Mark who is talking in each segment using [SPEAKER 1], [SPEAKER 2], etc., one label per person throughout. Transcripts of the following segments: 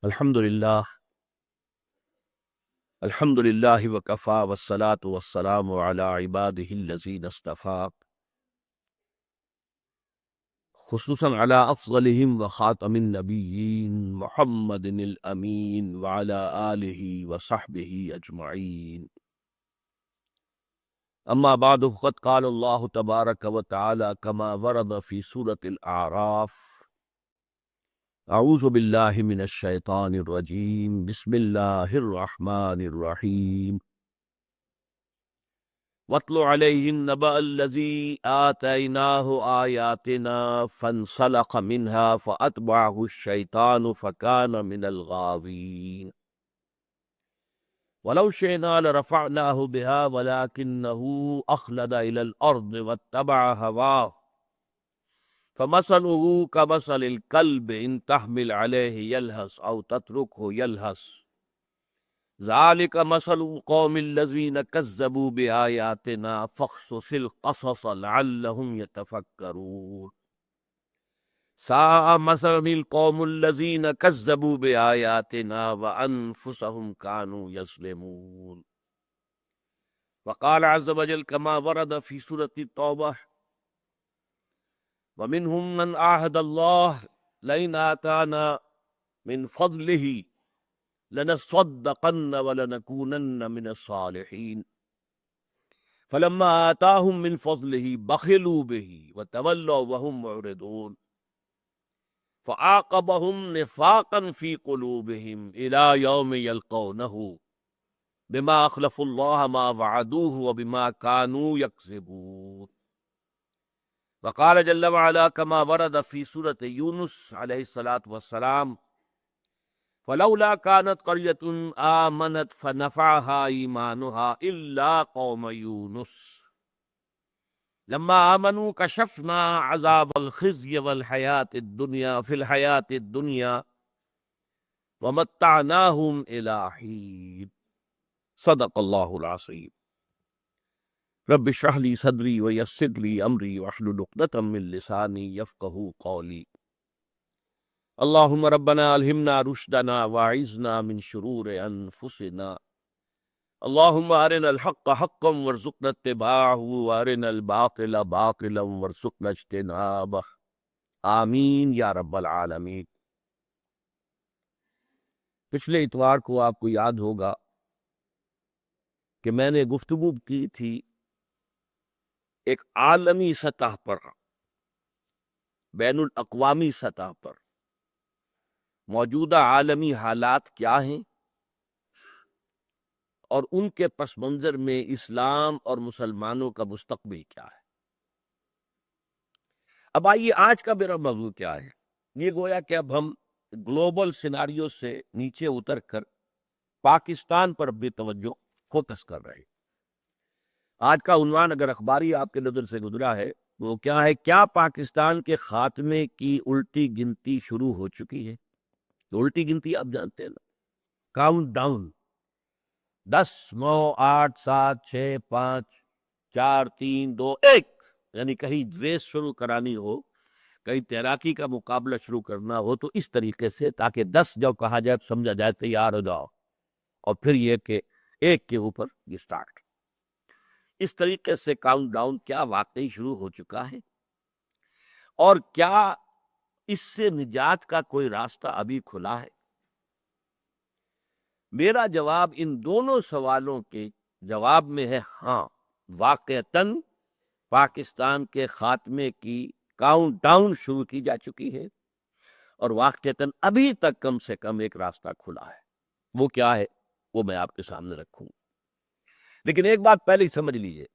[SPEAKER 1] الحمد للہ وکفا والصلاة والسلام علی عباده الذین اصطفیٰ، خصوصاً علی افضلہم وخاتم النبیین محمد الامین وعلی آلہ وصحبہ اجمعین۔ اما بعد فقد قال اللہ تبارک وتعالی کما ورد فی سورة الاعراف: اعوذ باللہ من الشیطان الرجیم، بسم اللہ الرحمن الرحیم۔ وَاتْلُ عَلَيْهِمْ نَبَأَ الَّذِي آتَيْنَاهُ آيَاتِنَا فَانْسَلَخَ مِنْهَا فَأَتْبَعَهُ الشَّيْطَانُ فَكَانَ مِنَ الْغَاوِينَ وَلَوْ شِئْنَا لَرَفَعْنَاهُ بِهَا وَلَكِنَّهُ أَخْلَدَ إِلَى الْأَرْضِ وَاتَّبَعَ هَوَاهُ فَمَثَلُهُ كَمَثَلِ الْكَلْبِ إِنْ تَحْمِلْ عَلَيْهِ يَلْهَثْ أَوْ تَتْرُكْهُ يَلْهَث ذَلِكَ مَثَلُ الْقَوْمِ الَّذِينَ كَذَّبُوا بِآيَاتِنَا فَاقْصُصِ الْقَصَصَ لَعَلَّهُمْ يَتَفَكَّرُونَ سَاءَ مَثَلًا الْقَوْمُ الَّذِينَ كَذَّبُوا بِآيَاتِنَا وَأَنفُسَهُمْ كَانُوا يَظْلِمُونَ۔ وقال عز وجل كما ورد في سورة التوبة: وَمِنْهُمْ مَنْ عَاهَدَ اللَّهَ لَئِنْ آتَانَا مِنْ فَضْلِهِ لَنَصَّدَّقَنَّ وَلَنَكُونَنَّ مِنَ الصَّالِحِينَ فَلَمَّا آتَاهُم مِّن فَضْلِهِ بَخِلُوا بِهِ وَتَوَلَّوْا وَهُم مُّعْرِضُونَ فَعَاقَبَهُمْ نِفَاقًا فِي قُلُوبِهِمْ إِلَىٰ يَوْمِ يَلْقَوْنَهُ بِمَا أَخْلَفُوا اللَّهَ مَا وَعَدُوهُ وَبِمَا كَانُوا يَكْذِبُونَ۔ وقال جل وعلا كما ورد في سورة يونس علیہ الصلاۃ والسلام: فلولا كانت قرية آمنت فنفعها إيمانها إلا قوم يونس لما آمنوا كشفنا عذاب الخزي والحياة الدنيا في الحياة الدنيا ومتعناهم إلى حين۔ صدق اللہ العظیم۔ رب اشرح لي صدری ويسر لي أمری واحلل عقدة من لسانی يفقهوا قولی۔ اللہم ربنا الہمنا رشدنا واعذنا من شرور انفسنا، اللہم ارنا الحق حقا وارزقنا اتباعه وارنا الباطل باطلا وارزقنا اجتنابہ، آمین یا رب العالمین۔ پچھلے اتوار کو آپ کو یاد ہوگا کہ میں نے گفتگو کی تھی ایک عالمی سطح پر، بین الاقوامی سطح پر موجودہ عالمی حالات کیا ہیں اور ان کے پس منظر میں اسلام اور مسلمانوں کا مستقبل کیا ہے۔ اب آئیے آج کا میرا موضوع کیا ہے۔ یہ گویا کہ اب ہم گلوبل سیناریو سے نیچے اتر کر پاکستان پر بھی توجہ فوکس کر رہے ہیں۔ آج کا عنوان اگر اخباری آپ کے نظر سے گزرا ہے وہ کیا ہے؟ کیا پاکستان کے خاتمے کی الٹی گنتی شروع ہو چکی ہے؟ تو الٹی گنتی آپ جانتے ہیں نا، کاؤنٹ ڈاؤن، 10 9 8 7 6 5 4 3 2 1، یعنی کہیں ریس شروع کرانی ہو، کہیں تیراکی کا مقابلہ شروع کرنا ہو تو اس طریقے سے، تاکہ 10 جب کہا جائے تو سمجھا جائے تیار ہو جاؤ، اور پھر یہ کہ 1 کے اوپر یہ سٹارٹ۔ اس طریقے سے کاؤنٹ ڈاؤن کیا واقعی شروع ہو چکا ہے، اور کیا اس سے نجات کا کوئی راستہ ابھی کھلا ہے؟ میرا جواب ان دونوں سوالوں کے جواب میں ہے ہاں، واقعتاً پاکستان کے خاتمے کی کاؤنٹ ڈاؤن شروع کی جا چکی ہے، اور واقعتاً ابھی تک کم سے کم ایک راستہ کھلا ہے۔ وہ کیا ہے وہ میں آپ کے سامنے رکھوں، لیکن ایک بات پہلے ہی سمجھ لیجئے،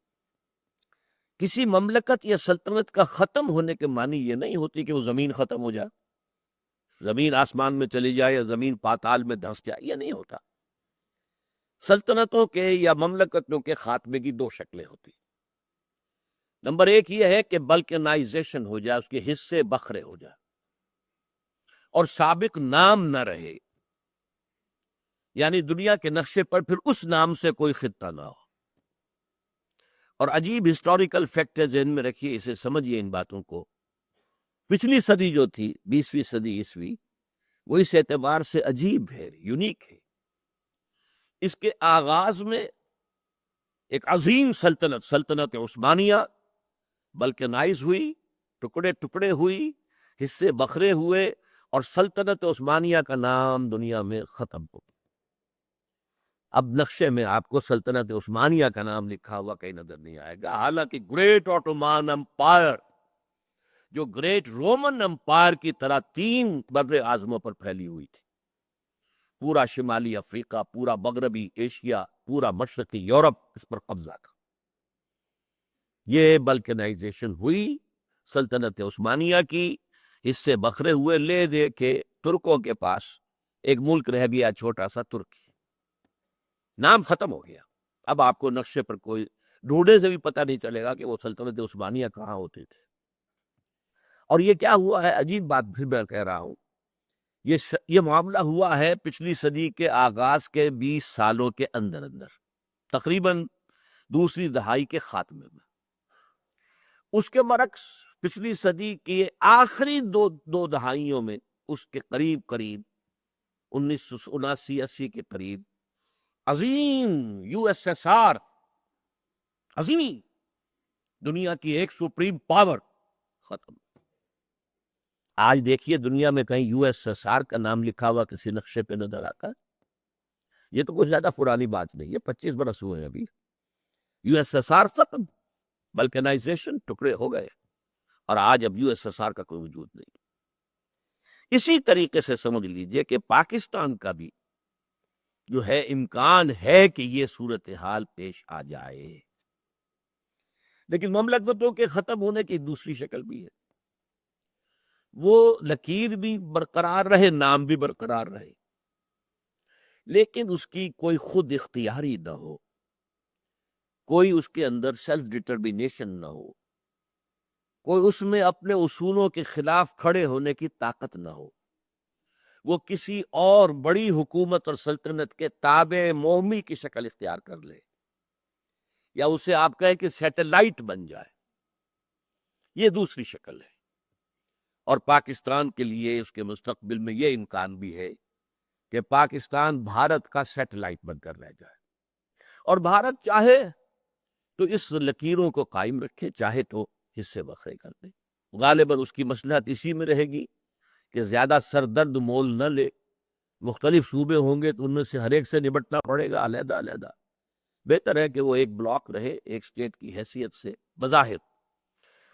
[SPEAKER 1] کسی مملکت یا سلطنت کا ختم ہونے کے معنی یہ نہیں ہوتی کہ وہ زمین ختم ہو جائے، زمین آسمان میں چلی جائے یا زمین پاتال میں دھنس جائے، یہ نہیں ہوتا۔ سلطنتوں کے یا مملکتوں کے خاتمے کی 2 شکلیں ہوتی۔ نمبر 1 یہ ہے کہ بلکنائزیشن ہو جائے، اس کے حصے بکھرے ہو جائے اور سابق نام نہ رہے، یعنی دنیا کے نقشے پر پھر اس نام سے کوئی خطہ نہ ہو۔ اور عجیب ہسٹوریکل فیکٹ ہے، ذہن میں رکھیے، اسے سمجھیے ان باتوں کو۔ پچھلی صدی جو تھی، 20ویں صدی عیسوی، وہ اس اعتبار سے عجیب ہے، یونیک ہے۔ اس کے آغاز میں ایک عظیم سلطنت، سلطنت عثمانیہ بلکنائز ہوئی، ٹکڑے ٹکڑے ہوئی، حصے بکھرے ہوئے، اور سلطنت عثمانیہ کا نام دنیا میں ختم ہو گیا۔ اب نقشے میں آپ کو سلطنت عثمانیہ کا نام لکھا ہوا کہیں نظر نہیں آئے گا، حالانکہ گریٹ آٹومان امپائر جو گریٹ رومن امپائر کی طرح 3 بر اعظموں پر پھیلی ہوئی تھی، پورا شمالی افریقہ، پورا مغربی ایشیا، پورا مشرقی یورپ اس پر قبضہ تھا۔ یہ بلکنائزیشن ہوئی سلطنت عثمانیہ کی، حصے بکھرے ہوئے، لے دے کے ترکوں کے پاس ایک ملک رہ گیا چھوٹا سا ترکی، نام ختم ہو گیا۔ اب آپ کو نقشے پر کوئی ڈھونڈنے سے بھی پتہ نہیں چلے گا کہ وہ سلطنت عثمانیہ کہاں ہوتے تھے۔ اور یہ کیا ہوا ہے، عجیب بات پھر میں کہہ رہا ہوں، یہ معاملہ ہوا ہے پچھلی صدی کے آغاز کے 20 سالوں کے اندر اندر، تقریباً دوسری دہائی کے خاتمے میں۔ اس کے برعکس پچھلی صدی کی آخری دو دہائیوں میں، اس کے قریب 1979-80 کے قریب، عظیم یو ایس ایس آر، عظیم دنیا کی ایک سپریم پاور ختم۔ آج دیکھیے دنیا میں کہیں یو ایس ایس آر کا نام لکھا ہوا کسی نقشے پہ نظر آتا ہے؟ یہ تو کچھ زیادہ پرانی بات نہیں ہے، 25 برس ہوئے ہیں ابھی، یو ایس ایس آر ختم، بلکنائزیشن، ٹکڑے ہو گئے، اور آج اب یو ایس ایس آر کا کوئی وجود نہیں۔ اسی طریقے سے سمجھ لیجئے کہ پاکستان کا بھی جو ہے امکان ہے کہ یہ صورتحال پیش آ جائے، لیکن مملکتوں کے ختم ہونے کی دوسری شکل بھی ہے، وہ لکیر بھی برقرار رہے، نام بھی برقرار رہے، لیکن اس کی کوئی خود اختیاری نہ ہو، کوئی اس کے اندر سیلف ڈٹرمینیشن نہ ہو، کوئی اس میں اپنے اصولوں کے خلاف کھڑے ہونے کی طاقت نہ ہو، وہ کسی اور بڑی حکومت اور سلطنت کے تابع مومی کی شکل اختیار کر لے، یا اسے آپ کہیں کہ سیٹلائٹ بن جائے، یہ دوسری شکل ہے۔ اور پاکستان کے لیے اس کے مستقبل میں یہ امکان بھی ہے کہ پاکستان بھارت کا سیٹلائٹ بن کر رہ جائے، اور بھارت چاہے تو اس لکیروں کو قائم رکھے، چاہے تو حصے بکھرے کر دے۔ غالباً اس کی مصلحت اسی میں رہے گی کہ زیادہ سر درد مول نہ لے، مختلف صوبے ہوں گے تو ان میں سے ہر ایک سے نمٹنا پڑے گا علیحدہ علیحدہ، بہتر ہے کہ وہ ایک بلاک رہے، ایک اسٹیٹ کی حیثیت سے بظاہر،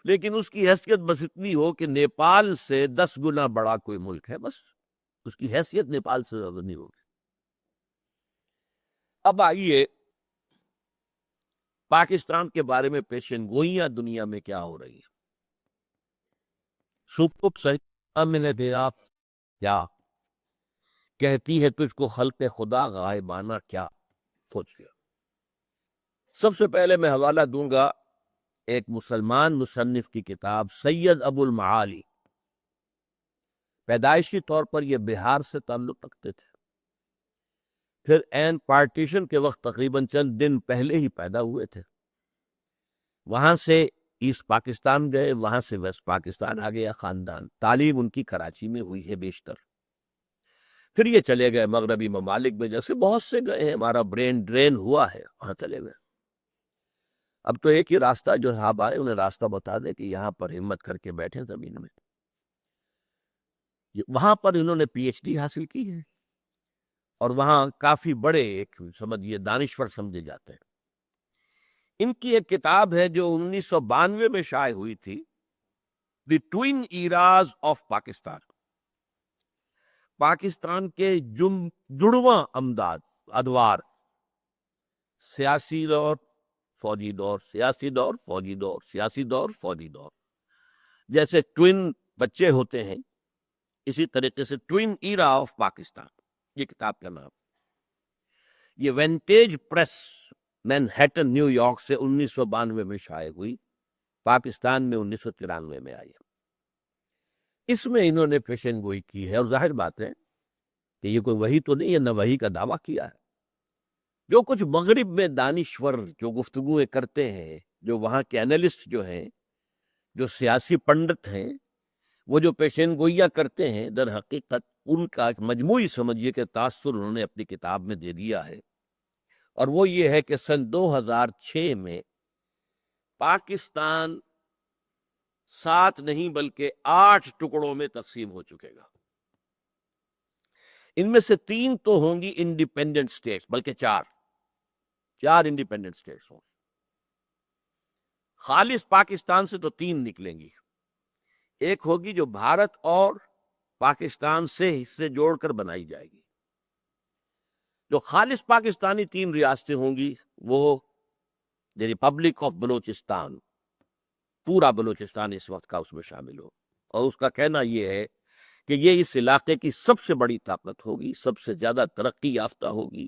[SPEAKER 1] لیکن اس کی حیثیت بس اتنی ہو کہ نیپال سے 10 گنا بڑا کوئی ملک ہے، بس اس کی حیثیت نیپال سے زیادہ نہیں ہوگی۔ اب آئیے پاکستان کے بارے میں پیشن گوئیاں دنیا میں کیا ہو رہی ہیں۔ سپک صحیح میں نے دے آپ کیا کہتی ہے تجھ کو خلق خدا غائبانہ کیا، سوچ لیا۔ سب سے پہلے میں حوالہ دوں گا ایک مسلمان مصنف کی کتاب، سید ابو المعالی، پیدائشی طور پر یہ بہار سے تعلق رکھتے تھے، پھر این پارٹیشن کے وقت تقریباً چند دن پہلے ہی پیدا ہوئے تھے، وہاں سے ایسٹ پاکستان گئے، وہاں سے ویسٹ پاکستان آ گیا خاندان، تعلیم ان کی کراچی میں ہوئی ہے بیشتر، پھر یہ چلے گئے مغربی ممالک میں، جیسے بہت سے گئے ہیں، ہمارا برین ڈرین ہوا ہے، وہاں چلے گئے۔ اب تو ایک ہی راستہ، جو صاحب آئے انہیں راستہ بتا دے کہ یہاں پر ہمت کر کے بیٹھیں زمین میں، وہاں پر انہوں نے پی ایچ ڈی حاصل کی ہے، اور وہاں کافی بڑے ایک سمجھیے دانشور سمجھے جاتے ہیں۔ ان کی ایک کتاب ہے جو 1992 میں شائع ہوئی تھی، the twin eras of Pakistan, Pakistan کے جڑواں ادوار، سیاسی دور، فوجی دور، سیاسی دور، فوجی دور، سیاسی دور، فوجی دور، جیسے ٹوئن بچے ہوتے ہیں، اسی طریقے سے ٹوئن ایرا آف پاکستان، یہ کتاب کا نام۔ یہ vantage press, Manhattan, new York سے 1992 میں شائع ہوئی، پاکستان میں 1993 میں آئی۔ اس میں انہوں نے پیشن گوئی کی ہے، اور ظاہر بات ہے کہ یہ کوئی وحی تو نہیں ہے، نہ وحی کا دعویٰ کیا ہے۔ جو کچھ مغرب میں دانشور جو گفتگویں کرتے ہیں، جو وہاں کے انالسٹ جو ہیں، جو سیاسی پنڈت ہیں، وہ جو پیشین گوئیاں کرتے ہیں در حقیقت ان کا ایک مجموعی سمجھیے کہ تاثر انہوں نے اپنی کتاب میں دے دیا ہے، اور وہ یہ ہے کہ سن 2006 میں پاکستان 7 نہیں بلکہ 8 ٹکڑوں میں تقسیم ہو چکے گا۔ ان میں سے 3 تو ہوں گی انڈیپینڈنٹ اسٹیٹس، بلکہ 4 انڈیپینڈنٹ اسٹیٹس ہوں گی۔ خالص پاکستان سے تو 3 نکلیں گی، ایک ہوگی جو بھارت اور پاکستان سے حصے جوڑ کر بنائی جائے گی۔ جو خالص پاکستانی 3 ریاستیں ہوں گی وہ دی ریپبلک آف بلوچستان، پورا بلوچستان اس وقت کا اس میں شامل ہو، اور اس کا کہنا یہ ہے کہ یہ اس علاقے کی سب سے بڑی طاقت ہوگی، سب سے زیادہ ترقی یافتہ ہوگی،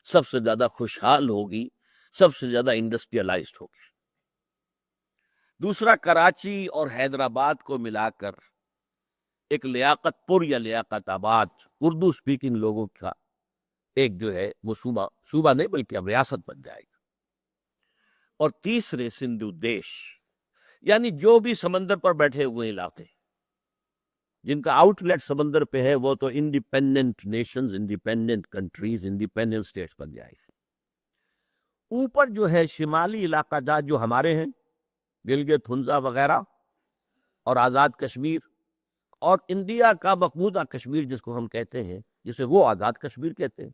[SPEAKER 1] سب سے زیادہ خوشحال ہوگی، سب سے زیادہ انڈسٹریلائزڈ ہوگی۔ دوسرا کراچی اور حیدرآباد کو ملا کر ایک لیاقت پور یا لیاقت آباد اردو سپیکنگ لوگوں کا ایک جو ہے وہ صوبہ نہیں بلکہ اب ریاست بن جائے گا۔ اور تیسرے سندھو دیش، یعنی جو بھی سمندر پر بیٹھے ہوئے علاقے جن کا آؤٹ لیٹ سمندر پہ ہے وہ تو independent nations, independent countries, independent states بن جائے گی۔ اوپر جو ہے شمالی علاقہ جات جو ہمارے ہیں، گلگت ہنزا وغیرہ اور آزاد کشمیر، اور انڈیا کا مقبوضہ کشمیر جس کو ہم کہتے ہیں، جسے وہ آزاد کشمیر کہتے ہیں،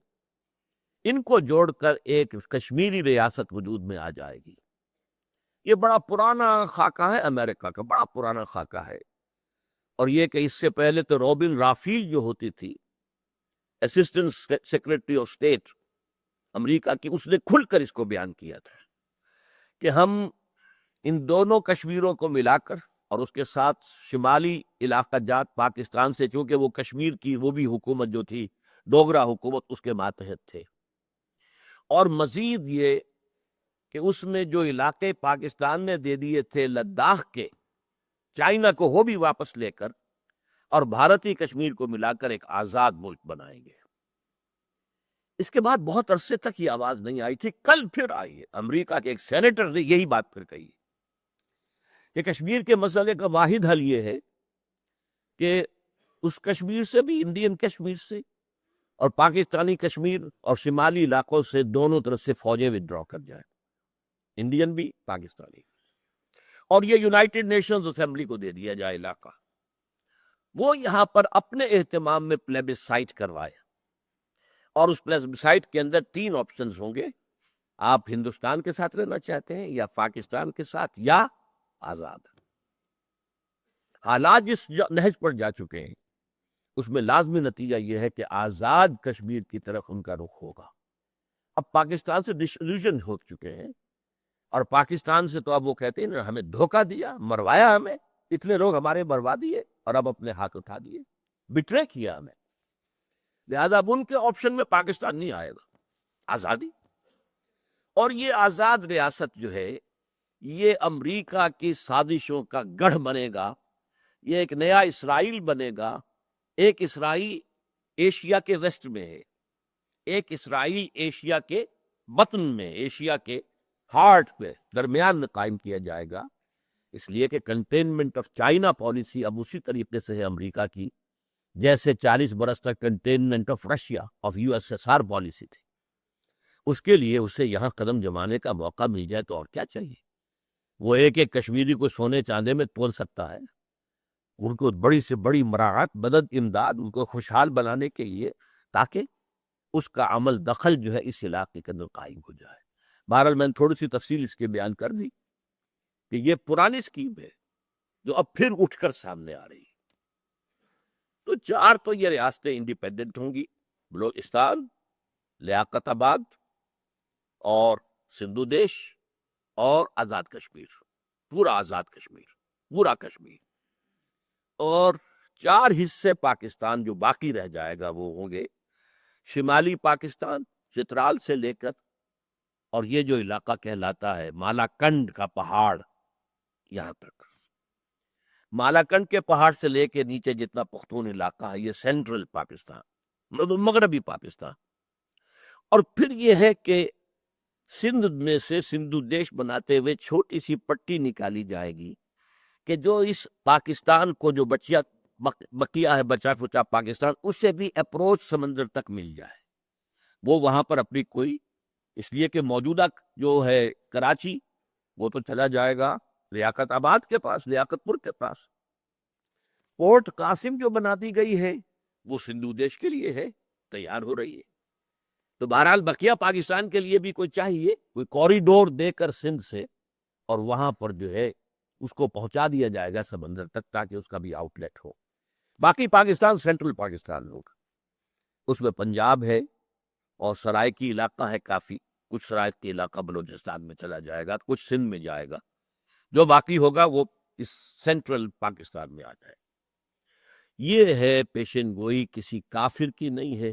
[SPEAKER 1] ان کو جوڑ کر ایک کشمیری ریاست وجود میں آ جائے گی۔ یہ بڑا پرانا خاکہ ہے، امریکہ کا بڑا پرانا خاکہ ہے، اور یہ کہ اس سے پہلے تو روبن رافیل جو ہوتی تھی اسسٹنٹ سیکرٹری آف اسٹیٹ امریکہ کی، اس نے کھل کر اس کو بیان کیا تھا کہ ہم ان دونوں کشمیروں کو ملا کر اور اس کے ساتھ شمالی علاقہ جات پاکستان سے، چونکہ وہ کشمیر کی وہ بھی حکومت جو تھی ڈوگرا حکومت اس کے ماتحت تھے، اور مزید یہ کہ اس میں جو علاقے پاکستان نے دے دیے تھے لداخ کے، چائنا کو وہ بھی واپس لے کر اور بھارتی کشمیر کو ملا کر ایک آزاد ملک بنائیں گے۔ اس کے بعد بہت عرصے تک یہ آواز نہیں آئی تھی، کل پھر آئی ہے۔ امریکہ کے ایک سینیٹر نے یہی بات پھر کہی کہ کشمیر کے مسئلے کا واحد حل یہ ہے کہ اس کشمیر سے بھی، انڈین کشمیر سے اور پاکستانی کشمیر اور شمالی علاقوں سے، دونوں طرف سے فوجیں ودرا کر جائیں، انڈین بھی پاکستانی، اور یہ یونائٹڈ نیشنز اسمبلی کو دے دیا جائے علاقہ۔ وہ یہاں پر اپنے اہتمام میں پلیبسائٹ کروائے، اور اس پلیبسائٹ کے اندر 3 آپشنز ہوں گے: آپ ہندوستان کے ساتھ رہنا چاہتے ہیں، یا پاکستان کے ساتھ، یا آزاد۔ حالات جس نہج پر جا چکے ہیں اس میں لازمی نتیجہ یہ ہے کہ آزاد کشمیر کی طرف ان کا رخ ہوگا۔ اب پاکستان سے ڈسلیوژن ہو چکے ہیں، اور پاکستان سے تو اب وہ کہتے ہیں ہمیں دھوکہ دیا، مروایا ہمیں، اتنے لوگ ہمارے مروا دیے اور اب اپنے ہاتھ اٹھا دیے، بٹرے کیا ہمیں، لہذا اب ان کے آپشن میں پاکستان نہیں آئے گا، آزادی۔ اور یہ آزاد ریاست جو ہے یہ امریکہ کی سازشوں کا گڑھ بنے گا، یہ ایک نیا اسرائیل بنے گا۔ ایک اسرائیل ایشیا کے ویسٹ میں ہے، ایک اسرائیل ایشیا کے بطن میں، ایشیا کے ہارٹ پہ، درمیان میں قائم کیا جائے گا، اس لیے کہ کنٹینمنٹ آف چائنا پالیسی اب اسی طریقے سے ہے امریکہ کی جیسے 40 برس تک containment of Russia of USSR policy تھی۔ اس کے لیے اسے یہاں قدم جمانے کا موقع مل جائے تو اور کیا چاہیے۔ وہ ایک کشمیری کو سونے چاندے میں تول سکتا ہے، ان کو بڑی سے بڑی مراعات، مدد، امداد ان کو خوشحال بنانے کے لیے، تاکہ اس کا عمل دخل جو ہے اس علاقے کے اندر قائم ہو جائے۔ بہرحال میں نے تھوڑی سی تفصیل اس کے بیان کر دی کہ یہ پرانی اسکیم ہے جو اب پھر اٹھ کر سامنے آ رہی ہے۔ تو 4 تو یہ ریاستیں انڈیپینڈنٹ ہوں گی، بلوچستان، لیاقت آباد اور سندھو دیش اور آزاد کشمیر، پورا آزاد کشمیر، پورا کشمیر۔ اور 4 حصے پاکستان جو باقی رہ جائے گا وہ ہوں گے شمالی پاکستان، چترال سے لے کر اور یہ جو علاقہ کہلاتا ہے مالاکنڈ کا پہاڑ، یہاں تک۔ مالاکنڈ کے پہاڑ سے لے کے نیچے جتنا پختون علاقہ ہے یہ سینٹرل پاکستان، مغربی پاکستان۔ اور پھر یہ ہے کہ سندھ میں سے سندھو دیش بناتے ہوئے چھوٹی سی پٹی نکالی جائے گی کہ جو اس پاکستان کو جو بقیہ ہے بچا کچا پاکستان، اس سے بھی اپروچ سمندر تک مل جائے، وہ وہاں پر اپنی کوئی، اس لیے کہ موجودہ جو ہے کراچی وہ تو چلا جائے گا لیاقت آباد کے پاس، لیاقت پور کے پاس۔ پورٹ قاسم جو بنا دی گئی ہے وہ سندھو دیش کے لیے ہے، تیار ہو رہی ہے۔ تو بہرحال بقیہ پاکستان کے لیے بھی کوئی چاہیے، کوئی کوریڈور دے کر سندھ سے، اور وہاں پر جو ہے اس کو پہنچا دیا جائے گا سمندر تک، تاکہ اس کا بھی آؤٹ لیٹ ہو۔ باقی پاکستان سینٹرل پاکستان ہوگا، اس میں پنجاب ہے اور سرائکی علاقہ ہے کافی، کچھ سرائکی علاقہ بلوچستان میں چلا جائے گا، کچھ سندھ میں جائے گا، جو باقی ہوگا وہ اس سینٹرل پاکستان میں آ جائے گا۔ یہ ہے پیشن گوئی، کسی کافر کی نہیں ہے،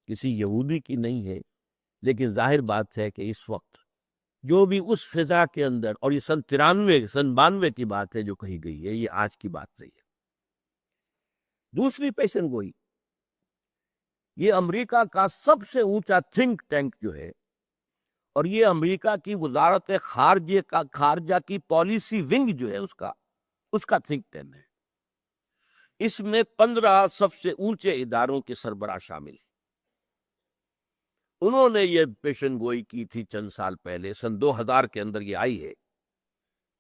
[SPEAKER 1] کسی یہودی کی نہیں ہے، لیکن ظاہر بات ہے کہ اس وقت جو بھی اس فضا کے اندر، اور یہ سن 92 کی بات ہے جو کہی گئی ہے، یہ آج کی بات نہیں ہے۔ دوسری پیشن گوئی، یہ امریکہ کا سب سے اونچا تھنک ٹینک جو ہے، اور یہ امریکہ کی وزارت خارجہ کی پالیسی ونگ جو ہے اس کا تھنک ٹینک ہے۔ اس میں 15 سب سے اونچے اداروں کے سربراہ شامل ہیں۔ انہوں نے یہ پیشن گوئی کی تھی چند سال پہلے، سن 2000 کے اندر یہ آئی ہے،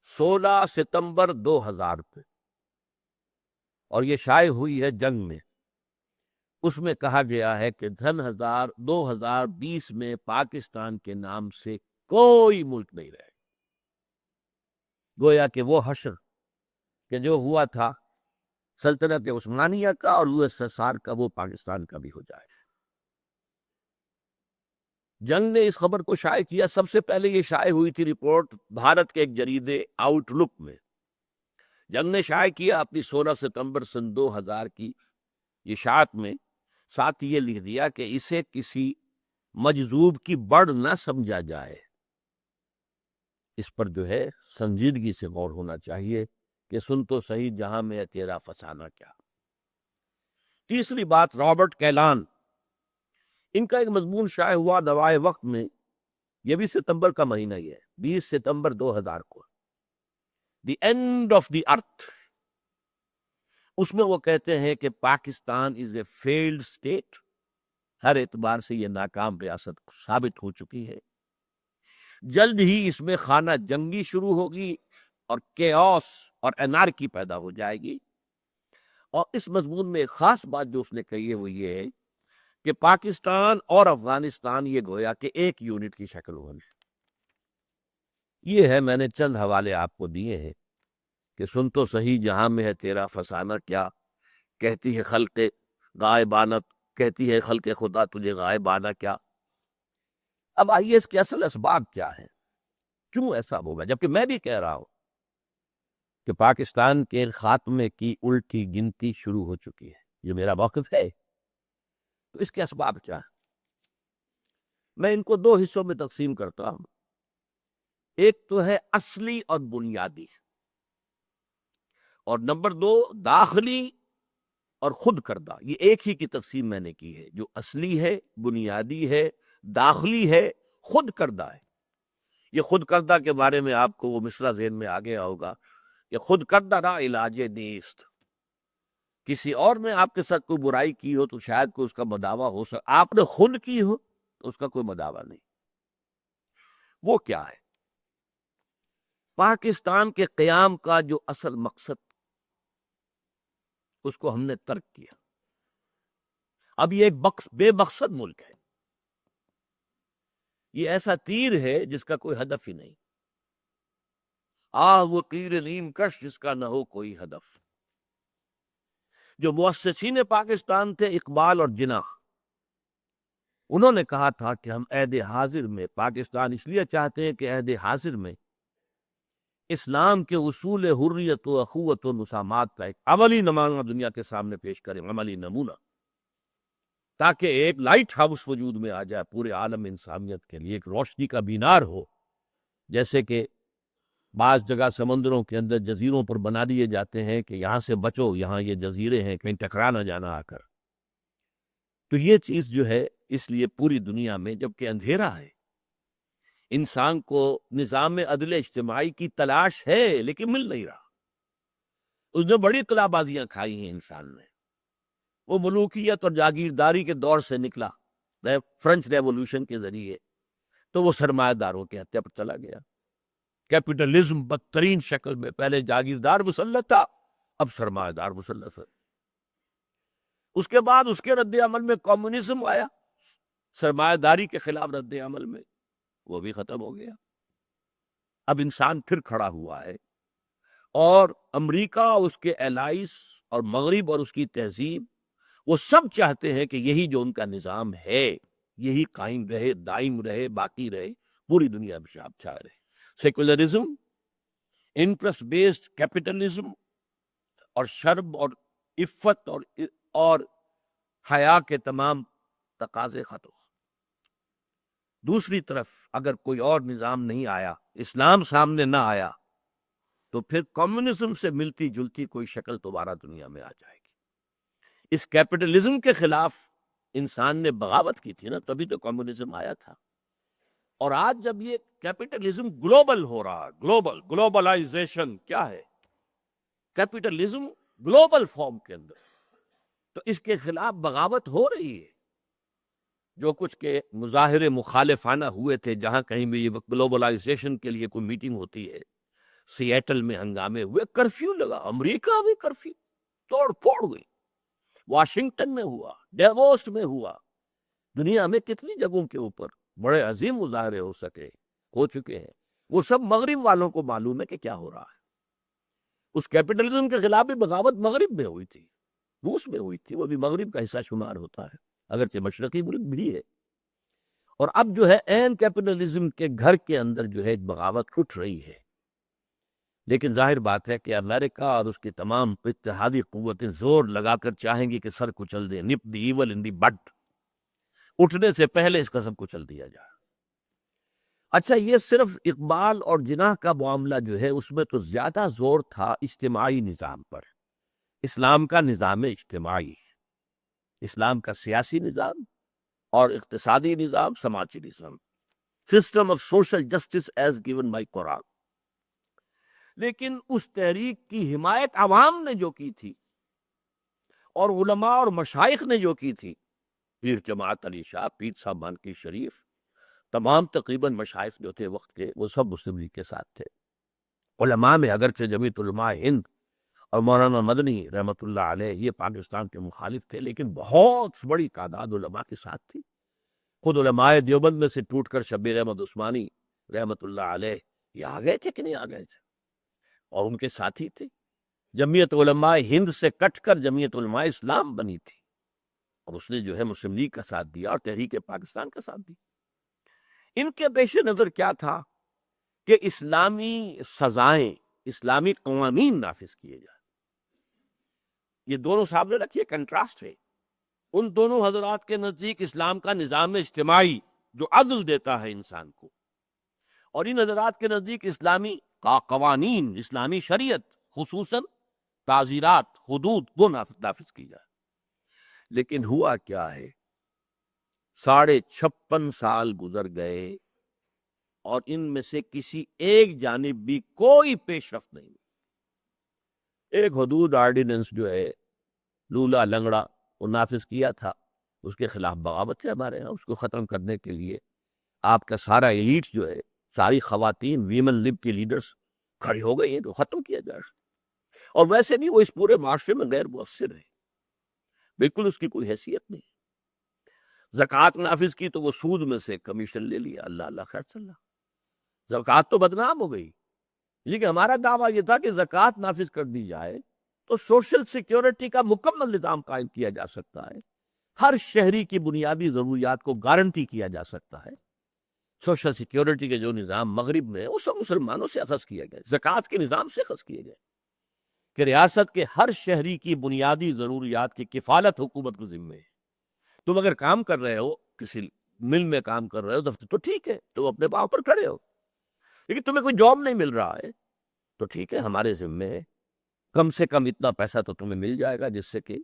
[SPEAKER 1] 16 ستمبر 2000 پہ، اور یہ شائع ہوئی ہے جنگ میں۔ اس میں کہا گیا ہے کہ 2020 میں پاکستان کے نام سے کوئی ملک نہیں رہے، گویا کہ وہ حشر کہ جو ہوا تھا سلطنت عثمانیہ کا اور USSR کا، وہ پاکستان کا بھی ہو جائے۔ جنگ نے اس خبر کو شائع کیا، سب سے پہلے یہ شائع ہوئی تھی رپورٹ بھارت کے ایک جریدے آؤٹ لک میں۔ جنگ نے شائع کیا اپنی 16 ستمبر سن 2000 کی اشاعت میں، ساتھ یہ لکھ دیا کہ اسے کسی مجذوب کی بڑھ نہ سمجھا جائے، اس پر جو ہے سنجیدگی سے غور ہونا چاہیے کہ سن تو صحیح جہاں میں ہے تیرا فسانہ کیا۔ تیسری بات، رابرٹ کیلان، ان کا ایک مضمون شائع ہوا نوائے وقت میں، یہ بھی ستمبر کا مہینہ ہی ہے، 20 ستمبر 2000 کو، دی اینڈ آف دی ارتھ۔ اس میں وہ کہتے ہیں کہ پاکستان از اے فیلڈ اسٹیٹ، ہر اعتبار سے یہ ناکام ریاست ثابت ہو چکی ہے، جلد ہی اس میں خانہ جنگی شروع ہوگی اور کیوس اور انارکی پیدا ہو جائے گی۔ اور اس مضمون میں ایک خاص بات جو اس نے کہی ہے وہ یہ ہے کہ پاکستان اور افغانستان یہ گویا کہ ایک یونٹ کی شکل ہوگی۔ یہ ہے، میں نے چند حوالے آپ کو دیے ہیں کہ سن تو صحیح جہاں میں ہے تیرا فسانہ کیا، کہتی ہے خلق غائبانت، کہتی ہے خلق خدا تجھے غائبانہ کیا۔ اب آئیے اس کے اصل اسباب کیا ہیں، کیوں ایسا ہوگا، جبکہ میں بھی کہہ رہا ہوں کہ پاکستان کے خاتمے کی الٹی گنتی شروع ہو چکی ہے، یہ میرا موقف ہے۔ تو اس کے اسباب کیا ہیں؟ میں ان کو 2 حصوں میں تقسیم کرتا ہوں۔ ایک تو ہے اصلی اور بنیادی، اور نمبر 2 داخلی اور خود کردہ۔ یہ ایک ہی کی تقسیم میں نے کی ہے، جو اصلی ہے، بنیادی ہے، داخلی ہے، خود کردہ ہے۔ یہ خود کردہ کے بارے میں آپ کو وہ مصرع ذہن میں آ گیا ہوگا کہ خود کردہ را علاج نیست، کسی اور نے آپ کے ساتھ کوئی برائی کی ہو تو شاید کوئی اس کا مداوع ہو سکتا، آپ نے خود کی ہو تو اس کا کوئی مداوع نہیں۔ وہ کیا ہے؟ پاکستان کے قیام کا جو اصل مقصد، اس کو ہم نے ترک کیا۔ اب یہ ایک بے مقصد ملک ہے، یہ ایسا تیر ہے جس کا کوئی ہدف ہی نہیں، وہ تیر نیم کش جس کا نہ ہو کوئی ہدف۔ جو مؤسسین پاکستان تھے اقبال اور جناح، انہوں نے کہا تھا کہ ہم عہد حاضر میں پاکستان اس لیے چاہتے ہیں کہ عہد حاضر میں اسلام کے اصول حریت و اخوت و مسامات کا ایک عملی نمونہ دنیا کے سامنے پیش کریں، عملی نمونہ، تاکہ ایک لائٹ ہاؤس وجود میں آ جائے پورے عالم انسانیت کے لیے، ایک روشنی کا مینار ہو، جیسے کہ بعض جگہ سمندروں کے اندر جزیروں پر بنا دیے جاتے ہیں کہ یہاں سے بچو، یہاں یہ جزیرے ہیں، کہیں ٹکرا نہ جانا آ کر۔ تو یہ چیز جو ہے اس لیے پوری دنیا میں، جبکہ اندھیرا ہے، انسان کو نظام عدل اجتماعی کی تلاش ہے لیکن مل نہیں رہا۔ اس نے بڑی قلعہ بازیاں کھائی ہیں انسان نے. وہ ملوکیت اور جاگیرداری کے دور سے نکلا فرینچ ریولوشن کے ذریعے، تو وہ سرمایہ داروں کی ہتیا پر چلا گیا. کیپٹلزم بدترین شکل میں، پہلے جاگیردار مسلط تھا، اب سرمایہ دار مسلط ہے. اس کے بعد اس کے رد عمل میں کمیونزم آیا، سرمایہ داری کے خلاف رد عمل میں، وہ بھی ختم ہو گیا. اب انسان پھر کھڑا ہوا ہے، اور امریکہ، اس کے الائز، اور مغرب اور اس کی تہذیب، وہ سب چاہتے ہیں کہ یہی جو ان کا نظام ہے یہی قائم رہے، دائم رہے، باقی رہے، پوری دنیا میں چھائے رہے. سیکولرزم، انٹرسٹ بیسڈ کیپٹلزم، اور شرم اور عفت اور حیا کے تمام تقاضے ختم. دوسری طرف اگر کوئی اور نظام نہیں آیا، اسلام سامنے نہ آیا، تو پھر کمیونزم سے ملتی جلتی کوئی شکل دوبارہ دنیا میں آ جائے گی. اس کیپٹلزم کے خلاف انسان نے بغاوت کی تھی نا، تبھی تو کمیونزم آیا تھا. اور آج جب یہ کیپٹلزم گلوبل ہو رہا، گلوبلائزیشن کیا ہے؟ کیپٹلزم گلوبل فارم کے اندر، تو اس کے خلاف بغاوت ہو رہی ہے. جو کچھ کے مظاہرے مخالفانہ ہوئے تھے، جہاں کہیں بھی یہ گلوبلائزیشن کے لیے کوئی میٹنگ ہوتی ہے، سیٹل میں ہنگامے ہوئے، کرفیو لگا، امریکہ بھی کرفیو، توڑ پھوڑ ہوئی، واشنگٹن میں ہوا، ڈیووس میں ہوا، دنیا میں کتنی جگہوں کے اوپر بڑے عظیم مظاہرے ہو چکے ہیں. وہ سب مغرب والوں کو معلوم ہے کہ کیا ہو رہا ہے. اس کیپٹلزم کے خلاف بھی بغاوت مغرب میں ہوئی تھی، روس میں ہوئی تھی، وہ بھی مغرب کا حصہ شمار ہوتا ہے، اگرچہ مشرقی ملک بھی ہے. اور اب جو ہے این کیپٹلزم کے گھر کے اندر جو ہے بغاوت اٹھ رہی ہے. لیکن ظاہر بات ہے کہ امریکہ اور اس کی تمام اتحادی قوتیں زور لگا کر چاہیں گی کہ سر کچل دیں، نپ دی ایول ان دی بٹ، اٹھنے سے پہلے اس کا سب کچل دیا جائے. اچھا، یہ صرف اقبال اور جناح کا معاملہ جو ہے، اس میں تو زیادہ زور تھا اجتماعی نظام پر. اسلام کا نظام اجتماعی، اسلام کا سیاسی نظام اور اقتصادی نظام، سماجی نظام، system of social justice as given by Quran. لیکن اس تحریک کی حمایت عوام نے جو کی تھی، اور علماء اور مشائخ نے جو کی تھی، پیر جماعت علی شاہ، پیر صاحب مانکی شریف، تمام تقریباً مشائخ جو تھے وقت کے، وہ سب مسلم لیگ کے ساتھ تھے. علماء میں اگرچہ جمیعت علماء ہند اور مولانا مدنی رحمۃ اللہ علیہ یہ پاکستان کے مخالف تھے، لیکن بہت بڑی تعداد علماء کے ساتھ تھی. خود علماء دیوبند میں سے ٹوٹ کر شبیر احمد عثمانی رحمۃ اللہ علیہ یہ آ گئے تھے کہ نہیں آ گئے تھے، اور ان کے ساتھی تھے. جمعیت علماء ہند سے کٹ کر جمعیت علماء اسلام بنی تھی، اور اس نے جو ہے مسلم لیگ کا ساتھ دیا اور تحریک پاکستان کا ساتھ دیا. ان کے پیش نظر کیا تھا کہ اسلامی سزائیں، اسلامی قوانین نافذ کیے جائیں. یہ دونوں سامنے رکھیے، کنٹراسٹ ہے. ان دونوں حضرات کے نزدیک اسلام کا نظام اجتماعی جو عدل دیتا ہے انسان کو، اور ان حضرات کے نزدیک اسلامی قوانین، اسلامی شریعت، خصوصاً تعزیرات، حدود، وہ نافذ کی جائے. لیکن ہوا کیا ہے، 56.5 سال گزر گئے اور ان میں سے کسی ایک جانب بھی کوئی پیش رفت نہیں. ایک حدود آرڈیننس جو ہے لولا لنگڑا وہ نافذ کیا تھا، اس کے خلاف بغاوت ہے ہمارے ہاں. اس کو ختم کرنے کے لیے آپ کا سارا ایلیٹ جو ہے، ساری خواتین، ویمن لب کی لیڈرز کھڑی ہو گئی ہیں تو ختم کیا جائے. اور ویسے بھی وہ اس پورے معاشرے میں غیر مؤثر ہے، بالکل اس کی کوئی حیثیت نہیں. زکوٰۃ نافذ کی تو وہ سود میں سے کمیشن لے لیا، اللہ اللہ خیر صلی اللہ. زکوٰۃ تو بدنام ہو گئی. لیکن ہمارا دعویٰ یہ تھا کہ زکوٰۃ نافذ کر دی جائے تو سوشل سیکیورٹی کا مکمل نظام قائم کیا جا سکتا ہے، ہر شہری کی بنیادی ضروریات کو گارنٹی کیا جا سکتا ہے. سوشل سیکیورٹی کے جو نظام مغرب میں وہ سب مسلمانوں سے اخذ کیے گئے، زکوٰۃ کے نظام سے اخذ کیے گئے کہ ریاست کے ہر شہری کی بنیادی ضروریات کی کفالت حکومت کو ذمہ ہے. تم اگر کام کر رہے ہو، کسی مل میں کام کر رہے ہو دفتر، تو ٹھیک ہے، تم اپنے پاؤں پر کھڑے ہو. لیکن تمہیں کوئی جاب نہیں مل رہا ہے تو ٹھیک ہے، ہمارے ذمہ ہے، کم سے کم اتنا پیسہ تو تمہیں مل جائے گا جس سے کہ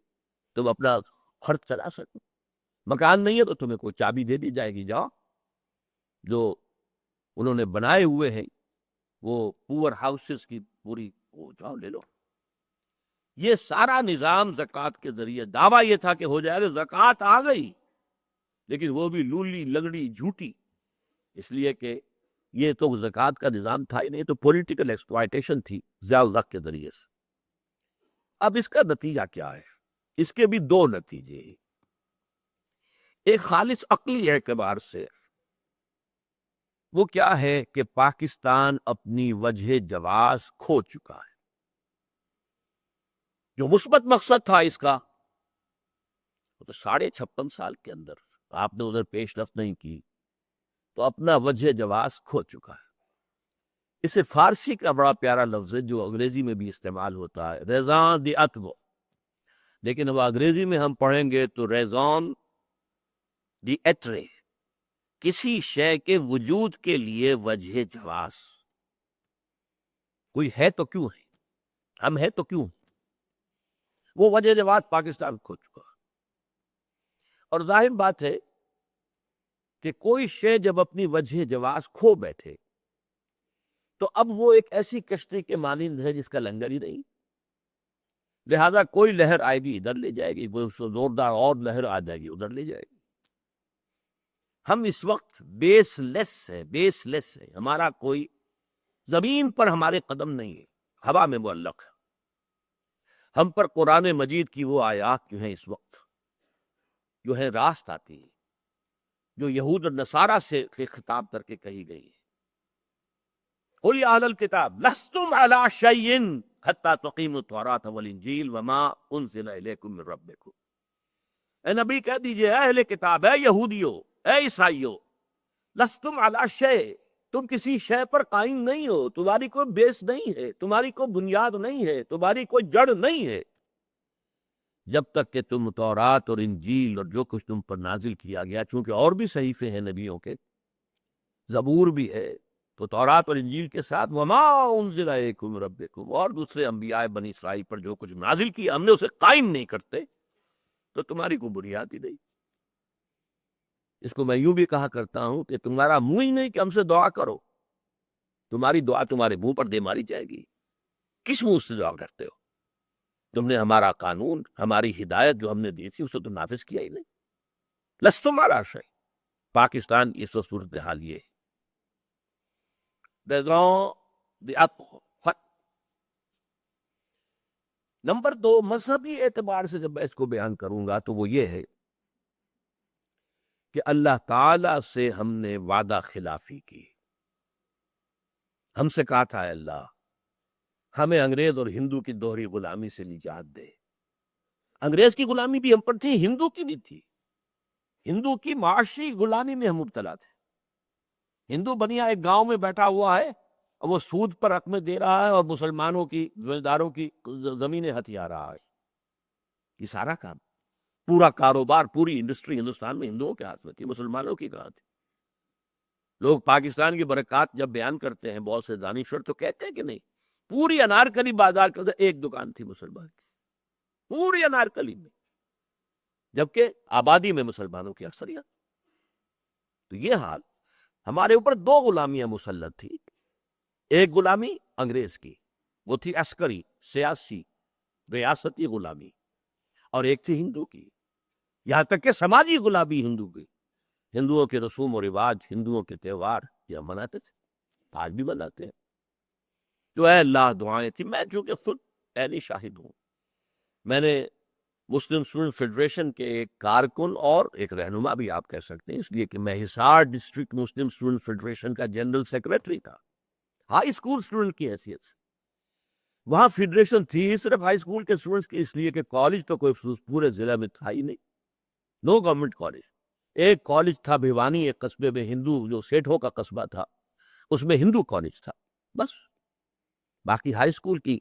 [SPEAKER 1] تم اپنا خرچ چلا سکو. مکان نہیں ہے تو تمہیں کوئی چابی دے دی جائے گی، جاؤ، جو انہوں نے بنائے ہوئے ہیں وہ پور ہاؤسز کی پوری، وہ جاؤ لے لو. یہ سارا نظام زکوٰۃ کے ذریعے، دعویٰ یہ تھا کہ ہو جائے گا، زکوٰۃ آ گئی لیکن وہ بھی لولی لگڑی جھوٹی، اس لیے کہ یہ تو زکوٰۃ کا نظام تھا ہی نہیں، تو پولیٹیکل ایکسپلائٹیشن تھی ضیاء الحق کے ذریعے سے۔ اب اس کا نتیجہ کیا ہے؟ اس کے بھی دو نتیجے ہیں۔ ایک خالص عقلی اعتبار سے وہ کیا ہے کہ پاکستان اپنی وجہ جواز کھو چکا ہے۔ جو مثبت مقصد تھا اس کا، وہ تو 56.5 سال کے اندر آپ نے ادھر پیش رفت نہیں کی، تو اپنا وجہ جواز کھو چکا ہے۔ اسے فارسی کا بڑا پیارا لفظ ہے جو انگریزی میں بھی استعمال ہوتا ہے، ریزان دی اتو، لیکن وہ انگریزی میں ہم پڑھیں گے تو ریزون دی ایٹرے، کسی شے کے وجود کے لیے وجہ جواز۔ کوئی ہے تو کیوں ہے، ہم ہے تو کیوں، وہ وجہ جواز پاکستان کھو چکا۔ اور ظاہر بات ہے کہ کوئی شے جب اپنی وجہ جواز کھو بیٹھے تو اب وہ ایک ایسی کشتی کے مانند ہے جس کا لنگر ہی نہیں، لہذا کوئی لہر آئے گی ادھر لے جائے گی، کوئی زوردار اور لہر آ جائے گی ادھر لے جائے گی۔ ہم اس وقت بیس لیس ہے، ہمارا کوئی زمین پر ہمارے قدم نہیں ہے، ہوا میں معلق ہے۔ ہم پر قرآن مجید کی وہ آیات جو ہیں اس وقت جو ہے راست آتی ہیں، جو یہود اور نصارہ سے خطاب کر کے کہی گئی ہے، قُلْ يَا أَهْلَ الْكِتَابِ لَسْتُمْ عَلَىٰ شَيْءٍ حَتَّىٰ تُقِیمُوا التَّوْرَاةَ وَالْإِنجِیلَ وَمَا أُنزِلَ إِلَیْکُم مِّن رَّبِّکُم۔ اے نبی کہہ دیجئے، اے اہل کتاب، اے یہودیو، اے عیسائیو، لستم علی شیء، تم کسی شے پر قائم نہیں ہو، تمہاری کوئی بیس نہیں ہے، تمہاری کوئی بنیاد نہیں ہے، تمہاری کوئی جڑ نہیں ہے، جب تک کہ تم تورات اور انجیل اور جو کچھ تم پر نازل کیا گیا، چونکہ اور بھی صحیفے ہیں نبیوں کے، زبور بھی ہے، تو تورات اور انجیل کے ساتھ وما انزل الیکم من ربکم، اور دوسرے انبیاء بنی اسرائیل پر جو کچھ نازل کیا ہم نے اسے قائم نہیں کرتے، تو تمہاری کوئی بنیاد ہی نہیں۔ اس کو میں یوں بھی کہا کرتا ہوں کہ تمہارا منہ ہی نہیں کہ ہم سے دعا کرو، تمہاری دعا تمہارے منہ پر دے ماری جائے گی۔ کس منہ سے دعا کرتے ہو؟ تم نے ہمارا قانون، ہماری ہدایت جو ہم نے دی تھی اسے تو نافذ کیا ہی نہیں۔ لستم علی شیء۔ پاکستان اس وقت صورتحال یہ ہے۔ نمبر دو، مذہبی اعتبار سے جب میں اس کو بیان کروں گا تو وہ یہ ہے کہ اللہ تعالی سے ہم نے وعدہ خلافی کی۔ ہم سے کہا تھا، اے اللہ ہمیں انگریز اور ہندو کی دوہری غلامی سے نجات دے۔ انگریز کی غلامی بھی ہم پر تھی، ہندو کی بھی تھی، ہندو کی معاشی غلامی میں ہم مبتلا تھے۔ ہندو بنیا ایک گاؤں میں بیٹھا ہوا ہے اور وہ سود پر رقمیں دے رہا ہے اور مسلمانوں کی زمینداروں کی زمینیں ہتھیا رہا ہے۔ یہ سارا کام، پورا کاروبار، پوری انڈسٹری ہندوستان میں ہندوؤں کے ہاتھ میں تھی، مسلمانوں کی کہاں تھی؟ لوگ پاکستان کی برکات جب بیان کرتے ہیں بہت سے دانشور تو کہتے ہیں کہ نہیں، پوری انارکلی بازار کے اندر ایک دکان تھی مسلمان کی، پوری انارکلی میں، جبکہ آبادی میں مسلمانوں کی اکثریت۔ تو یہ حال، ہمارے اوپر دو غلامیاں مسلط تھی، ایک غلامی انگریز کی، وہ تھی عسکری، سیاسی، ریاستی غلامی، اور ایک تھی ہندو کی، یہاں تک کہ سماجی غلامی ہندو کی۔ ہندوؤں کے رسوم و رواج، ہندوؤں کے تہوار یہ ہم مناتے تھے، آج بھی مناتے ہیں۔ جو اے اللہ دعائیں تھی، میں چونکہ خود عینی شاہد ہوں، میں نے مسلم اسٹوڈنٹ فیڈریشن کے ایک کارکن اور ایک رہنما بھی آپ کہہ سکتے ہیں، اس لیے کہ میں حصار ڈسٹرکٹ مسلم اسٹوڈنٹ فیڈریشن کا جنرل سیکریٹری تھا، ہائی اسکول اسٹوڈنٹ کی حیثیت سے۔ وہاں فیڈریشن تھی صرف ہائی اسکول کے اسٹوڈنٹس کی، اس لیے کہ کالج تو کوئی پورے ضلع میں تھا ہی نہیں، نو گورنمنٹ کالج۔ ایک کالج تھا بھیوانی، ایک قصبے میں، ہندو جو سیٹھوں کا قصبہ تھا اس میں ہندو کالج تھا، بس۔ باقی ہائی اسکول کی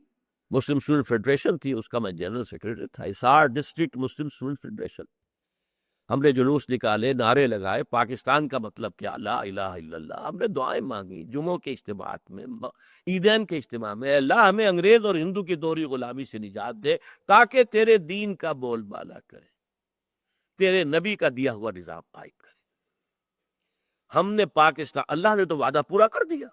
[SPEAKER 1] مسلم اسٹوڈنٹ فیڈریشن تھی، اس کا میں جنرل سیکریٹری تھا، حصار ڈسٹرکٹ مسلم اسٹوڈنٹ فیڈریشن۔ ہم نے جلوس نکالے، نعرے لگائے، پاکستان کا مطلب کیا، لا الہ الا اللہ، ہم نے دعائیں مانگی جمعوں کے اجتماعات میں، عیدین کے اجتماع میں، اے اللہ ہمیں انگریز اور ہندو کی دوہری غلامی سے نجات دے تاکہ تیرے دین کا بول بالا کرے، تیرے نبی کا دیا ہوا نظام قائم کرے۔ ہم نے پاکستان، اللہ نے تو وعدہ پورا کر دیا،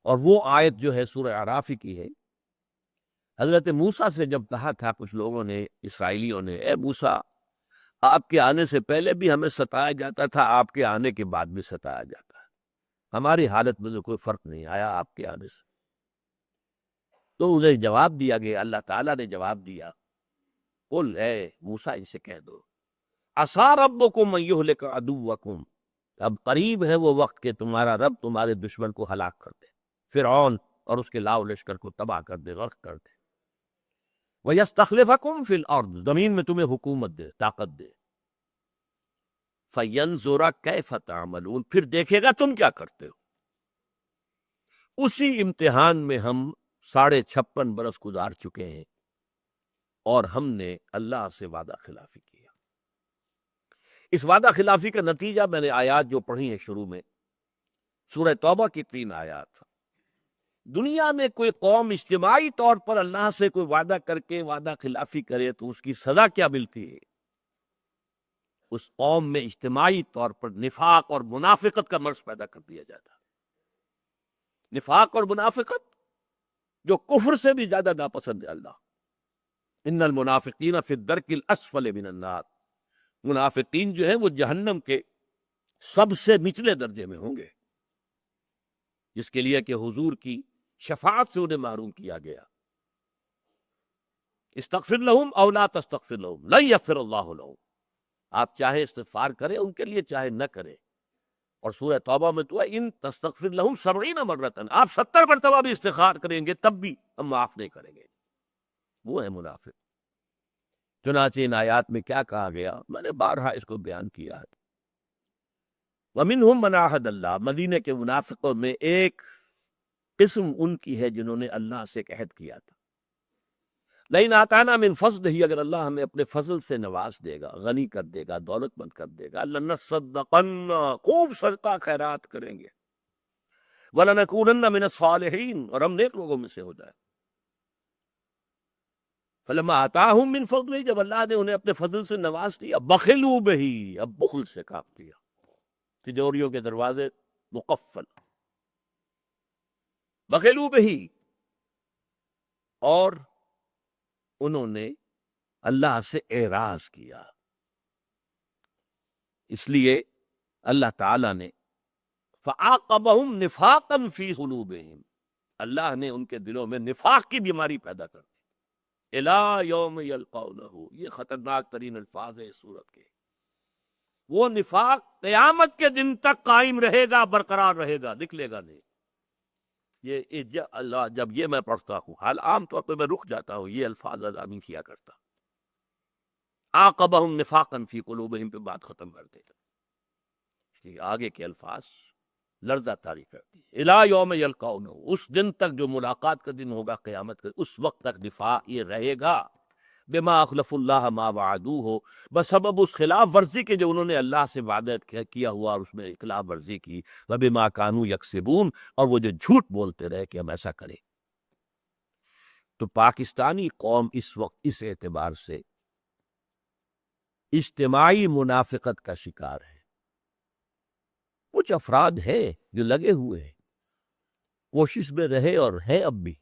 [SPEAKER 1] اور وہ آیت جو ہے سورہ اعراف کی ہے، حضرت موسیٰ سے جب کہا تھا کچھ لوگوں نے، اسرائیلیوں نے، اے موسیٰ، آپ کے آنے سے پہلے بھی ہمیں ستایا جاتا تھا، آپ کے آنے کے بعد بھی ستایا جاتا ہے، ہماری حالت میں تو کوئی فرق نہیں آیا آپ کے آنے سے۔ تو انہیں جواب دیا گیا، اللہ تعالیٰ نے جواب دیا، قل، اے موسیٰ ان سے کہہ دو، عسیٰ ربکم ان یہلک عدوکم، اب قریب ہے وہ وقت کہ تمہارا رب تمہارے دشمن کو ہلاک کر دے، فرعون اور اس کے لاؤ لشکر کو تباہ کر دے، غرق کر دے، وَيَسْتَخْلِفَكُمْ فِي الْأَرْضِ، زمین میں تمہیں حکومت دے، طاقت دے، فَيَنْظُرَ كَيْفَ تَعْمَلُونَ، پھر دیکھے گا تم کیا کرتے ہو۔ اسی امتحان میں ہم 56 برس گزار چکے ہیں اور ہم نے اللہ سے وعدہ خلافی کیا۔ اس وعدہ خلافی کا نتیجہ میں نے آیات جو پڑھی ہیں شروع میں، سورہ توبہ کی 3 آیات، دنیا میں کوئی قوم اجتماعی طور پر اللہ سے کوئی وعدہ کر کے وعدہ خلافی کرے تو اس کی سزا کیا ملتی ہے؟ اس قوم میں اجتماعی طور پر نفاق اور منافقت کا مرض پیدا کر دیا جاتا ہے۔ نفاق اور منافقت جو کفر سے بھی زیادہ ناپسند ہے اللہ، ان المنافقین فی الدرک الاسفل من النار، منافقین جو ہیں وہ جہنم کے سب سے نچلے درجے میں ہوں گے، جس کے لیے کہ حضور کی شفاعت سے انہیں محروم کیا گیا۔ استغفر لہم او لا تستغفر لہم لن یغفر اللہ لہم، آپ چاہے استغفار کریں ان کے لیے، چاہے نہ کریں۔ اور سورہ توبہ میں تو ہے ان تستغفر لہم 70 مرتن، آپ 70 مرتبہ بھی استغفار کریں گے تب بھی ہم معاف نہیں کریں گے۔ وہ ہے منافق۔ چنانچہ ان آیات میں کیا کہا گیا، میں نے بارہا اس کو بیان کیا ہے، وَمِنْهُمْ مَنْ عَاهَدَ اللَّهَ، مدینے کے منافقوں میں ایک قسم ان کی ہے جنہوں نے اللہ سے ایک عہد کیا تھا، لئن آتانا من فضلہ، اگر اللہ ہمیں اپنے فضل سے نواز دے گا، غنی کر دے گا، دولت مند کر دے گا، لنصدقن، خوب صدقہ خیرات کریں گے، ولنکونن من الصالحین، اور ہم نیک لوگوں میں سے ہو جائیں۔ فلما آتاہم من فضلہ، جب اللہ نے انہیں اپنے فضل سے نواز دیا، بخلوا بہ، اب بخل سے کام کیا، تجوریوں کے دروازے مقفل، بخلوا بہ، اور انہوں نے اللہ سے اعراض کیا۔ اس لیے اللہ تعالیٰ نے فعاقبہم نفاقا فی قلوبہم، اللہ نے ان کے دلوں میں نفاق کی بیماری پیدا کر دی، الی یوم یلقونہ، یہ خطرناک ترین الفاظ ہے اس صورت کے۔ وہ نفاق قیامت کے دن تک قائم رہے گا، برقرار رہے گا، نکلے گا نہیں۔ یہ اللہ، جب یہ میں پڑھتا ہوں، حال عام طور پہ میں رک جاتا ہوں، یہ الفاظ ادا نہیں کیا کرتا، عاقبہم نفاقا فی قلوبہم پہ بات ختم کر دے گا، اس لیے آگے کے الفاظ لرزہ طاری کرتی ہے، الی یوم یلقونہ، اس دن تک جو ملاقات کا دن ہوگا قیامت کا، اس وقت تک نفاق یہ رہے گا، بما اخلف اللہ ما وعدوہ، بسبب اس خلاف ورزی کے جو انہوں نے اللہ سے وعدہ کیا ہوا اور اس میں خلاف ورزی کی، وبما کانوا یکسبون، اور وہ جو جھوٹ بولتے رہے کہ ہم ایسا کریں۔ تو پاکستانی قوم اس وقت اس اعتبار سے اجتماعی منافقت کا شکار ہے۔ کچھ افراد ہیں جو لگے ہوئے ہیں، کوشش میں رہے اور ہے اب بھی،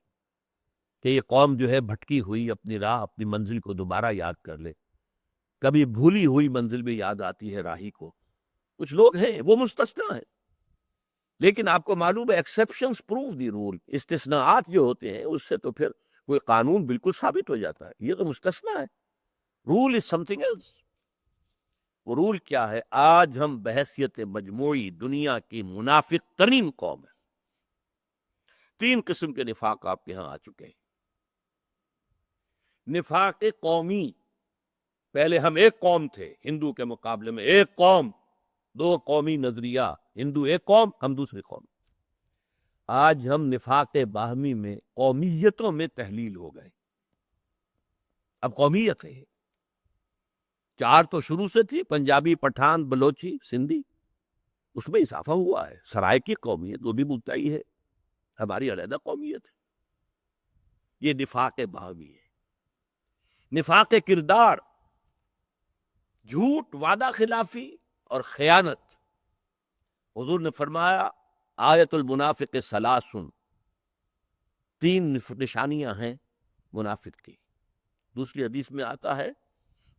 [SPEAKER 1] کہ یہ قوم جو ہے بھٹکی ہوئی اپنی راہ، اپنی منزل کو دوبارہ یاد کر لے۔ کبھی بھولی ہوئی منزل بھی یاد آتی ہے راہی کو، کچھ لوگ ہیں وہ مستثنا ہیں، لیکن آپ کو معلوم ہے ایکسیپشنز پروو دی رول، استثناءات جو ہوتے ہیں اس سے تو پھر کوئی قانون بالکل ثابت ہو جاتا ہے، یہ تو مستثنا ہے، رول از سم تھنگ ایلس۔ وہ رول کیا ہے؟ آج ہم بحیثیت مجموعی دنیا کی منافق ترین قوم ہے۔ 3 قسم کے نفاق آپ کے ہاں آ چکے ہیں۔ نفاق قومی، پہلے ہم ایک قوم تھے، ہندو کے مقابلے میں ایک قوم، 2 قومی نظریہ، ہندو ایک قوم، ہم دوسری قوم۔ آج ہم نفاق باہمی میں قومیتوں میں تحلیل ہو گئے، اب قومیت ہے، 4 تو شروع سے تھی، پنجابی، پٹھان، بلوچی، سندھی، اس میں اضافہ ہوا ہے، سرائکی قومیت وہ بھی مدعی ہے، ہماری علیحدہ قومیت ہے۔ یہ نفاق باہمی ہے۔ نفاق کردار، جھوٹ، وعدہ خلافی اور خیانت۔ حضور نے فرمایا آیت المنافق ثلاث، 3 نشانیاں ہیں منافق کی۔ دوسری حدیث میں آتا ہے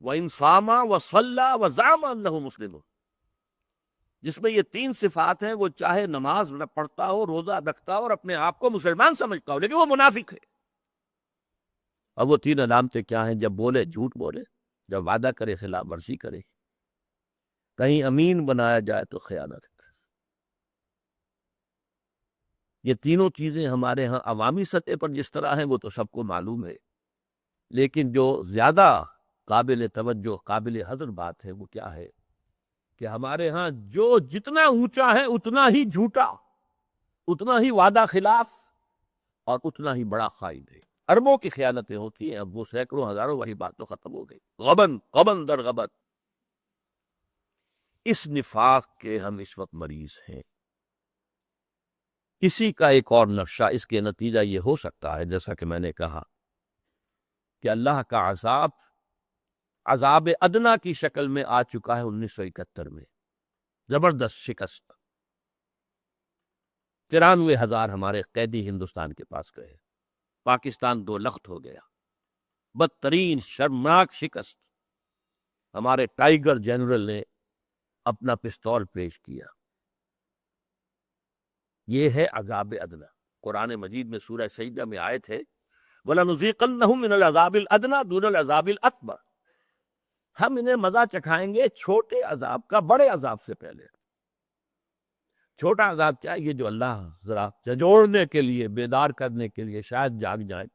[SPEAKER 1] وَإِنْ صَامَ وَصَلَّى وَزَعَمَ أَنَّهُ مُسْلِمٌ، جس میں یہ تین صفات ہیں، وہ چاہے نماز نہ پڑھتا ہو، روزہ رکھتا ہو اور اپنے آپ کو مسلمان سمجھتا ہو، لیکن وہ منافق ہے۔ اب وہ تین علامتیں کیا ہیں؟ جب بولے جھوٹ بولے، جب وعدہ کرے خلاف ورزی کرے، کہیں امین بنایا جائے تو خیانت کرے۔ یہ تینوں چیزیں ہمارے ہاں عوامی سطح پر جس طرح ہیں وہ تو سب کو معلوم ہے، لیکن جو زیادہ قابل توجہ قابل حذر بات ہے وہ کیا ہے کہ ہمارے ہاں جو جتنا اونچا ہے اتنا ہی جھوٹا، اتنا ہی وعدہ خلاف اور اتنا ہی بڑا خائن ہے۔ اربوں کی خیانتیں ہوتی ہیں، اب وہ سینکڑوں ہزاروں، وہی بات تو ختم ہو گئی۔ غبن غبن در غبن، اس نفاق کے ہم اس وقت مریض ہیں۔ اسی کا ایک اور نقشہ، اس کے نتیجہ یہ ہو سکتا ہے جیسا کہ میں نے کہا کہ اللہ کا عذاب عذاب ادنا کی شکل میں آ چکا ہے 1971 میں، زبردست شکست۔ 93,000 ہمارے قیدی ہندوستان کے پاس گئے، پاکستان 2 لخت ہو گیا، بدترین شرمناک شکست۔ ہمارے ٹائیگر جنرل نے اپنا پستول پیش کیا۔ یہ ہے عذاب ادنا۔ قرآن مجید میں سورہ سجدہ میں آیت ہے وَلَنُذِيقَنَّهُم مِّنَ الْعَذَابِ الْأَدْنَىٰ دُونَ الْعَذَابِ الْأَكْبَرِ، ہم انہیں مزہ چکھائیں گے چھوٹے عذاب کا بڑے عذاب سے پہلے۔ چھوٹا عذاب کیا ہے؟ یہ جو اللہ ذرا جھنجھوڑنے کے لیے، بیدار کرنے کے لیے شاید جاگ جائیں،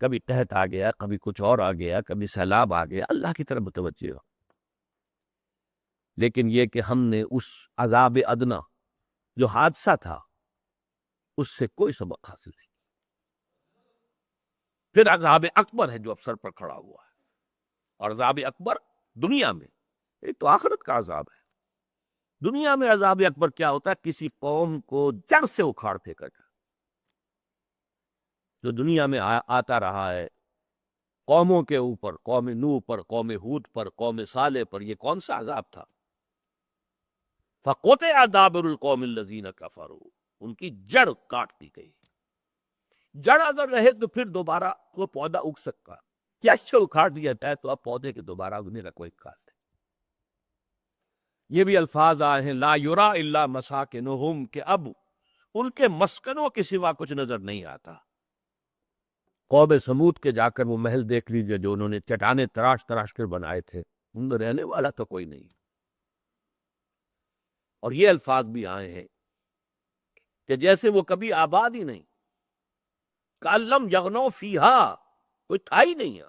[SPEAKER 1] کبھی قحط آ گیا، کبھی کچھ اور آ گیا، کبھی سیلاب آ گیا، اللہ کی طرف متوجہ ہو۔ لیکن یہ کہ ہم نے اس عذاب ادنا جو حادثہ تھا اس سے کوئی سبق حاصل نہیں۔ پھر عذاب اکبر ہے جو اب سر پر کھڑا ہوا ہے، اور عذاب اکبر دنیا میں، ایک تو آخرت کا عذاب ہے۔ دنیا میں عذاب اکبر کیا ہوتا ہے؟ کسی قوم کو جڑ سے اکھاڑ پھینکا جائے، جو دنیا میں آتا رہا ہے قوموں کے اوپر، قوم نوح پر، قوم ہود پر، قوم صالح پر۔ یہ کون سا عذاب تھا؟ فَقُطِعَ دَابِرُ الْقَوْمِ الَّذِينَ كَفَرُوا، ان کی جڑ کاٹ دی گئی۔ جڑ اگر رہے تو پھر دوبارہ وہ پودا اگ سکتا، کیا اچھا اکھاڑ دیا جائے تو اب پودے کے دوبارہ اگنے کا کوئی خاص ہے۔ یہ بھی الفاظ آئے ہیں لا یرا الا مساکنہم، کہ اب ان کے مسکنوں کے سوا کچھ نظر نہیں آتا۔ قوم سمود کے جا کر وہ محل دیکھ لیجئے جو انہوں نے چٹانیں تراش تراش کر بنائے تھے، ان میں رہنے والا تو کوئی نہیں۔ اور یہ الفاظ بھی آئے ہیں کہ جیسے وہ کبھی آباد ہی نہیں، کَأَلَّمْ یغنوا فیہا، کوئی تھا ہی نہیں ہے۔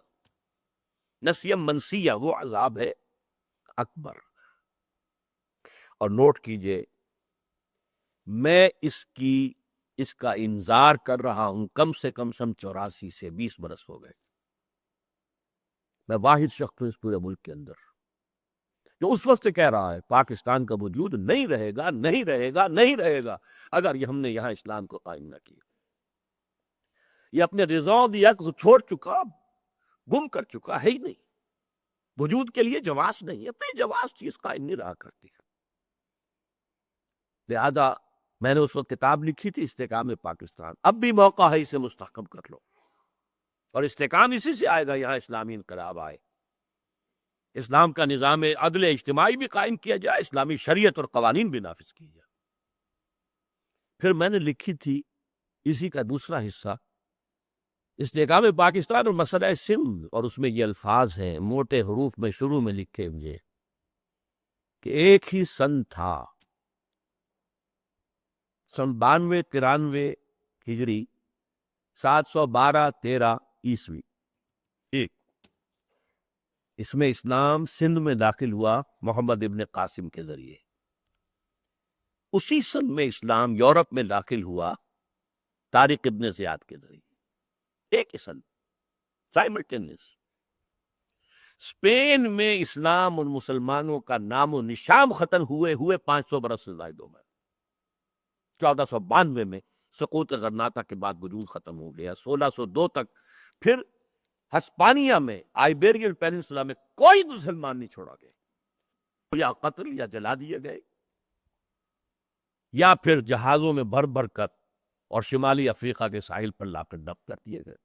[SPEAKER 1] نسیم منسیہ، وہ عذاب ہے اکبر۔ اور نوٹ کیجئے، میں اس کا انذار کر رہا ہوں کم سے کم 84 سے 20 برس ہو گئے۔ میں واحد شخص ہوں اس پورے ملک کے اندر جو اس وقت سے کہہ رہا ہے پاکستان کا وجود نہیں رہے گا، نہیں رہے گا، نہیں رہے گا اگر یہ ہم نے یہاں اسلام کو قائم نہ کیا۔ یہ اپنے رضاؤں یکس چھوڑ چکا، گم کر چکا ہے ہی نہیں، وجود کے لیے جواز نہیں ہے، بے جواز چیز قائم نہیں رہا کرتی۔ لہذا میں نے اس وقت کتاب لکھی تھی استحکام پاکستان، اب بھی موقع ہے اسے مستحکم کر لو، اور استحکام اسی سے آئے گا یہاں اسلامی انقلاب آئے، اسلام کا نظام عدل اجتماعی بھی قائم کیا جائے، اسلامی شریعت اور قوانین بھی نافذ کی جائے۔ پھر میں نے لکھی تھی اسی کا دوسرا حصہ استحکام پاکستان اور مسئلہ سندھ، اور اس میں یہ الفاظ ہیں موٹے حروف میں شروع میں لکھے ہوئے کہ ایک ہی سن تھا، سن 92-93 ہجری، 712-13 عیسوی، ایک۔ اس میں اسلام سندھ میں داخل ہوا محمد ابن قاسم کے ذریعے۔ اسی سن میں اسلام یورپ میں داخل ہوا طارق ابن زیاد کے ذریعے، ایک ہی سن، سائملٹینیس۔ اسپین میں اسلام اور مسلمانوں کا نام و نشان ختم ہوئے 500 برس سے زائد ہو گئے۔ 1492 میں سقوط غرناطہ کے بعد وجود ختم ہو گیا۔ 1602 تک پھر ہسپانیہ میں، آئیبیرین پیننسولا میں کوئی مسلمان نہیں چھوڑا گیا، یا قتل یا جلا دیے گئے، یا پھر جہازوں میں بھر بھر کر اور شمالی افریقہ کے ساحل پر لا کر دفن کر دیے گئے۔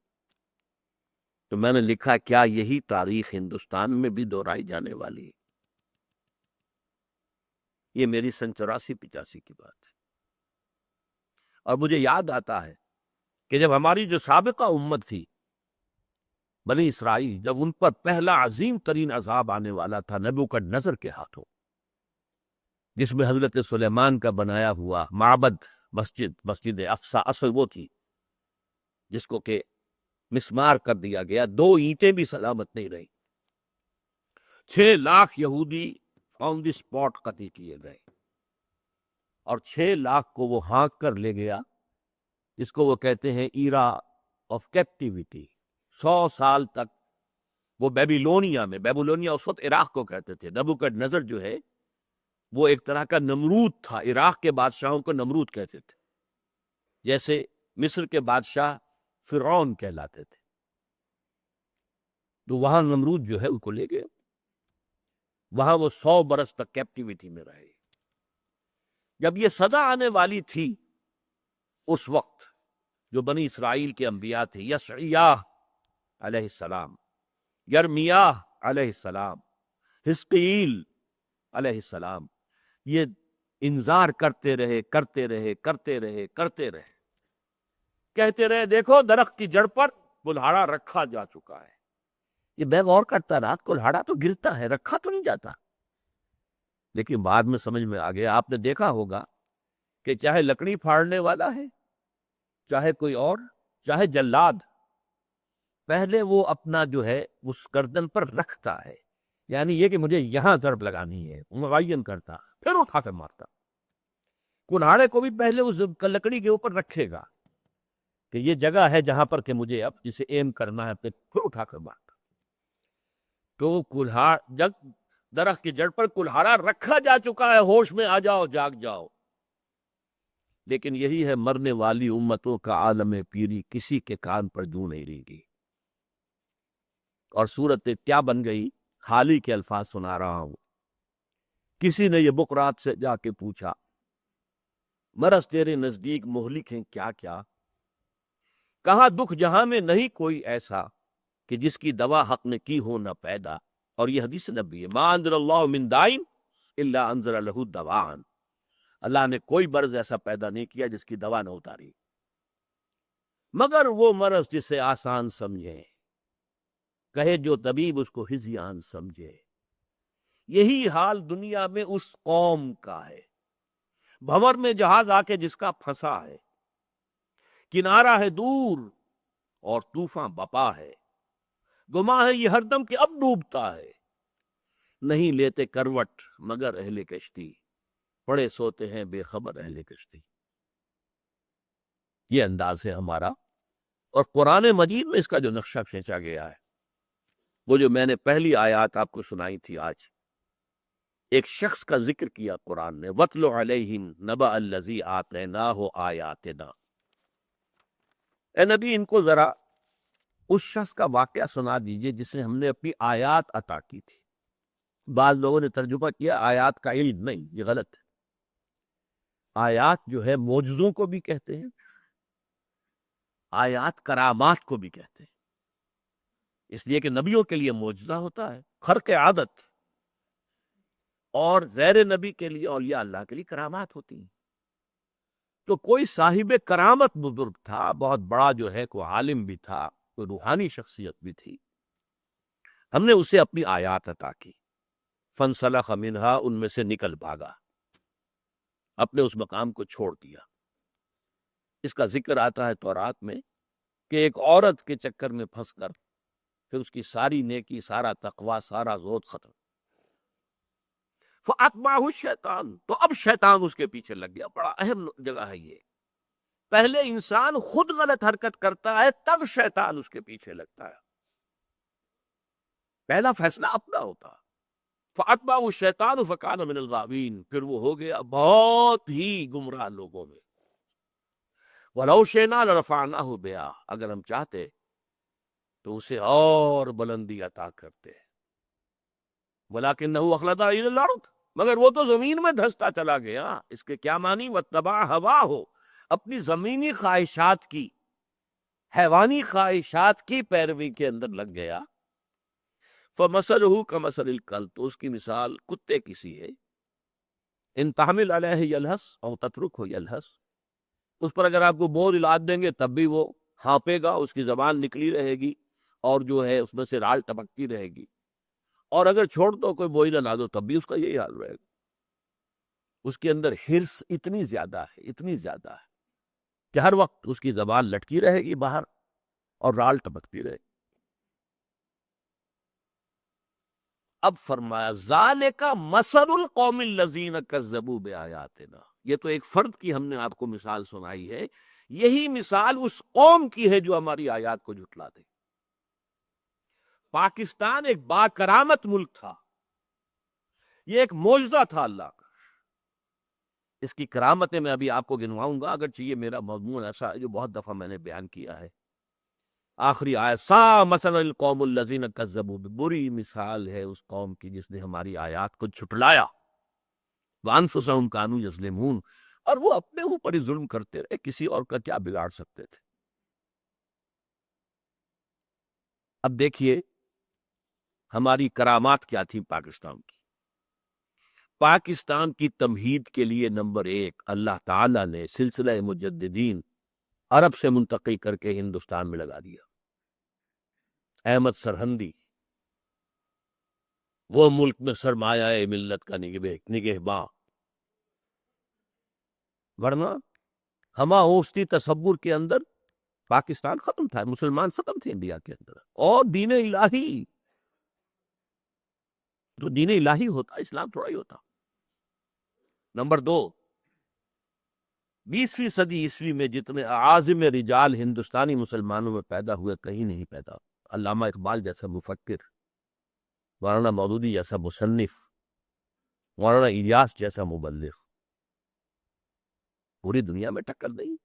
[SPEAKER 1] تو میں نے لکھا کیا یہی تاریخ ہندوستان میں بھی دہرائی جانے والی ہے؟ یہ میری سن 84-85 کی بات ہے۔ اور مجھے یاد آتا ہے کہ جب ہماری جو سابقہ امت تھی بنی اسرائیل، جب ان پر پہلا عظیم ترین عذاب آنے والا تھا نبوکدنضر کے ہاتھوں، جس میں حضرت سلیمان کا بنایا ہوا معبد مسجد اقصی اصل وہ تھی جس کو کہ مسمار کر دیا گیا، 2 اینٹیں بھی سلامت نہیں رہی، 6 لاکھ یہودی آن دی اسپاٹ قتل کیے گئے، اور 6 لاکھ کو وہ ہانک کر لے گیا، جس کو وہ کہتے ہیں ایرا آف کیپٹیوٹی۔ 100 سال تک وہ بیبیلونیا اس وقت عراق کو کہتے تھے۔ نبوکدنضر جو ہے وہ ایک طرح کا نمرود تھا، عراق کے بادشاہوں کو نمرود کہتے تھے، جیسے مصر کے بادشاہ فرعون کہلاتے تھے۔ تو وہاں نمرود جو ہے ان کو لے گئے، وہاں وہ 100 برس تک کیپٹیوٹی میں رہے۔ جب یہ صدا آنے والی تھی، اس وقت جو بنی اسرائیل کے انبیاء تھے، یشعیاہ علیہ السلام، یرمیاہ علیہ السلام، حزقیل علیہ السلام، یہ انذار کرتے رہے، کہتے رہے دیکھو درخت کی جڑ پر کلہاڑا رکھا جا چکا ہے۔ یہ میں غور کرتا رہا، کلہاڑا تو گرتا ہے، رکھا تو نہیں جاتا۔ لیکن بعد میں سمجھ میں آ گیا، آپ نے دیکھا ہوگا کہ چاہے لکڑی پھاڑنے والا ہے، چاہے کوئی اور، چاہے جلاد، پہلے وہ اپنا جو ہے اس گردن پر رکھتا ہے، یعنی یہ کہ مجھے یہاں ضرب لگانی ہے، معین کرتا، پھر اٹھا کر مارتا۔ کلہاڑے کو بھی پہلے اس لکڑی کے اوپر رکھے گا کہ یہ جگہ ہے جہاں پر کہ مجھے اب جسے ایم کرنا ہے، پھر اٹھا کر مارتا۔ تو جب درخت کی جڑ پر کلہاڑا رکھا جا چکا ہے، ہوش میں آ جاؤ، جاگ جاؤ۔ لیکن یہی ہے مرنے والی امتوں کا عالم پیری، کسی کے کان پر جوں نہیں رہے گی۔ اور صورت کیا بن گئی، حال ہی کے الفاظ سنا رہا ہوں۔ کسی نے یہ بقرات سے جا کے پوچھا، مرض تیرے نزدیک مہلک ہیں کیا کیا؟ کہا دکھ جہاں میں نہیں کوئی ایسا کہ جس کی دوا حق نے کی ہو نہ پیدا۔ اور یہ حدیث نبی ہے، ما انزل اللہ من دائن الا انزل لہ دواء۔ اللہ نے کوئی مرض ایسا پیدا نہیں کیا جس کی دوا نہ اتاری، مگر وہ مرض جسے آسان سمجھے، کہے جو طبیب اس کو ہذیان سمجھے۔ یہی حال دنیا میں اس قوم کا ہے، بھنور میں جہاز آ کے جس کا پھنسا ہے، کنارہ ہے دور اور طوفان بپا ہے، گما ہے یہ ہر دم کہ اب ڈوبتا ہے، نہیں لیتے کروٹ مگر اہل کشتی، پڑے سوتے ہیں بے خبر اہل کشتی۔ یہ انداز ہے ہمارا، اور قرآن مجید میں اس کا جو نقشہ کھینچا گیا ہے، وہ جو میں نے پہلی آیات آپ کو سنائی تھی، آج ایک شخص کا ذکر کیا قرآن نے، وَاتْلُ عَلَيْهِمْ نَبَأَ الَّذِي آتَيْنَاهُ آیَاتِنَا۔ اے نبی ان کو ذرا اس شخص کا واقعہ سنا دیجئے جسے ہم نے اپنی آیات عطا کی تھی۔ بعض لوگوں نے ترجمہ کیا آیات کا علم، نہیں، یہ غلط ہے۔ آیات جو ہے معجزوں کو بھی کہتے ہیں، آیات کرامات کو بھی کہتے ہیں، اس لیے کہ نبیوں کے لیے معجزہ ہوتا ہے، خرق عادت، اور غیر نبی کے لیے، اولیاء اللہ کے لیے کرامات ہوتی ہیں۔ تو کوئی صاحب کرامت بزرگ تھا، بہت بڑا جو ہے، کوئی عالم بھی تھا، کوئی روحانی شخصیت بھی تھی، ہم نے اسے اپنی آیات عطا کی، فَانْسَلَخَ مِنْهَا، ان میں سے نکل بھاگا، اپنے اس مقام کو چھوڑ دیا۔ اس کا ذکر آتا ہے تورات میں کہ ایک عورت کے چکر میں پھنس کر پھر اس کی ساری نیکی، سارا تقوی، سارا زہد ختم۔ فَأَتْبَعَهُ الشَّيْطَانُ، تو اب شیطان اس کے پیچھے لگ گیا۔ بڑا اہم جگہ ہے یہ، پہلے انسان خود غلط حرکت کرتا ہے، تب شیطان اس کے پیچھے لگتا ہے، پہلا فیصلہ اپنا ہوتا۔ فَأَتْبَعَهُ الشَّيْطَانُ فَكَانَ مِنَ الْغَاوِينَ، پھر وہ ہو گیا بہت ہی گمراہ لوگوں میں۔ وَلَوْ شِئْنَا لَرَفَعْنَاهُ بِهَا، اگر ہم چاہتے تو اسے اور بلندی عطا کرتے، وَلَكِنَّهُ أَخْلَدَ إِلَى الْأَرْضِ، مگر وہ تو زمین میں دھستا چلا گیا۔ اس کے کیا معنی؟ وَاتَّبَعَ هَوَاهُ، اپنی زمینی خواہشات کی حیوانی خواہشات کی پیروی کے اندر لگ گیا، فمثلہ کمثل الکلب، تو اس کی مثال کتے کی سی ہے، ان تحمل علیہ یلہث او تترکہ یلہث، اس پر اگر آپ کو بوجھ لاد دیں گے تب بھی وہ ہانپے گا، اس کی زبان نکلی رہے گی اور جو ہے اس میں سے رال ٹپکتی رہے گی، اور اگر چھوڑ دو کوئی بوجھ نہ لادو تب بھی اس کا یہی حال رہے گا۔ اس کے اندر حرص اتنی زیادہ ہے، اتنی زیادہ ہے کہ ہر وقت اس کی زبان لٹکی رہے گی باہر اور رال ٹپکتی رہے گی۔ اب فرمایا ذالک مثل القوم الذین کذبوا بآیاتنا، یہ تو ایک فرد کی ہم نے آپ کو مثال سنائی ہے، یہی مثال اس قوم کی ہے جو ہماری آیات کو جھٹلا دے۔ پاکستان ایک با کرامت ملک تھا، یہ ایک معجزہ تھا اللہ کا، اس کی کرامتیں میں ابھی آپ کو گنواؤں گا، اگرچہ یہ میرا مضمون ایسا ہے جو بہت دفعہ میں نے بیان کیا ہے۔ آخری آیت سا مثلا القوم الذین کذبوا، بری مثال ہے اس قوم کی جس نے ہماری آیات کو جھٹلایا، وانفسہم کانوا یظلمون، اور وہ اپنے اوپر ہی ظلم کرتے رہے، کسی اور کا کیا بگاڑ سکتے تھے۔ اب دیکھیے ہماری کرامات کیا تھی پاکستان کی۔ پاکستان کی تمہید کے لیے نمبر ایک، اللہ تعالیٰ نے سلسلہ مجددین عرب سے منتقل کر کے ہندوستان میں لگا دیا۔ احمد سرہندی، وہ ملک میں سرمایہ ملت کا نگہباں، ورنہ ہما اوسطی تصور کے اندر پاکستان ختم تھا، مسلمان ختم تھے انڈیا کے اندر، اور دین الہی، جو دین الہی ہوتا اسلام تھوڑا ہی ہوتا۔ نمبر دو، 20ویں صدی عیسوی میں جتنے اعاظم رجال ہندوستانی مسلمانوں میں پیدا ہوئے کہیں نہیں پیدا۔ علامہ اقبال جیسا مفکر، مولانا مودودی جیسا مصنف، مولانا الیاس جیسا مبلغ، پوری دنیا میں ٹکر نہیں۔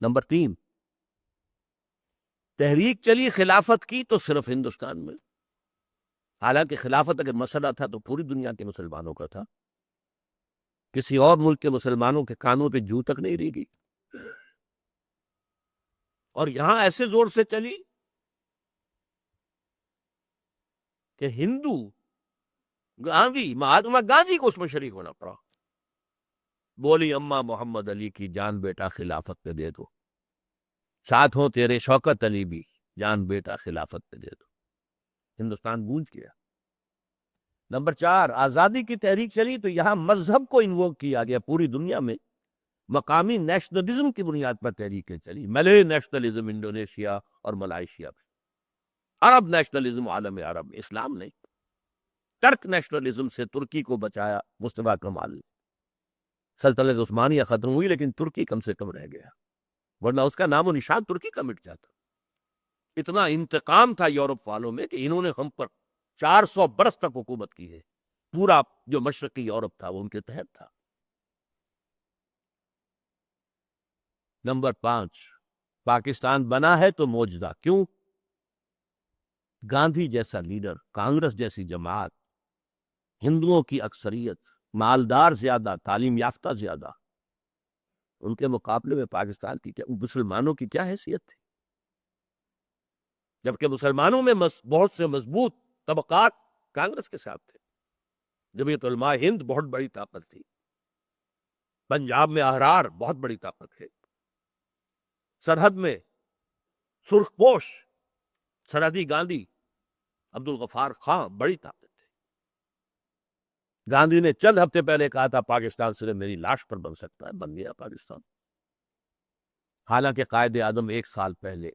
[SPEAKER 1] نمبر تین، تحریک چلی خلافت کی تو صرف ہندوستان میں، حالانکہ خلافت اگر مسئلہ تھا تو پوری دنیا کے مسلمانوں کا تھا، کسی اور ملک کے مسلمانوں کے کانوں پہ جوں تک نہیں ریگی، اور یہاں ایسے زور سے چلی کہ ہندو مہاتما گاندھی کو اس میں شریک ہونا پڑا۔ بولی اماں محمد علی کی جان بیٹا خلافت پہ دے دو، ساتھ ہوں تیرے شوکت علی بھی، جان بیٹا خلافت پہ دے دو۔ ہندوستان گونج گیا۔ نمبر چار، آزادی کی تحریک چلی تو یہاں مذہب کو انووک کیا گیا، پوری دنیا میں مقامی نیشنلزم کی بنیاد پر تحریکیں چلی، ملے نیشنلزم انڈونیشیا اور ملائیشیا میں، عرب نیشنلزم عالم عرب میں، اسلام نہیں۔ ترک نیشنلزم سے ترکی کو بچایا مصطفیٰ کمال نے، سلطنت عثمانیہ ختم ہوئی لیکن ترکی کم سے کم رہ گیا، ورنہ اس کا نام و نشان ترکی کا مٹ جاتا۔ اتنا انتقام تھا یورپ والوں میں کہ انہوں نے ہم پر 400 برس تک حکومت کی ہے، پورا جو مشرقی یورپ تھا وہ ان کے تحت تھا۔ نمبر 5، پاکستان بنا ہے تو معجزہ، کیوں؟ گاندھی جیسا لیڈر، کانگریس جیسی جماعت، ہندوؤں کی اکثریت، مالدار زیادہ، تعلیم یافتہ زیادہ، ان کے مقابلے میں پاکستان کی مسلمانوں کی کیا حیثیت تھی؟ جبکہ مسلمانوں میں بہت سے مضبوط طبقات کانگریس کے ساتھ تھے۔ جمعیت علماء ہند بہت بڑی طاقت تھی، پنجاب میں احرار بہت بڑی طاقت ہے، سرحد میں سرخ پوش سرحدی گاندھی عبد الغفار خان بڑی طاقت تھے۔ گاندھی نے چند ہفتے پہلے کہا تھا پاکستان صرف میری لاش پر بن سکتا ہے، بن گیا پاکستان۔ حالانکہ قائد اعظم 1 سال پہلے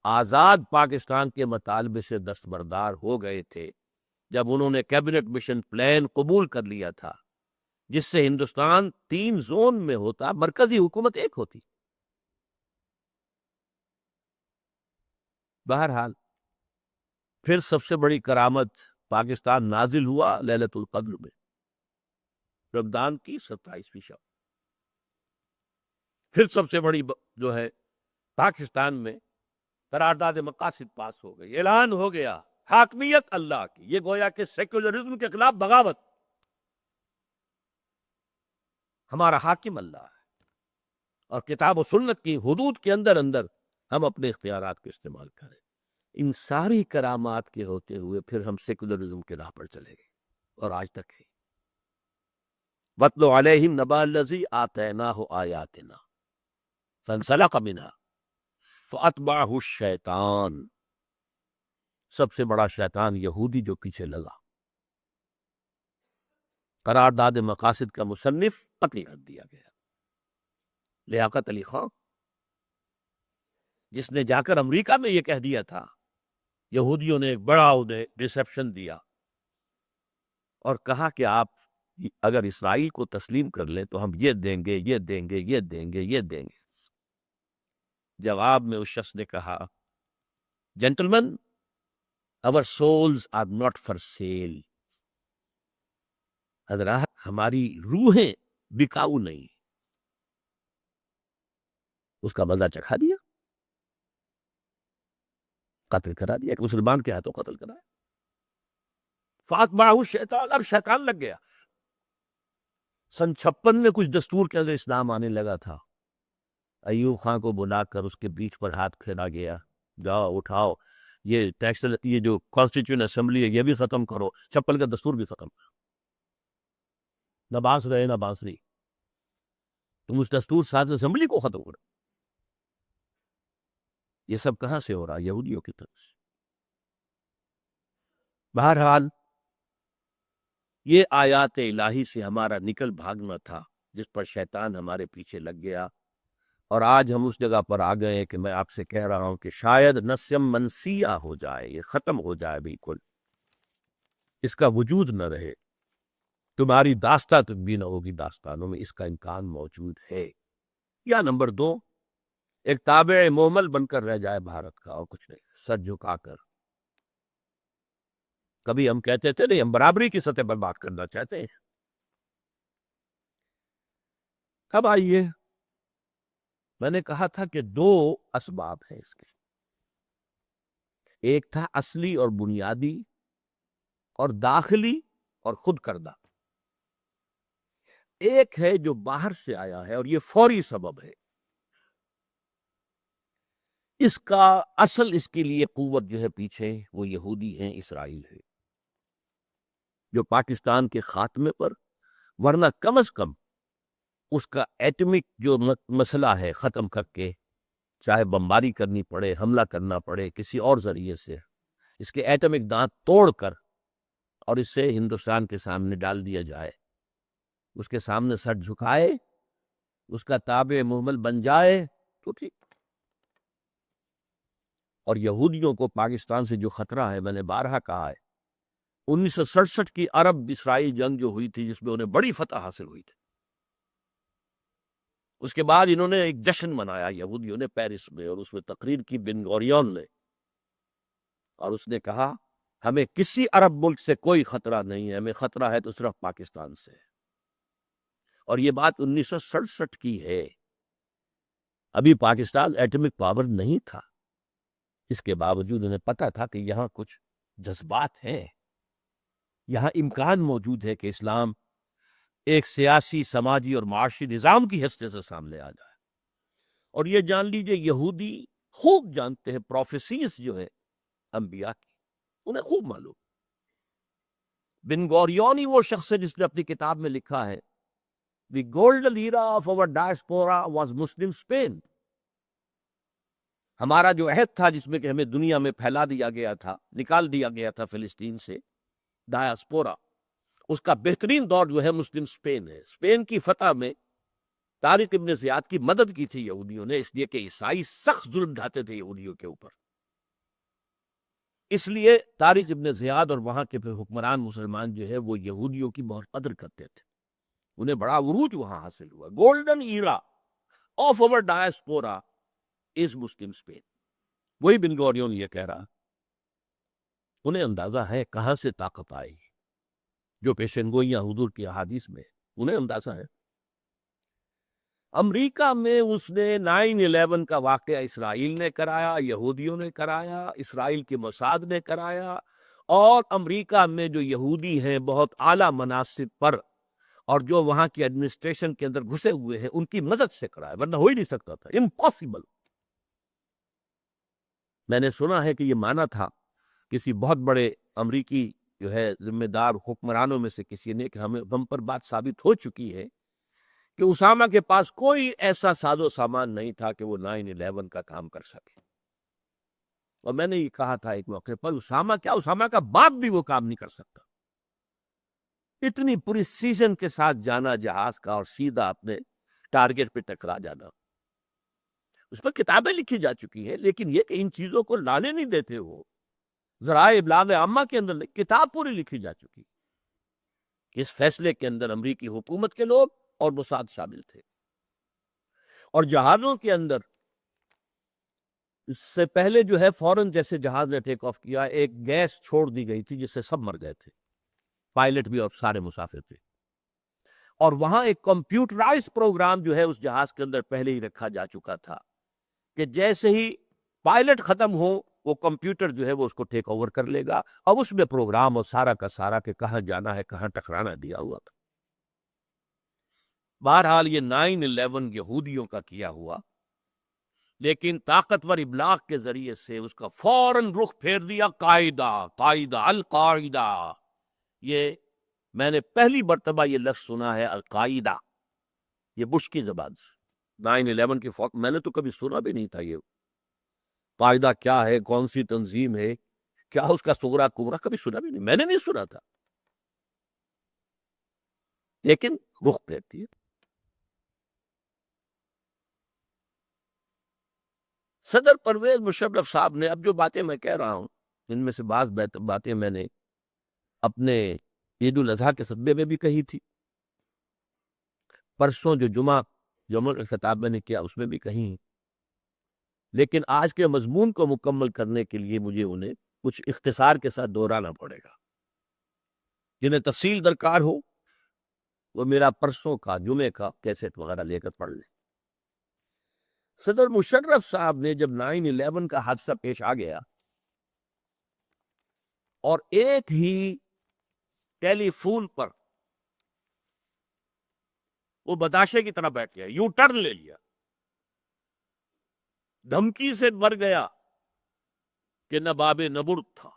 [SPEAKER 1] آزاد پاکستان کے مطالبے سے دستبردار ہو گئے تھے جب انہوں نے کیبنٹ مشن پلان قبول کر لیا تھا، جس سے ہندوستان 3 زون میں ہوتا، مرکزی حکومت ایک ہوتی۔ بہرحال پھر سب سے بڑی کرامت، پاکستان نازل ہوا لیلۃ القدر میں، رمضان کی 27ویں شب۔ پھر سب سے بڑی جو ہے پاکستان میں قرارداد مقاصد پاس ہو گئی، اعلان ہو گیا حاکمیت اللہ کی، یہ گویا کہ سیکولرزم کے خلاف بغاوت، ہمارا حاکم اللہ ہے اور کتاب و سنت کی حدود کے اندر اندر ہم اپنے اختیارات کو استعمال کریں. ان ساری کرامات کے ہوتے ہوئے پھر ہم سیکولرزم کے راہ پر چلے گئے اور آج تک ہے. وَاتْلُ عَلَيْهِمْ نَبَأَ الَّذِي آتَيْنَاهُ آيَاتِنَا فَانسَلَخَ مِنْهَا فَأَتْبَعَهُ الشَّيْطَانُ. سب سے بڑا شیطان یہودی جو پیچھے لگا. قرارداد مقاصد کا مصنف قتل کر دیا گیا. لیاقت علی خان جس نے جا کر امریکہ میں یہ کہہ دیا تھا، یہودیوں نے ایک بڑا انہیں ریسیپشن دیا اور کہا کہ آپ اگر اسرائیل کو تسلیم کر لیں تو ہم یہ دیں گے، یہ دیں گے، یہ دیں گے، یہ دیں گے. جواب میں اس شخص نے کہا، gentleman our souls are not for sale. حضرات ہماری روحیں بکاؤ نہیں. اس کا مزہ چکھا دیا، قتل کرا دیا. کہ مسلمان کے ہاتھوں قتل کرایا. فاتبعہ شیطان، اب شیطان لگ گیا. سن 56 میں کچھ دستور کے اندر اسلام آنے لگا تھا. ایوب خان کو بلا کر اس کے بیچ پر ہاتھ پھیرا گیا، جاؤ اٹھاؤ یہ ٹیکس، یہ جو کانسٹیٹیوشن اسمبلی ہے یہ بھی ختم کرو، 56 کا دستور بھی ختم کرو. نہ بانس رہے نہ بانسری، تم اس دستور ساز اسمبلی کو ختم کرو. یہ سب کہاں سے ہو رہا؟ یہودیوں کی طرف سے. بہرحال یہ آیات الہی سے ہمارا نکل بھاگنا تھا جس پر شیطان ہمارے پیچھے لگ گیا، اور آج ہم اس جگہ پر آ گئے کہ میں آپ سے کہہ رہا ہوں کہ شاید نسیم منسیہ ہو جائے، یہ ختم ہو جائے، بالکل اس کا وجود نہ رہے. تمہاری داستان تک بھی نہ ہوگی داستانوں میں، اس کا امکان موجود ہے. یا نمبر 2، ایک تابع محمل بن کر رہ جائے بھارت کا، اور کچھ نہیں، سر جھکا کر. کبھی ہم کہتے تھے نہیں، ہم برابری کی سطح پر بات کرنا چاہتے ہیں. اب آئیے، میں نے کہا تھا کہ 2 اسباب ہیں اس کے. ایک تھا اصلی اور بنیادی اور داخلی اور خود کردہ. ایک ہے جو باہر سے آیا ہے اور یہ فوری سبب ہے. اس کا اصل، اس کے لیے قوت جو ہے پیچھے، وہ یہودی ہیں، اسرائیل ہے، جو پاکستان کے خاتمے پر، ورنہ کم از کم اس کا ایٹمک جو مسئلہ ہے ختم کر کے، چاہے بمباری کرنی پڑے، حملہ کرنا پڑے کسی اور ذریعے سے، اس کے ایٹمک دانت توڑ کر اور اسے ہندوستان کے سامنے ڈال دیا جائے، اس کے سامنے سر جھکائے، اس کا تابع محمل بن جائے تو ٹھیک. اور یہودیوں کو پاکستان سے جو خطرہ ہے، میں نے بارہا کہا ہے، 1967 کی عرب اسرائیل جنگ جو ہوئی تھی، جس میں انہیں بڑی فتح حاصل ہوئی تھی، اس کے بعد انہوں نے ایک جشن منایا یہودیوں نے پیرس میں، اور اس میں تقریر کی بن غوریون نے، اور اس نے کہا ہمیں کسی عرب ملک سے کوئی خطرہ نہیں ہے، ہمیں خطرہ ہے تو صرف پاکستان سے. اور یہ بات 1967 کی ہے. ابھی پاکستان ایٹمک پاور نہیں تھا، اس کے باوجود انہیں پتا تھا کہ یہاں کچھ جذبات ہیں، یہاں امکان موجود ہے کہ اسلام ایک سیاسی، سماجی اور معاشی نظام کی حیثیت سے سامنے آ جائے. اور یہ جان لیجئے یہودی خوب جانتے ہیں پروفیسیز جو ہے انبیاء کی، انہیں خوب معلوم. بن غوریون ہی وہ شخص ہے جس نے اپنی کتاب میں لکھا ہے The golden era of our diaspora was Muslim Spain. ہمارا جو عہد تھا جس میں کہ ہمیں دنیا میں پھیلا دیا گیا تھا، نکال دیا گیا تھا فلسطین سے، ڈایاسپورا، اس کا بہترین دور جو ہے مسلم اسپین ہے. اسپین کی فتح میں طارق ابن زیاد کی مدد کی تھی یہودیوں نے، اس لیے کہ عیسائی سخت ظلم ڈھاتے تھے یہودیوں کے اوپر. اس لیے طارق ابن زیاد اور وہاں کے پھر حکمران مسلمان جو ہے وہ یہودیوں کی بہت قدر کرتے تھے، انہیں بڑا عروج وہاں حاصل ہوا. Golden era of our diaspora is Muslim Spain. وہی بن غوریون یہ کہہ رہا. انہیں اندازہ ہے کہاں سے طاقت آئی، جو پیشن گوئیاں حضور کی احادیث میں، انہیں اندازہ ہے. امریکہ میں اس نے 9/11 کا واقعہ اسرائیل نے کرایا، یہودیوں نے کرایا، اسرائیل کے موساد نے کرایا، اور امریکہ میں جو یہودی ہیں بہت اعلیٰ مناصب پر، اور جو وہاں کی ایڈمنسٹریشن کے اندر گھسے ہوئے ہیں ان کی مدد سے کرا ہے، ورنہ ہو ہی نہیں سکتا تھا، امپاسبل۔ میں نے سنا ہے کہ یہ مانا تھا کسی بہت بڑے امریکی جو ہے ذمہ دار حکمرانوں میں سے کسی نے، کہ ہم پر بات ثابت ہو چکی ہے کہ اسامہ کے پاس کوئی ایسا ساز و سامان نہیں تھا کہ وہ 9/11 کا کام کر سکے۔ اور میں نے یہ کہا تھا ایک موقع پر، اسامہ کا باپ بھی وہ کام نہیں کر سکتا۔ اتنی پوری سیزن کے ساتھ جانا جہاز کا اور سیدھا اپنے ٹارگٹ پہ ٹکرا جانا، اس پر کتابیں لکھی جا چکی ہیں، لیکن یہ کہ ان چیزوں کو لانے نہیں دیتے، وہ ذرائع ابلاغ عامہ کے اندر کتاب پوری لکھی جا چکی۔ اس فیصلے کے اندر امریکی حکومت کے لوگ اور موساد شامل تھے، اور جہازوں کے اندر اس سے پہلے جو ہے فوراً جیسے جہاز نے ٹیک آف کیا، ایک گیس چھوڑ دی گئی تھی جس سے سب مر گئے تھے، پائلٹ بھی اور سارے مسافر تھے۔ اور وہاں ایک کمپیوٹرائز پروگرام جو ہے اس جہاز کے اندر پہلے ہی رکھا جا چکا تھا کہ جیسے ہی پائلٹ ختم ہو وہ کمپیوٹر جو ہے وہ اس کو ٹیک اوور کر لے گا، اب اس میں پروگرام اور سارا کا سارا کہ کہاں جانا ہے کہاں ٹکرانا دیا ہوا تھا۔ بہرحال یہ 9/11 یہودیوں کا کیا ہوا، لیکن طاقتور ابلاغ کے ذریعے سے اس کا فوراً رخ پھیر دیا قاعدہ القاعدہ۔ یہ میں نے پہلی مرتبہ یہ لفظ سنا ہے القاعدہ، یہ بش کی زبان سے۔ 9/11 کے فوق میں نے تو کبھی سنا بھی نہیں تھا یہ قاعدہ کیا ہے، کون سی تنظیم ہے، کیا اس کا صغرا کبرا، کبھی سنا بھی نہیں، میں نے نہیں سنا تھا، لیکن رخ پھیرتی ہے۔ صدر پرویز مشرف صاحب نے، اب جو باتیں میں کہہ رہا ہوں ان میں سے بعض باتیں میں نے اپنے عید الاضحیٰ کے خطبے میں بھی کہی تھی، پرسوں جو جمعہ کا خطاب میں نے کیا اس میں بھی کہی ہیں، لیکن آج کے مضمون کو مکمل کرنے کے لیے مجھے انہیں کچھ اختصار کے ساتھ دہرانا پڑے گا۔ جنہیں تفصیل درکار ہو وہ میرا پرسوں کا جمعے کا کیسٹ وغیرہ لے کر پڑھ لیں۔ صدر مشرف صاحب نے جب 9/11 کا حادثہ پیش آ گیا اور ایک ہی ٹیلی فون پر وہ بداشے کی طرح بیٹھ گیا، یو ٹرن لے لیا، دھمکی سے مر گیا کہ نہ باب نبرد تھا،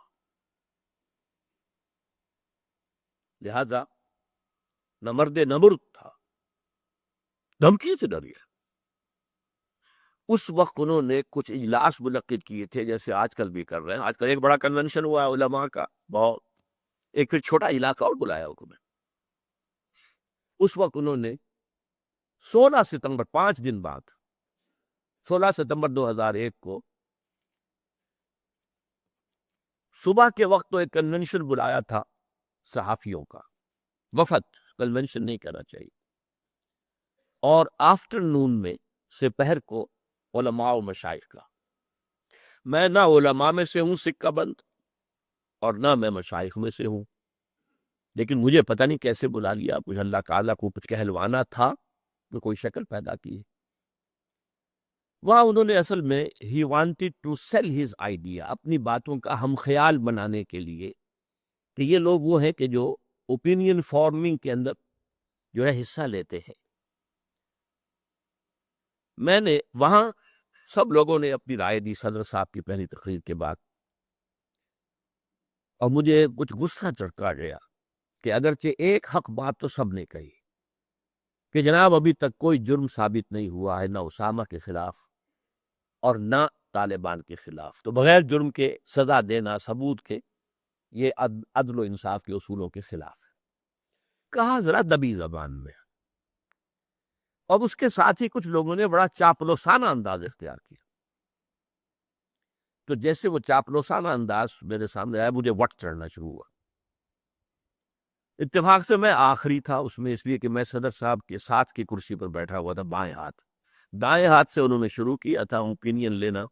[SPEAKER 1] لہذا نہ مرد نبرد تھا، دھمکی سے ڈر گیا۔ اس وقت انہوں نے کچھ اجلاس منعقد کیے تھے جیسے آج کل بھی کر رہے ہیں، آج کل ایک بڑا کنونشن ہوا ہے علماء کا بہت، ایک پھر چھوٹا علاقہ اور بلایا حکومت۔ اس وقت انہوں نے 16 ستمبر 5 دن بعد 16 ستمبر 2001 کو صبح کے وقت تو ایک کنونشن بلایا تھا صحافیوں کا، وفد کنونشن نہیں کرنا چاہیے، اور آفٹر نون میں سپہر کو علماء و مشائخ کا۔ میں نہ علماء میں سے ہوں سکہ بند اور نہ میں مشائخ میں سے ہوں، لیکن مجھے پتہ نہیں کیسے بلا لیا، کچھ اللہ تعالیٰ کو کچھ کہلوانا تھا تو کوئی شکل پیدا کی۔ وہاں انہوں نے اصل میں ہی wanted to sell his idea, اپنی باتوں کا ہم خیال بنانے کے لیے کہ یہ لوگ وہ ہیں کہ جو اوپینین فارمنگ کے اندر جو ہے حصہ لیتے ہیں۔ میں نے وہاں سب لوگوں نے اپنی رائے دی صدر صاحب کی پہلی تقریر کے بعد، اور مجھے کچھ غصہ چڑھتا گیا کہ اگرچہ ایک حق بات تو سب نے کہی کہ جناب ابھی تک کوئی جرم ثابت نہیں ہوا ہے، نہ اسامہ کے خلاف اور نہ طالبان کے خلاف، تو بغیر جرم کے سزا دینا ثبوت کے یہ عدل و انصاف کے اصولوں کے خلاف ہے، کہا ذرا دبی زبان میں۔ اور اس کے ساتھ ہی کچھ لوگوں نے بڑا چاپلوسانہ انداز اختیار کیا، تو جیسے وہ چاپلوسانہ انداز میرے سامنے آیا مجھے وٹ چڑھنا شروع ہوا۔ اتفاق سے میں آخری تھا اس میں، اس لیے کہ میں صدر صاحب کے ساتھ کی کرسی پر بیٹھا ہوا تھا، بائیں ہاتھ، دائیں ہاتھ سے انہوں نے شروع کیا تھا اوپینین لینا،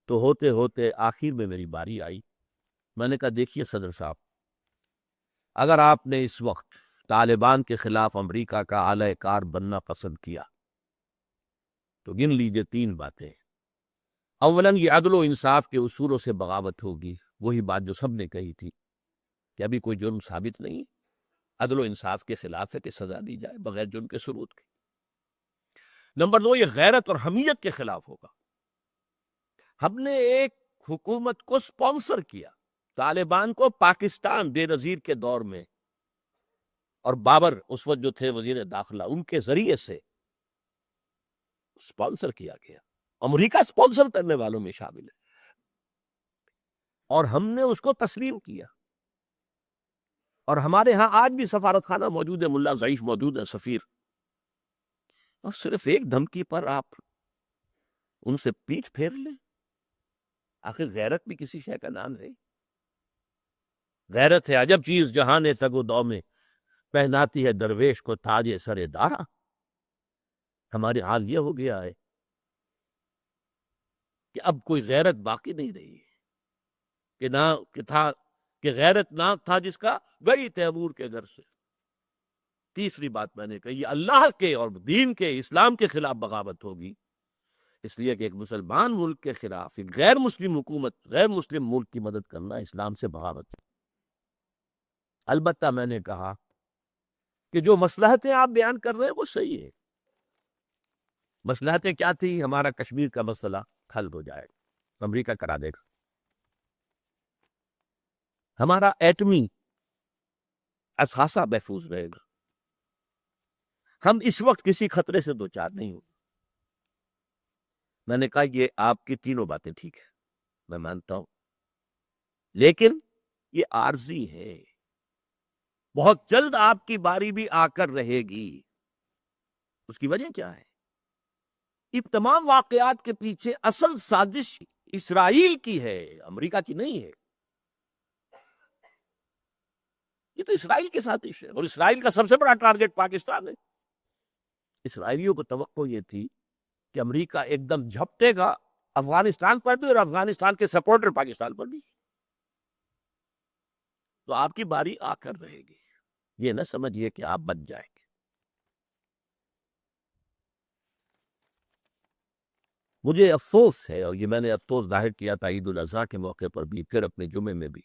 [SPEAKER 1] تو ہوتے ہوتے آخر میں میری باری آئی۔ میں نے کہا دیکھیے صدر صاحب، اگر آپ نے اس وقت طالبان کے خلاف امریکہ کا اعلی کار بننا پسند کیا تو گن لیجئے 3 باتیں۔ اولاً یہ عدل و انصاف کے اصولوں سے بغاوت ہوگی، وہی بات جو سب نے کہی تھی کہ ابھی کوئی جرم ثابت نہیں، عدل و انصاف کے خلاف ہے کہ سزا دی جائے بغیر جرم کے ثبوت کے۔ نمبر 2، یہ غیرت اور حمیت کے خلاف ہوگا۔ ہم نے ایک حکومت کو سپانسر کیا، طالبان کو پاکستان بے نظیر کے دور میں، اور بابر اس وقت جو تھے وزیر داخلہ، ان کے ذریعے سے سپانسر کیا گیا۔ امریکہ سپانسر کرنے والوں میں شامل ہے، اور ہم نے اس کو تسلیم کیا۔ اور ہمارے ہاں آج بھی سفارت خانہ موجود ہے، ملا ضعیف موجود ہے، سفیر، اور صرف ایک دھمکی پر آپ ان سے پیٹھ پھیر لیں۔ آخر غیرت بھی کسی شے کا نام ہے۔ غیرت ہے عجب چیز جہان تگ و دو میں، پہناتی ہے درویش کو تاج سر دارا۔ ہمارے حال یہ ہو گیا ہے کہ اب کوئی غیرت باقی نہیں رہی ہے، کہ نہ کہ تھا کہ غیرت نہ تھا جس کا گئی تیمور کے گھر سے۔ تیسری بات میں نے کہی، یہ اللہ کے اور دین کے، اسلام کے خلاف بغاوت ہوگی، اس لیے کہ ایک مسلمان ملک کے خلاف ایک غیر مسلم حکومت، غیر مسلم ملک کی مدد کرنا اسلام سے بغاوت ہے۔ البتہ میں نے کہا کہ جو مصلحتیں آپ بیان کر رہے ہیں وہ صحیح ہے۔ مصلحتیں کیا تھی؟ ہمارا کشمیر کا مسئلہ حل ہو جائے گا، امریکہ کرا دے گا، ہمارا ایٹمی اثاثہ محفوظ رہے گا، ہم اس وقت کسی خطرے سے دوچار نہیں ہوں۔ میں نے کہا یہ آپ کی تینوں باتیں ٹھیک ہے، میں مانتا ہوں، لیکن یہ عارضی ہے، بہت جلد آپ کی باری بھی آ کر رہے گی۔ اس کی وجہ کیا ہے؟ ان تمام واقعات کے پیچھے اصل سازش اسرائیل کی ہے، امریکہ کی نہیں ہے۔ یہ تو اسرائیل کی سازش ہے، اور اسرائیل کا سب سے بڑا ٹارگٹ پاکستان ہے۔ اسرائیلیوں کو توقع یہ تھی کہ امریکہ ایک دم جھپٹے گا افغانستان پر بھی، اور افغانستان کے سپورٹر پاکستان پر بھی۔ تو آپ کی باری آ کر رہے گی، یہ نہ سمجھیے کہ آپ بچ جائیں گے۔ مجھے افسوس ہے، اور یہ میں نے افسوس ظاہر کیا تھا عید الاضحیٰ کے موقع پر بھی، پھر اپنے جمعے میں بھی،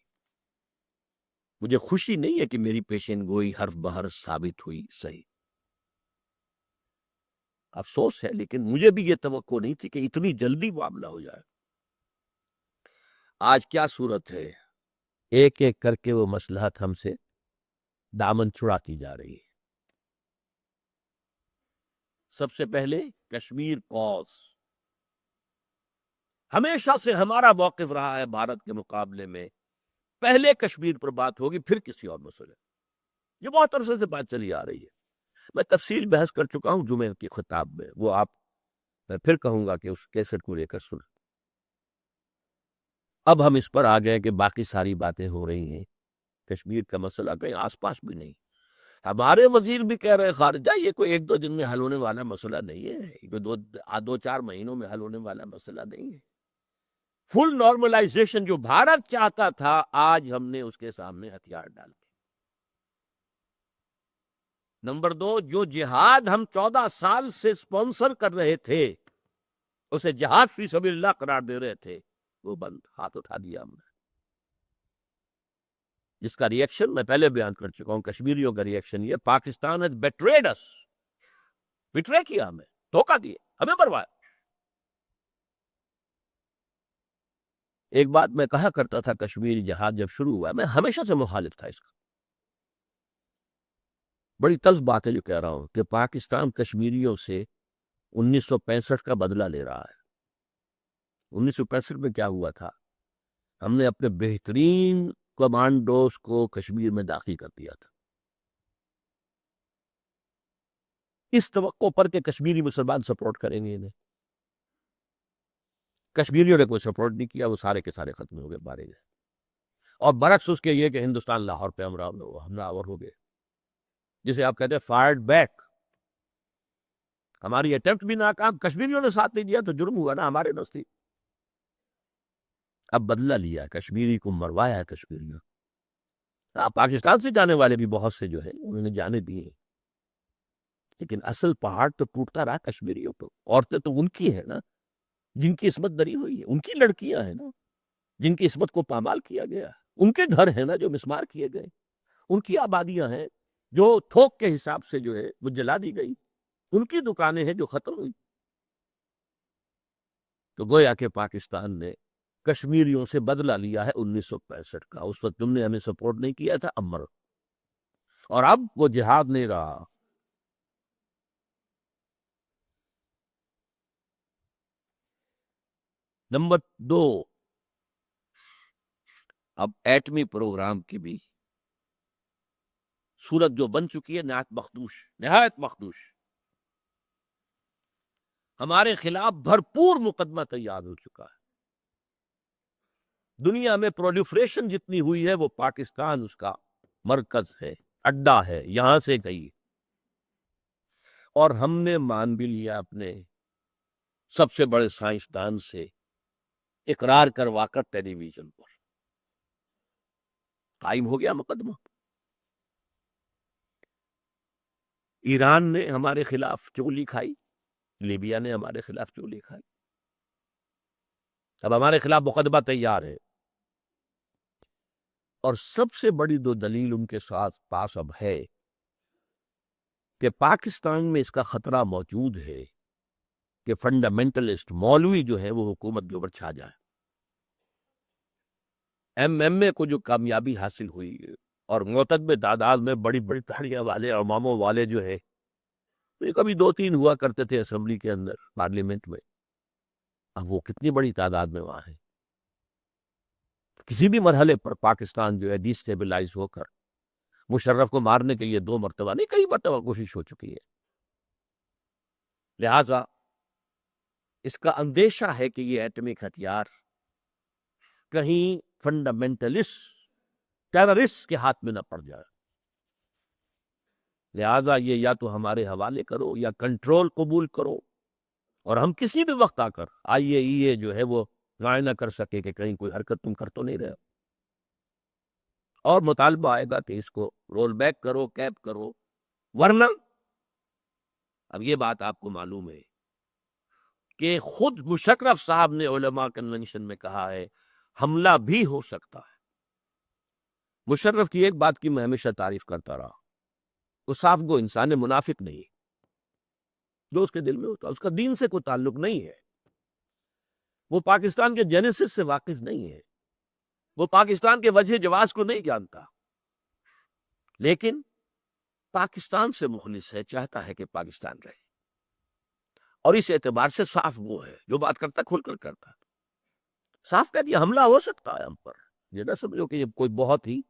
[SPEAKER 1] مجھے خوشی نہیں ہے کہ میری پیشین گوئی حرف بحرف ثابت ہوئی صحیح، افسوس ہے، لیکن مجھے بھی یہ توقع نہیں تھی کہ اتنی جلدی معاملہ ہو جائے۔ آج کیا صورت ہے؟ ایک ایک کر کے وہ مصلحت ہم سے دامن چھڑاتی جا رہی ہے۔ سب سے پہلے کشمیر کوز، ہمیشہ سے ہمارا موقف رہا ہے بھارت کے مقابلے میں، پہلے کشمیر پر بات ہوگی پھر کسی اور مسئلے۔ یہ بہت عرصے سے بات چلی آ رہی ہے، میں تفصیل بحث کر چکا ہوں جمعے کی خطاب میں، وہ آپ میں پھر کہوں گا کہ اس کیسٹ کو لے کر سن۔ اب ہم اس پر آ گئے کہ باقی ساری باتیں ہو رہی ہیں، کشمیر کا مسئلہ کہیں آس پاس بھی نہیں۔ ہمارے وزیر بھی کہہ رہے خارجہ یہ کوئی ایک دو دن میں حل ہونے والا مسئلہ نہیں ہے، یہ دو چار مہینوں میں حل ہونے والا مسئلہ نہیں ہے۔ فل نارملائزیشن جو بھارت چاہتا تھا، آج ہم نے اس کے سامنے ہتھیار ڈال دیے۔ نمبر 2، جو جہاد ہم 14 سال سے سپانسر کر رہے تھے، اسے جہاد فی سبیل اللہ قرار دے رہے تھے، وہ بند، ہاتھ اٹھا دیا ہم نے، جس کا ریئیکشن میں پہلے بیان کر چکا ہوں۔ کشمیریوں کا ریئیکشن یہ، پاکستان has betrayed us، بٹرے کیا ہمیں، دھوکہ دیا، ہمیں بروایا۔ ایک بات میں کہا کرتا تھا، کشمیری جہاد جب شروع ہوا، میں ہمیشہ سے مخالف تھا اس کا، بڑی تلخ بات ہے جو کہہ رہا ہوں، کہ پاکستان کشمیریوں سے 1965 کا بدلہ لے رہا ہے۔ 1965 میں کیا ہوا تھا؟ ہم نے اپنے بہترین کمانڈوز کو کشمیر میں داخل کر دیا تھا، اس توقع پر کہ کشمیری مسلمان سپورٹ کریں گے انہیں۔ کشمیریوں نے کوئی سپورٹ نہیں کیا، وہ سارے کے سارے ختم ہو گئے، مارے گئے، اور برعکس اس کے یہ کہ ہندوستان لاہور پہ حملہ آور ہو گئے، جسے آپ کہتے ہیں فائرڈ بیک۔ ہماری اٹیمپٹ بھی ناکام، کشمیریوں نے ساتھ نہیں دیا تو جرم ہوا نا ہمارے نزدیک۔ اب بدلہ لیا، کشمیری کو مروایا ہے کشمیریوں۔ پاکستان سے جانے والے بھی بہت سے جو ہیں انہوں نے جانے دیے، لیکن اصل پہاڑ تو ٹوٹتا رہا کشمیریوں پر۔ عورتیں تو ان کی ہیں نا جن کی عصمت دری ہوئی ہے، ان کی لڑکیاں ہیں نا جن کی عصمت کو پامال کیا گیا، ان کے گھر ہیں نا جو مسمار کیے گئے، ان کی آبادیاں ہیں جو تھوک کے حساب سے جو ہے وہ جلا دی گئی، ان کی دکانیں ہیں جو ختم ہوئی۔ تو گویا کہ پاکستان نے کشمیریوں سے بدلہ لیا ہے 1965 کا۔ اس وقت تم نے ہمیں سپورٹ نہیں کیا تھا، اب مرو، اور اب وہ جہاد نہیں رہا۔ نمبر 2، اب ایٹمی پروگرام کی بھی صورت جو بن چکی ہے نہایت مخدوش۔ ہمارے خلاف بھرپور مقدمہ تیار ہو چکا ہے۔ دنیا میں پرولیفریشن جتنی ہوئی ہے وہ پاکستان اس کا مرکز ہے، اڈا ہے، یہاں سے گئی۔ اور ہم نے مان بھی لیا اپنے سب سے بڑے سائنسدان سے اقرار کروا کر ٹیلی ویژن پر، قائم ہو گیا مقدمہ۔ ایران نے ہمارے خلاف چولی کھائی، لیبیا نے ہمارے خلاف چولی کھائی، اب ہمارے خلاف مقدمہ تیار ہے۔ اور سب سے بڑی دو دلیل ان کے ساتھ پاس اب ہے کہ پاکستان میں اس کا خطرہ موجود ہے کہ فنڈامنٹلسٹ مولوی جو ہے وہ حکومت کے اوپر چھا جائے۔ ایم اے کو جو کامیابی حاصل ہوئی اور معتدب تعداد میں بڑی بڑی تاڑیاں والے اور اماموں والے جو ہے، یہ کبھی 2-3 ہوا کرتے تھے اسمبلی کے اندر، پارلیمنٹ میں، اب وہ کتنی بڑی تعداد میں وہاں ہے۔ کسی بھی مرحلے پر پاکستان جو ہے ڈی سٹیبلائز ہو کر مشرف کو مارنے کے لیے 2 مرتبہ نہیں، کئی مرتبہ کوشش ہو چکی ہے۔ لہذا اس کا اندیشہ ہے کہ یہ ایٹمک ہتھیار کہیں فنڈامنٹلسٹ ٹیررسٹ کے ہاتھ میں نہ پڑ جائے، لہذا یہ یا تو ہمارے حوالے کرو یا کنٹرول قبول کرو، اور ہم کسی بھی وقت آ کر IAEA جو ہے وہ رائے نہ کر سکے کہ کہیں کوئی حرکت تم کر تو نہیں رہے، اور مطالبہ آئے گا کہ اس کو رول بیک کرو، کیپ کرو، ورنہ اب یہ بات آپ کو معلوم ہے کہ خود مشرف صاحب نے علماء کنونشن میں کہا ہے حملہ بھی ہو سکتا ہے۔ مشرف کی ایک بات کی میں ہمیشہ تعریف کرتا رہا، وہ صاحب کو انسان منافق نہیں، جو اس کے دل میں ہوتا ہے، اس کا دین سے کوئی تعلق نہیں ہے، وہ پاکستان کے جینیسس سے واقف نہیں ہے، وہ پاکستان کے وجہ جواز کو نہیں جانتا، لیکن پاکستان سے مخلص ہے، چاہتا ہے کہ پاکستان رہے، اور اس اعتبار سے صاف وہ ہے جو بات کرتا کھل کر کرتا، صاف کہہ دیا حملہ ہو سکتا ہے ہم پر، یہ نہ سمجھو کہ یہ کوئی بہت ہی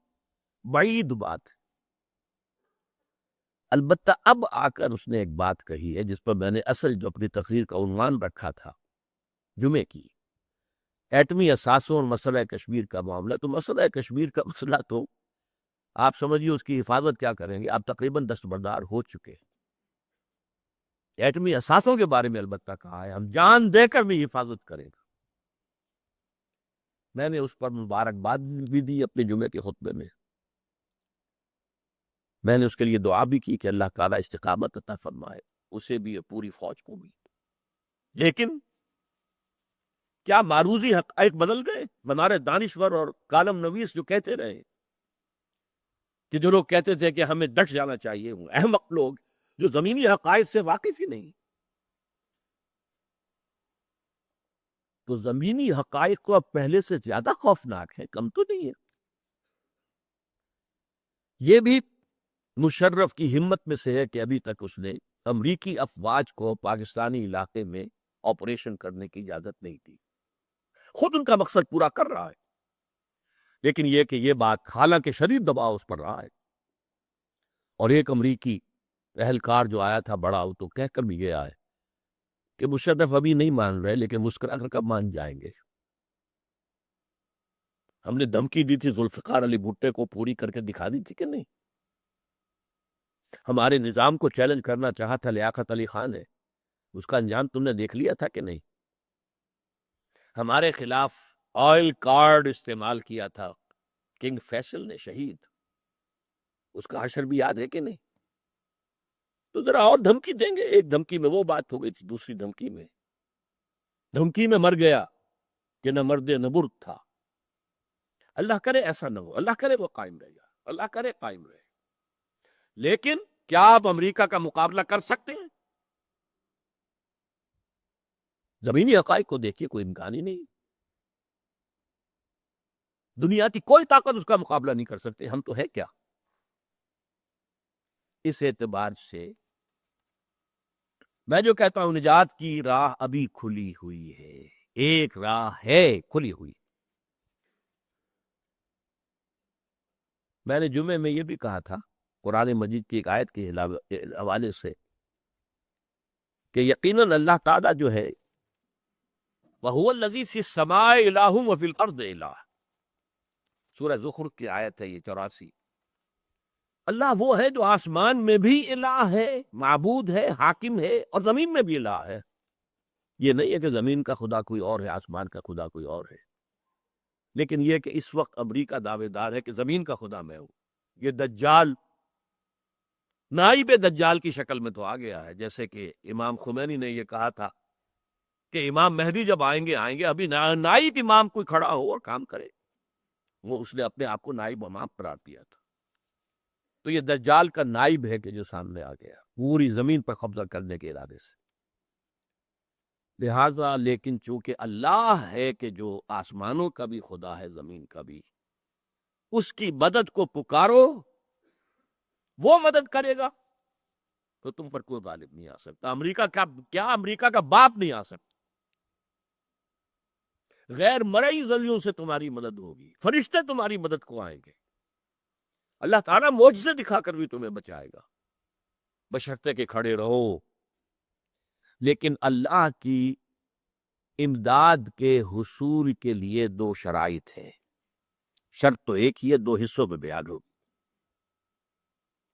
[SPEAKER 1] بعید بات ہے۔ البتہ اب آ کر اس نے ایک بات کہی ہے جس پر میں نے اصل جو اپنی تقریر کا عنوان رکھا تھا جمعے کی، ایٹمی اثاثوں اور مسئلہ کشمیر کا معاملہ۔ تو مسئلہ کشمیر کا مسئلہ تو آپ سمجھیے اس کی حفاظت کیا کریں گے، آپ تقریباً دستبردار ہو چکے۔ ایٹمی اثاثوں کے بارے میں البتہ کہا ہے ہم جان دے کر بھی حفاظت کریں گے۔ میں نے اس پر مبارکباد بھی دی اپنے جمعے کے خطبے میں، میں نے اس کے لیے دعا بھی کی کہ اللہ تعالیٰ استقامت عطا فرمائے اسے بھی اور پوری فوج کو بھی۔ لیکن کیا معروضی حقائق بدل گئے؟ بنارے دانشور اور کالم نویس جو کہتے رہے کہ جو لوگ کہتے تھے کہ ہمیں ڈٹ جانا چاہیے، وہ احمق لوگ جو زمینی حقائق سے واقف ہی نہیں، تو زمینی حقائق کو اب پہلے سے زیادہ خوفناک ہے، کم تو نہیں ہے۔ یہ بھی مشرف کی ہمت میں سے ہے کہ ابھی تک اس نے امریکی افواج کو پاکستانی علاقے میں آپریشن کرنے کی اجازت نہیں دی، خود ان کا مقصد پورا کر رہا ہے، لیکن یہ کہ یہ بات حالانکہ شدید دباؤ اس پر رہا ہے، اور ایک امریکی اہلکار جو آیا تھا بڑا، وہ تو کہہ کر بھی گیا ہے کہ مشرف ابھی نہیں مان رہے لیکن مسکرا کر کب مان جائیں گے۔ ہم نے دھمکی دی تھی ذوالفقار علی بھٹو کو، پوری کر کے دکھا دی تھی کہ نہیں؟ ہمارے نظام کو چیلنج کرنا چاہا تھا لیاقت علی خان ہے، اس کا انجام تم نے دیکھ لیا تھا کہ نہیں؟ ہمارے خلاف آئل کارڈ استعمال کیا تھا کنگ فیصل نے، شہید، اس کا حشر بھی یاد ہے کہ نہیں؟ تو ذرا اور دھمکی دیں گے، ایک دھمکی میں وہ بات ہو گئی تھی، دوسری دھمکی میں مر گیا کہ نہ مرد نہ برد تھا۔ اللہ کرے ایسا نہ ہو، اللہ کرے وہ قائم رہے گا، اللہ کرے قائم رہے۔ لیکن کیا آپ امریکہ کا مقابلہ کر سکتے ہیں؟ زمینی حقائق کو دیکھیے، کوئی امکان ہی نہیں. دنیا کی کوئی طاقت اس کا مقابلہ نہیں کر سکتے. ہم تو ہے کیا؟ اس اعتبار سے میں جو کہتا ہوں، نجات کی راہ ابھی کھلی ہوئی ہے. ایک راہ ہے کھلی ہوئی. میں نے جمعے میں یہ بھی کہا تھا قرآن مجید کی ایک آیت کے حوالے سے کہ یقیناً اللہ تعالیٰ جو ہے وَهُوَ الَّذِي فِي السَّمَاءِ إِلَٰهٌ وَفِي الْأَرْضِ إِلَٰهٌ، سورہ زخرف کی آیت ہے یہ 84. اللہ وہ ہے جو آسمان میں بھی الہ ہے، معبود ہے، حاکم ہے، اور زمین میں بھی الہ ہے. یہ نہیں ہے کہ زمین کا خدا کوئی اور ہے، آسمان کا خدا کوئی اور ہے. لیکن یہ کہ اس وقت امریکہ دعوے دار ہے کہ زمین کا خدا میں ہوں. یہ دجال نائب دجال کی شکل میں تو آ گیا ہے. جیسے کہ امام خمینی نے یہ کہا تھا کہ امام مہدی جب آئیں گے ابھی نائب امام کوئی کھڑا ہو اور کام کرے. وہ اس نے اپنے آپ کو نائب امام قرار دیا تھا. تو یہ دجال کا نائب ہے کہ جو سامنے آ گیا پوری زمین پر قبضہ کرنے کے ارادے سے. لہذا لیکن چونکہ اللہ ہے کہ جو آسمانوں کا بھی خدا ہے، زمین کا بھی، اس کی مدد کو پکارو، وہ مدد کرے گا. تو تم پر کوئی غالب نہیں آ سکتا. امریکہ کا باپ نہیں آ سکتا. غیر مرئی ذریعوں سے تمہاری مدد ہوگی. فرشتے تمہاری مدد کو آئیں گے. اللہ تعالیٰ معجزے دکھا کر بھی تمہیں بچائے گا، بشرطے کہ کھڑے رہو. لیکن اللہ کی امداد کے حصول کے لیے دو شرائط ہیں. شرط تو ایک ہی ہے، دو حصوں میں بیان ہوگی،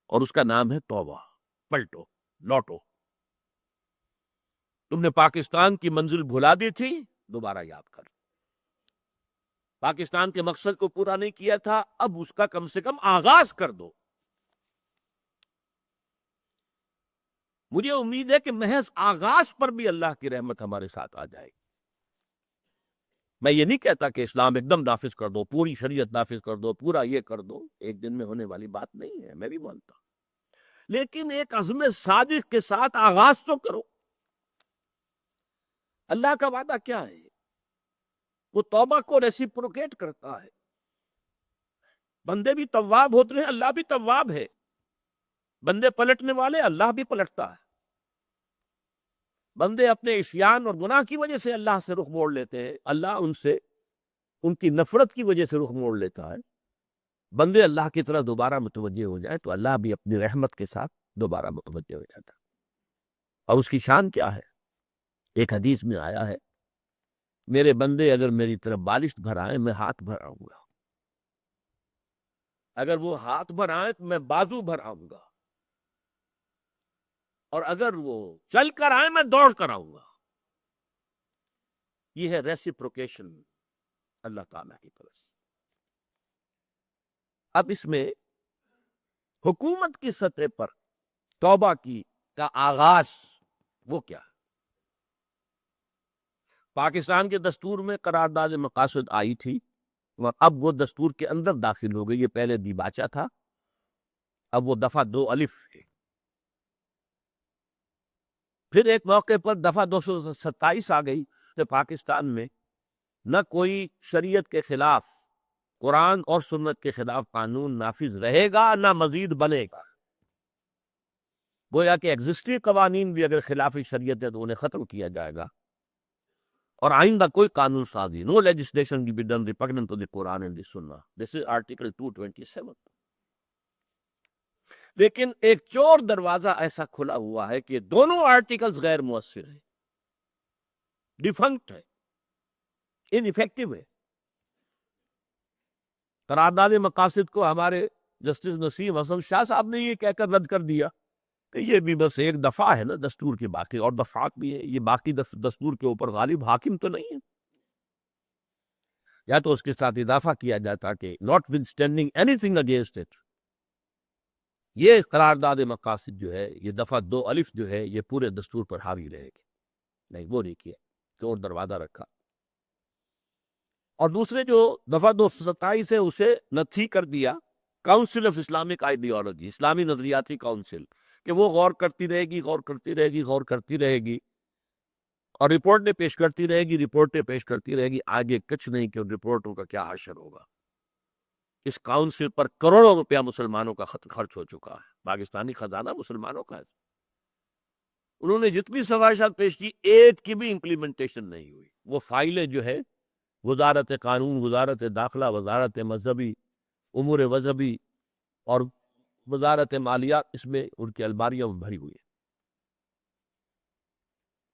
[SPEAKER 1] اور اس کا نام ہے توبہ. پلٹو، لوٹو. تم نے پاکستان کی منزل بھلا دی تھی، دوبارہ یاد کر. پاکستان کے مقصد کو پورا نہیں کیا تھا، اب اس کا کم سے کم آغاز کر دو. مجھے امید ہے کہ محض آغاز پر بھی اللہ کی رحمت ہمارے ساتھ آ جائے گی. میں یہ نہیں کہتا کہ اسلام ایک دم نافذ کر دو، پوری شریعت نافذ کر دو، پورا یہ کر دو. ایک دن میں ہونے والی بات نہیں ہے، میں بھی مانتا ہوں. لیکن ایک عزم صادق کے ساتھ آغاز تو کرو. اللہ کا وعدہ کیا ہے؟ وہ توبہ کو ریسیپروکیٹ کرتا ہے. بندے بھی تواب ہوتے ہیں، اللہ بھی تواب ہے. بندے پلٹنے والے، اللہ بھی پلٹتا ہے. بندے اپنے عصیان اور گناہ کی وجہ سے اللہ سے رخ موڑ لیتے ہیں، اللہ ان کی نفرت کی وجہ سے رخ موڑ لیتا ہے. بندے اللہ کی طرح دوبارہ متوجہ ہو جائے تو اللہ بھی اپنی رحمت کے ساتھ دوبارہ متوجہ ہو جاتا ہے. اور اس کی شان کیا ہے؟ ایک حدیث میں آیا ہے، میرے بندے اگر میری طرف بالشت بھرائیں میں ہاتھ بھراؤں گا، اگر وہ ہاتھ بھرائیں تو میں بازو بھراؤں گا، اور اگر وہ چل کر آئیں میں دوڑ کر آؤں گا. یہ ہے ریسیپروکیشن اللہ تعالیٰ کی طرف سے. اب اس میں حکومت کی سطح پر توبہ کا آغاز وہ کیا ہے؟ پاکستان کے دستور میں قرارداد مقاصد آئی تھی، اور اب وہ دستور کے اندر داخل ہو گئی. یہ پہلے دیباچہ تھا، اب وہ دفعہ 2 الف ہے. پھر ایک موقع پر دفعہ 227 آ گئی کہ پاکستان میں نہ کوئی شریعت کے خلاف، قرآن اور سنت کے خلاف قانون نافذ رہے گا، نہ مزید بنے گا. گویا کہ ایگزسٹنگ قوانین بھی اگر خلاف شریعت ہے تو انہیں ختم کیا جائے گا، اور آئندہ کوئی قانون سازی، no legislation will be done repugnant to the Quran and the Sunnah. This is Article 227. لیکن ایک چور دروازہ ایسا کھلا ہوا ہے کہ دونوں آرٹیکلز غیر مؤثر ہیں، ڈیفنکٹ ہے، ان ایفیکٹو ہے. قرارداد مقاصد کو ہمارے جسٹس نسیم حسن شاہ صاحب نے یہ کہہ کر رد کر دیا کہ یہ بھی بس ایک دفعہ ہے نا دستور کی، باقی اور دفعات بھی ہے، یہ باقی دستور کے اوپر غالب حاکم تو نہیں ہے. یا تو اس کے ساتھ اضافہ کیا جاتا کہ not withstanding anything against it، یہ قرارداد مقاصد جو ہے، یہ دفعہ 2 الف جو ہے، یہ پورے دستور پر حاوی رہے گی. نہیں، وہ نہیں کیا، چور دروازہ رکھا. اور دوسرے جو دفعہ 227 ہے اسے نتھی کر دیا کاؤنسل آف اسلامک آئیڈیالوجی، اسلامی نظریاتی کاؤنسل، کہ وہ غور کرتی رہے گی، غور کرتی رہے گی، غور کرتی رہے گی، اور رپورٹیں پیش کرتی رہے گی، رپورٹیں پیش کرتی رہے گی، آگے کچھ نہیں کہ ان رپورٹوں کا کیا حشر ہوگا۔ اس کاؤنسل پر کروڑوں روپیہ مسلمانوں کا خرچ ہو چکا ہے، پاکستانی خزانہ مسلمانوں کا ہے۔ انہوں نے جتنی سفارشات پیش کی، ایک کی بھی امپلیمنٹیشن نہیں ہوئی۔ وہ فائلیں جو ہے وزارت قانون، وزارت داخلہ، وزارت مذہبی امور مذہبی اور وزارت مالیات، اس میں ان کی الماریوں میں بھری ہوئی ہے۔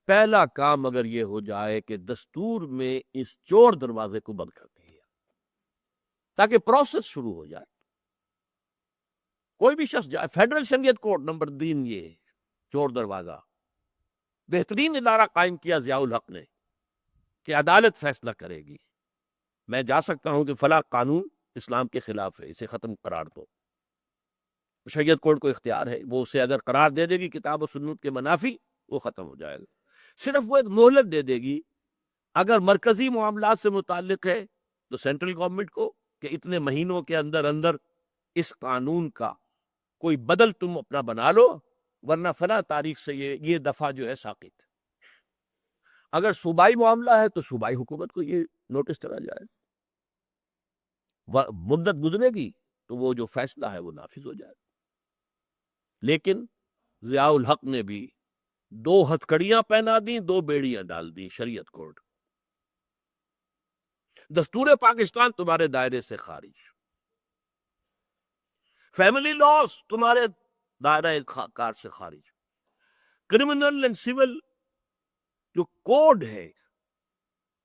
[SPEAKER 1] پہلا کام اگر یہ ہو جائے کہ دستور میں اس چور دروازے کو بند کر دیا تاکہ پروسیس شروع ہو جائے، کوئی بھی شخص جائے، فیڈرل شریعت کورٹ نمبر 3، یہ چور دروازہ بہترین ادارہ قائم کیا ضیاء الحق نے کہ عدالت فیصلہ کرے گی۔ میں جا سکتا ہوں کہ فلاں قانون اسلام کے خلاف ہے، اسے ختم قرار دو، شریعت کورٹ کو اختیار ہے، وہ اسے اگر قرار دے دے گی کتاب و سنت کے منافی، وہ ختم ہو جائے گا۔ صرف وہ ایک مہلت دے دے گی، اگر مرکزی معاملات سے متعلق ہے تو سینٹرل گورنمنٹ کو کہ اتنے مہینوں کے اندر اندر اس قانون کا کوئی بدل تم اپنا بنا لو، ورنہ فلاں تاریخ سے یہ دفعہ جو ہے ساقط۔ اگر صوبائی معاملہ ہے تو صوبائی حکومت کو یہ نوٹس کرا جائے، مدت گزرے گی تو وہ جو فیصلہ ہے وہ نافذ ہو جائے۔ لیکن ضیاء الحق نے بھی 2 ہتھکڑیاں پہنا دیں، 2 بیڑیاں ڈال دیں۔ شریعت کورٹ، دستور پاکستان تمہارے دائرے سے خارج، فیملی لاز تمہارے دائرہ کار سے خارج، کرمنل اینڈ سول جو کوڈ ہے،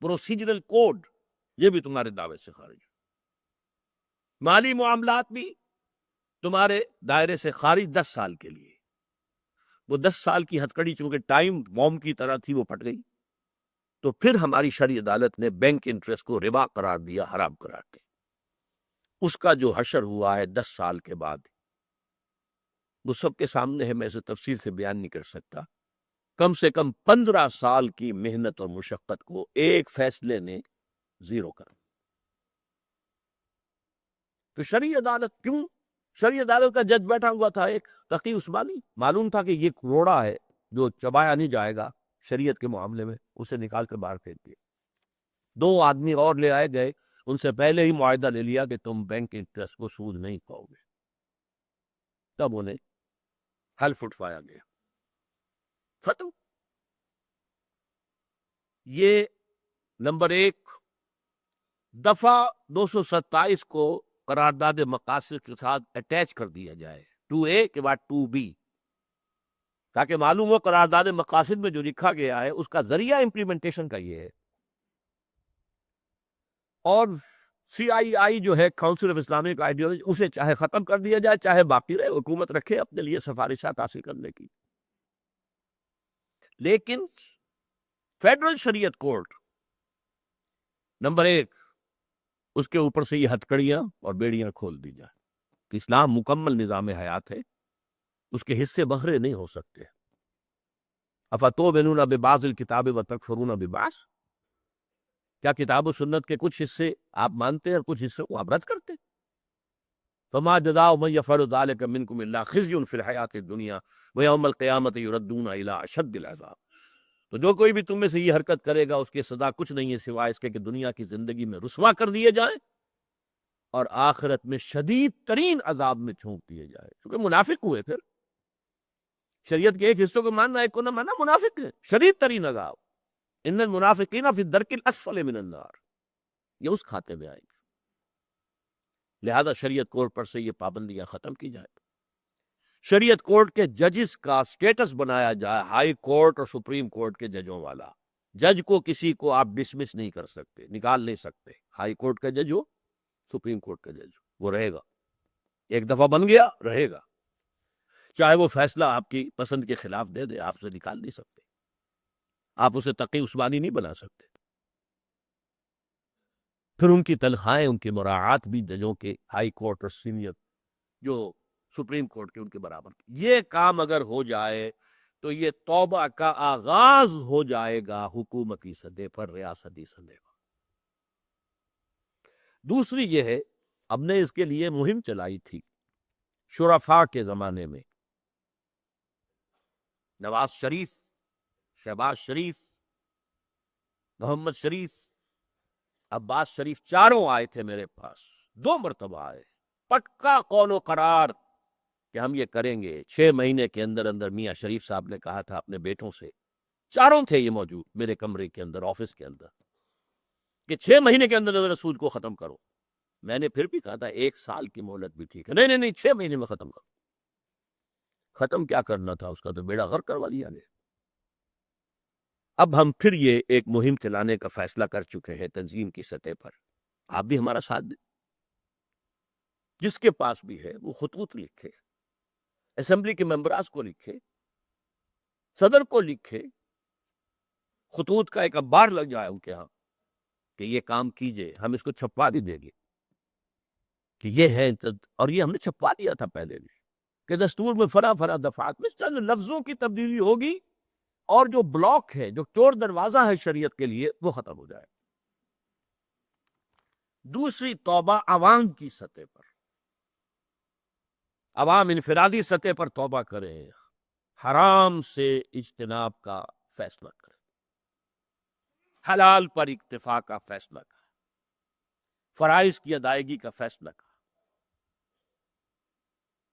[SPEAKER 1] پروسیجرل کوڈ، یہ بھی تمہارے دعوے سے خارج، مالی معاملات بھی تمہارے دائرے سے خارج 10 سال کے لیے۔ وہ 10 سال کی ہتھکڑی چونکہ ٹائم بوم کی طرح تھی، وہ پھٹ گئی، تو پھر ہماری شرعی عدالت نے بینک انٹرسٹ کو ربا قرار دیا، حرام قرار دیا۔ اس کا جو حشر ہوا ہے 10 سال کے بعد، وہ سب کے سامنے ہے، میں اسے تفصیل سے بیان نہیں کر سکتا۔ کم سے کم 15 سال کی محنت اور مشقت کو ایک فیصلے نے زیرو کر دیا۔ تو شرعی عدالت کیوں؟ شرعی عدالت کا جج بیٹھا ہوا تھا ایک تقی عثمانی، معلوم تھا کہ یہ روڑا ہے جو چبایا نہیں جائے گا شریعت کے معاملے میں، اسے نکال کر باہر پھینک دیا۔ 2 آدمی اور لے آئے گئے، ان سے پہلے ہی معاہدہ لے لیا کہ تم بینک انٹرسٹ کو سود نہیں پاؤ گے، تب انہیں حلف اٹھوایا گیا، ختم۔ یہ نمبر 1 دفعہ 227 کو قرارداد مقاصد کے ساتھ اٹیچ کر دیا جائے، 2A کے بعد 2B، تاکہ معلوم ہو قرارداد مقاصد میں جو لکھا گیا ہے اس کا ذریعہ امپلیمنٹیشن کا یہ ہے۔ اور CII جو ہے کاؤنسل آف اسلامک آئیڈیالوجی، اسے چاہے ختم کر دیا جائے چاہے باقی رہے، حکومت رکھے اپنے لیے سفارشات حاصل کرنے کی۔ لیکن فیڈرل شریعت کورٹ نمبر 1، اس کے اوپر سے یہ ہتھکڑیاں اور بیڑیاں کھول دی جائیں کہ اسلام مکمل نظام حیات ہے، اس کے حصے بکھرے نہیں ہو سکتے۔ افتؤمنون ببعض الکتاب وتکفرون ببعض، کیا کتاب و سنت کے کچھ حصے آپ مانتے ہیں اور کچھ حصے کو آپ رد کرتے؟ فما جزاء من يفعل ذلك منكم الا خزي في الحیات الدنیا ويوم القیامة يردون الى اشد العذاب۔ تو جو کوئی بھی تم میں سے یہ حرکت کرے گا اس کی سزا کچھ نہیں ہے سوائے اس کے کہ دنیا کی زندگی میں رسوا کر دیے جائیں اور آخرت میں شدید ترین عذاب میں جھونک دیے جائے، کیونکہ منافق ہوئے۔ پھر شریعت کے ایک حصوں کو ماننا، ایک کو نہ ماننا، منافق ہے، شدید ترین عذاب۔ ان المنافقین فی الدرک الاسفل من النار، یہ اس کھاتے میں آئے گی۔ لہذا شریعت کورٹ پر سے یہ پابندیاں ختم کی جائے، شریعت کورٹ کے ججز کا سٹیٹس بنایا جائے ہائی کورٹ اور سپریم کورٹ کے ججوں والا۔ جج کو کسی کو آپ ڈسمس نہیں کر سکتے، نکال نہیں سکتے، ہائی کورٹ کا جج ہو، سپریم کورٹ کا جج ہو، وہ رہے گا، ایک دفعہ بن گیا رہے گا، چاہے وہ فیصلہ آپ کی پسند کے خلاف دے دے، آپ سے نکال نہیں سکتے، آپ اسے تقی عثمانی نہیں بنا سکتے۔ پھر ان کی تنخواہیں، ان کی مراعات بھی ججوں کے ہائی کورٹ اور سینئر جو سپریم کورٹ کے ان کے برابر۔ یہ کام اگر ہو جائے تو یہ توبہ کا آغاز ہو جائے گا حکومتی سطح پر، ریاستی سطح پر۔ دوسری یہ ہے ہم نے اس کے لیے مہم چلائی تھی شرفاء کے زمانے میں. نواز شریف، شہباز شریف، محمد شریف، عباس شریف، چاروں آئے تھے میرے پاس. 2 مرتبہ آئے. پکا قول و قرار کہ ہم یہ کریں گے. 6 مہینے کے اندر اندر میاں شریف صاحب نے کہا تھا اپنے بیٹوں سے، چاروں تھے یہ موجود میرے کمرے کے اندر، آفس کے اندر، کہ 6 مہینے کے اندر اندر سود کو ختم کرو. میں نے پھر بھی کہا تھا 1 سال کی مہلت بھی ٹھیک ہے. نہیں نہیں نہیں، 6 مہینے میں ختم کرو. ختم کیا کرنا تھا، اس کا تو بیڑا غرق کروا دیا گیا. اب ہم پھر یہ ایک مہم چلانے کا فیصلہ کر چکے ہیں تنظیم کی سطح پر. آپ بھی ہمارا ساتھ دیں. جس کے پاس بھی ہے وہ خطوط لکھے، اسمبلی کے ممبراز کو لکھے، صدر کو لکھے. خطوط کا ایک اخبار لگ جائے ان کے ہاں کہ یہ کام کیجئے. ہم اس کو چھپوا بھی دیں گے کہ یہ ہے. اور یہ ہم نے چھپوا دیا تھا پہلے بھی کہ دستور میں فلاں دفعات میں چند لفظوں کی تبدیلی ہوگی اور جو بلاک ہے، جو چور دروازہ ہے شریعت کے لیے، وہ ختم ہو جائے. دوسری توبہ عوام کی سطح پر. عوام انفرادی سطح پر توبہ کریں، حرام سے اجتناب کا فیصلہ کریں، حلال پر اکتفا کا فیصلہ کریں، فرائض کی ادائیگی کا فیصلہ کریں،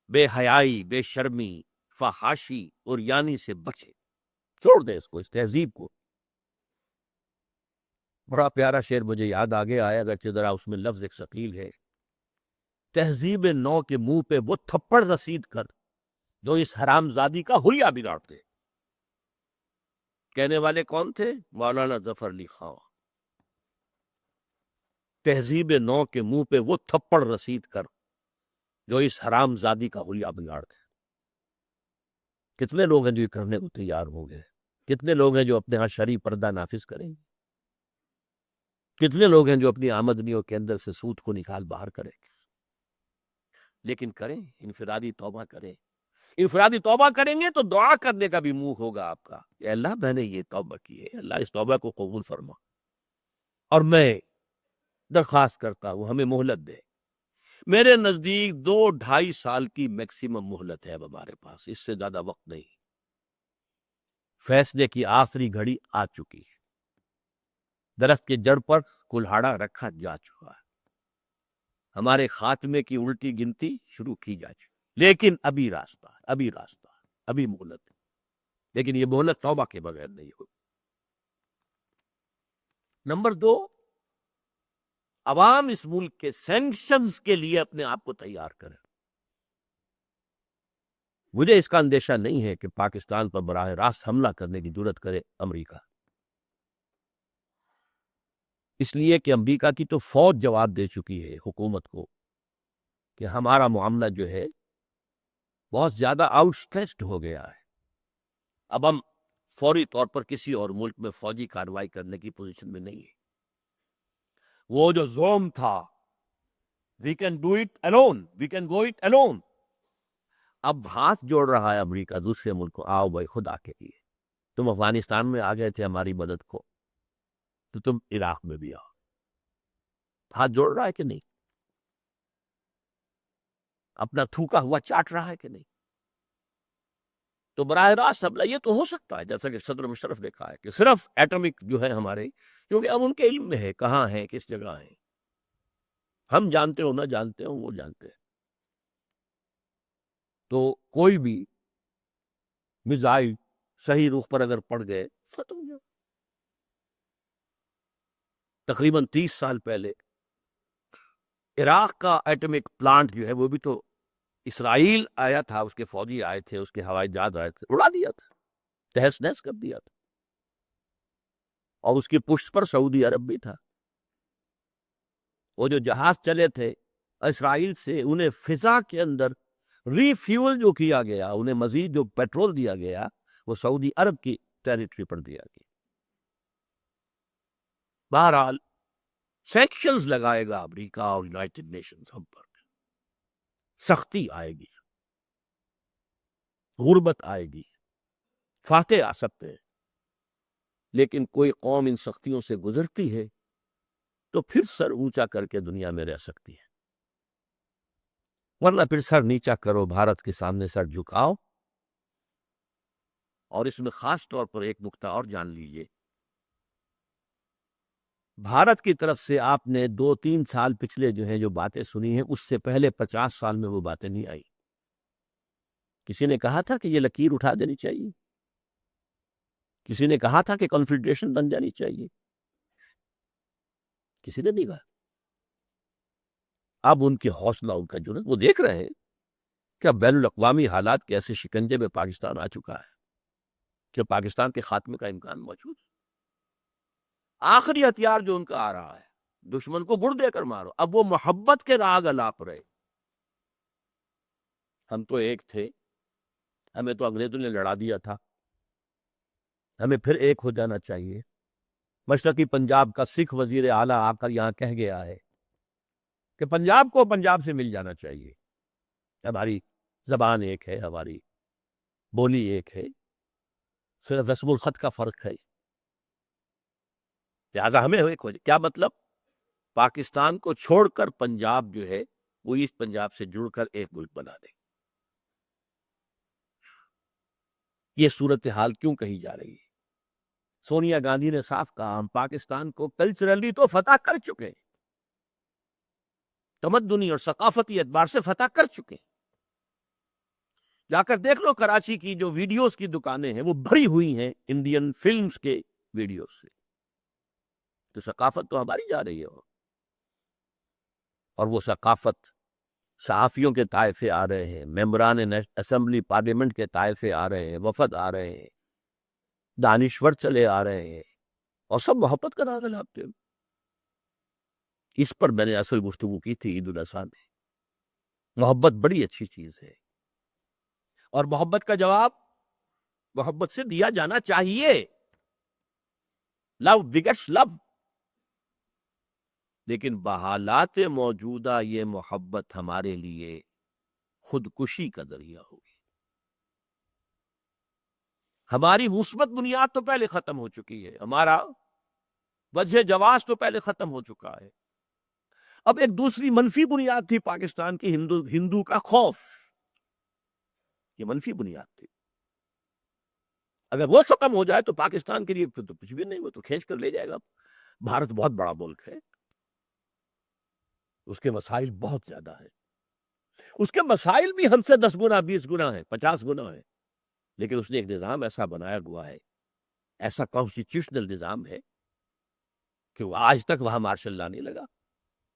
[SPEAKER 1] بے حیائی، بے شرمی، فحاشی اور یعنی سے بچے. چھوڑ دے اس تہذیب کو. بڑا پیارا شعر مجھے یاد آگے آیا، اگرچہ ذرا اس میں لفظ ایک ثقیل ہے. تہذیب نو کے منہ پہ وہ تھپڑ رسید کر جو اس حرام زادی کا حلیہ بگاڑتے. کہنے والے کون تھے؟ مولانا ظفر علی خان. تہذیب نو کے منہ پہ وہ تھپڑ رسید کر جو اس حرام زادی کا حلیہ بگاڑتے. کتنے لوگ ہیں جو یہ کرنے کو تیار ہو گئے؟ کتنے لوگ ہیں جو اپنے ہاں شرعی پردہ نافذ کریں گے؟ کتنے لوگ ہیں جو اپنی آمدنیوں کے اندر سے سود کو نکال باہر کریں گے؟ لیکن کریں، انفرادی توبہ کریں. انفرادی توبہ کریں گے تو دعا کرنے کا بھی منہ ہوگا آپ کا. اے اللہ، میں نے یہ توبہ کی ہے، اللہ اس توبہ کو قبول فرما. اور میں درخواست کرتا ہوں ہمیں مہلت دے. میرے نزدیک 2-2.5 سال کی میکسیمم مہلت ہے اب ہمارے پاس، اس سے زیادہ وقت نہیں. فیصلے کی آخری گھڑی آ چکی ہے. درخت کے جڑ پر کلہاڑا رکھا جا چکا ہے. ہمارے خاتمے کی الٹی گنتی شروع کی جا چکی. لیکن ابھی راستہ، ابھی مہلت ہے. لیکن یہ مہلت توبہ کے بغیر نہیں ہوگی. نمبر 2، عوام اس ملک کے سینکشنز کے لیے اپنے آپ کو تیار کریں. مجھے اس کا اندیشہ نہیں ہے کہ پاکستان پر براہ راست حملہ کرنے کی جرات کرے امریکہ، اس لیے کہ امریکہ کی تو فوج جواب دے چکی ہے حکومت کو کہ ہمارا معاملہ جو ہے بہت زیادہ آؤٹ سٹریسڈ ہو گیا ہے. اب ہم فوری طور پر کسی اور ملک میں فوجی کارروائی کرنے کی پوزیشن میں نہیں ہے. وہ جو زوم تھا، we can do it alone, we can go it alone, اب ہاتھ جوڑ رہا ہے امریکہ دوسرے ملک کو. آؤ بھائی، خدا کے لیے تم افغانستان میں آ گئے تھے ہماری مدد کو، تو تم عراق میں بھی آؤ. ہاتھ جوڑ رہا ہے کہ نہیں؟ اپنا تھوکا ہوا چاٹ رہا ہے کہ نہیں؟ تو براہ راست حملہ یہ تو ہو سکتا ہے، جیسا کہ صدر مشرف نے کہا ہے کہ صرف ایٹمک جو ہے ہمارے، کیونکہ اب ان کے علم میں ہے کہاں ہیں، کس جگہ ہیں. ہم جانتے ہو نہ جانتے ہو، وہ جانتے ہیں. تو کوئی بھی میزائل صحیح رخ پر اگر پڑ گئے ختم ہو جائے. تقریباً 30 سال پہلے عراق کا ایٹمک پلانٹ جو ہے وہ بھی تو اسرائیل آیا تھا، اس کے فوجی آئے تھے، اس کے ہوائی جہاز آئے تھے، اڑا دیا تھا، تہس نہس کر دیا تھا. اور اس کی پشت پر سعودی عرب بھی تھا. وہ جو جہاز چلے تھے اسرائیل سے، انہیں فضا کے اندر ری فیول جو کیا گیا، انہیں مزید جو پیٹرول دیا گیا، وہ سعودی عرب کی ٹیریٹری پر دیا گیا. بہرحال سینکشنز لگائے گا امریکہ اور یونائٹڈ نیشنز ہم پر. سختی آئے گی، غربت آئے گی، فاتح آ سکتے ہیں. لیکن کوئی قوم ان سختیوں سے گزرتی ہے تو پھر سر اونچا کر کے دنیا میں رہ سکتی ہے. ورنہ پھر سر نیچا کرو، بھارت کے سامنے سر جھکاؤ. اور اس میں خاص طور پر ایک نقطہ اور جان لیجئے، بھارت کی طرف سے آپ نے 2-3 سال پچھلے جو باتیں سنی ہیں، اس سے پہلے 50 سال میں وہ باتیں نہیں آئی. کسی نے کہا تھا کہ یہ لکیر اٹھا دینی چاہیے؟ کسی نے کہا تھا کہ کنفیڈریشن بن جانی چاہیے؟ کسی نے نہیں کہا. اب ان کی حوصلہ، ان کا جرأت، وہ دیکھ رہے ہیں کہ بین الاقوامی حالات کے ایسے شکنجے میں پاکستان آ چکا ہے کہ پاکستان کے خاتمے کا امکان موجود ہے. آخری ہتھیار جو ان کا آ رہا ہے، دشمن کو گڑ دے کر مارو. اب وہ محبت کے راگ الاپ رہے. ہم تو ایک تھے، ہمیں تو انگریزوں نے لڑا دیا تھا، ہمیں پھر ایک ہو جانا چاہیے. مشرقی پنجاب کا سکھ وزیر اعلیٰ آ کر یہاں کہہ گیا ہے کہ پنجاب کو پنجاب سے مل جانا چاہیے. ہماری زبان ایک ہے، ہماری بولی ایک ہے، صرف رسم الخط کا فرق ہے. لہٰذا ہمیں ایک ہو جائے. کیا مطلب؟ پاکستان کو چھوڑ کر پنجاب جو ہے وہ اس پنجاب سے جڑ کر ایک ملک بنا دے. یہ صورتحال کیوں کہی جا رہی ہے؟ سونیا گاندھی نے صاف کہا، ہم پاکستان کو کلچرلی تو فتح کر چکے ہیں، تمدنی اور ثقافتی اعتبار سے فتح کر چکے ہیں. جا کر دیکھ لو، کراچی کی جو ویڈیوز کی دکانیں ہیں وہ بھری ہوئی ہیں انڈین فلمز کے ویڈیوز سے. تو ثقافت تو ہماری جا رہی ہے. اور وہ ثقافت، صحافیوں کے طائفے آ رہے ہیں، ممبران اسمبلی پارلیمنٹ کے طائفے آ رہے ہیں، وفد آ رہے ہیں، دانشور چلے آ رہے ہیں، اور سب محبت کا راگ الاپتے ہیں. اس پر میں نے اصل گفتگو کی تھی عید الاضحیٰ میں. محبت بڑی اچھی چیز ہے، اور محبت کا جواب محبت سے دیا جانا چاہیے. لو بگیٹس لو. لیکن بحالات موجودہ یہ محبت ہمارے لیے خودکشی کا ذریعہ ہوگی. ہماری مثبت بنیاد تو پہلے ختم ہو چکی ہے، ہمارا وجہ جواز تو پہلے ختم ہو چکا ہے. اب ایک دوسری منفی بنیاد تھی پاکستان کی، ہندو کا خوف. یہ منفی بنیاد تھی. اگر وہ ختم ہو جائے تو پاکستان کے لیے پھر تو کچھ بھی نہیں، وہ تو کھینچ کر لے جائے گا. بھارت بہت بڑا ملک ہے، اس کے مسائل بہت زیادہ ہیں، اس کے مسائل بھی ہم سے 10 گنا 20 گنا ہے، 50 گنا ہے. لیکن اس نے ایک نظام ایسا بنایا ہوا ہے، ایسا کانسٹیٹیوشنل نظام ہے کہ وہ آج تک وہاں مارشل لا نہیں لگا.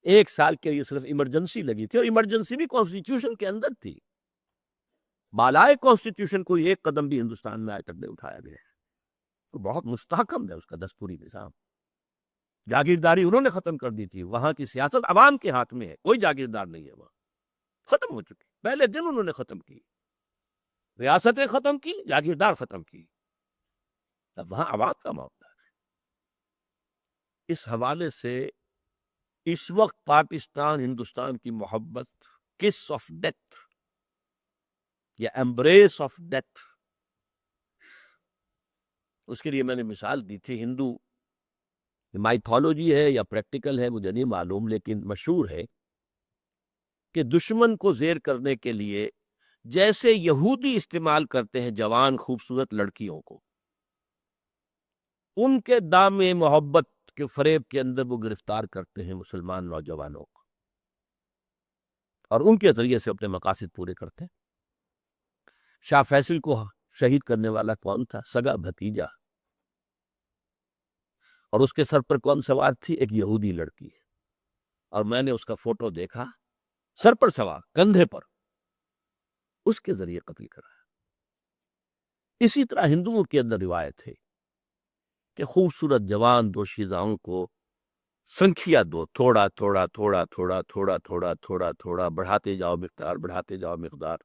[SPEAKER 1] 1 سال کے لیے صرف ایمرجنسی لگی تھی، اور ایمرجنسی بھی کانسٹیٹیوشن کے اندر تھی. بالائے کانسٹیٹیوشن کو ایک قدم بھی ہندوستان میں آج تک نہیں اٹھایا گیا. تو بہت مستحکم ہے اس کا دستوری نظام. جاگیرداری انہوں نے ختم کر دی تھی. وہاں کی سیاست عوام کے ہاتھ میں ہے، کوئی جاگیردار نہیں ہے وہاں. ختم ہو چکی، پہلے دن انہوں نے ختم کی. ریاستیں ختم کی، جاگیردار ختم کی. اب وہاں عوام کا معاملہ ہے. اس حوالے سے اس وقت پاکستان ہندوستان کی محبت کس آف ڈیتھ یا ایمبریس آف ڈیتھ، اس کے لیے میں نے مثال دی تھی. ہندو مائتھولوجی ہے یا پریکٹیکل ہے مجھے نہیں معلوم، لیکن مشہور ہے کہ دشمن کو زیر کرنے کے لیے جیسے یہودی استعمال کرتے ہیں جوان خوبصورت لڑکیوں کو، ان کے دام محبت کے فریب کے اندر وہ گرفتار کرتے ہیں مسلمان نوجوانوں کو، اور ان کے ذریعے سے اپنے مقاصد پورے کرتے ہیں. شاہ فیصل کو شہید کرنے والا کون تھا؟ سگا بھتیجا. اور اس کے سر پر کون سوار تھی؟ ایک یہودی لڑکی. اور میں نے اس کا فوٹو دیکھا، سر پر سوار، کندھے پر، اس کے ذریعے قتل کرا. اسی طرح ہندوؤں کے اندر روایت ہے کہ خوبصورت جوان دوشیزاؤں کو سنکھیا دو، تھوڑا تھوڑا تھوڑا تھوڑا تھوڑا تھوڑا تھوڑا تھوڑا بڑھاتے جاؤ مقدار، بڑھاتے جاؤ مقدار.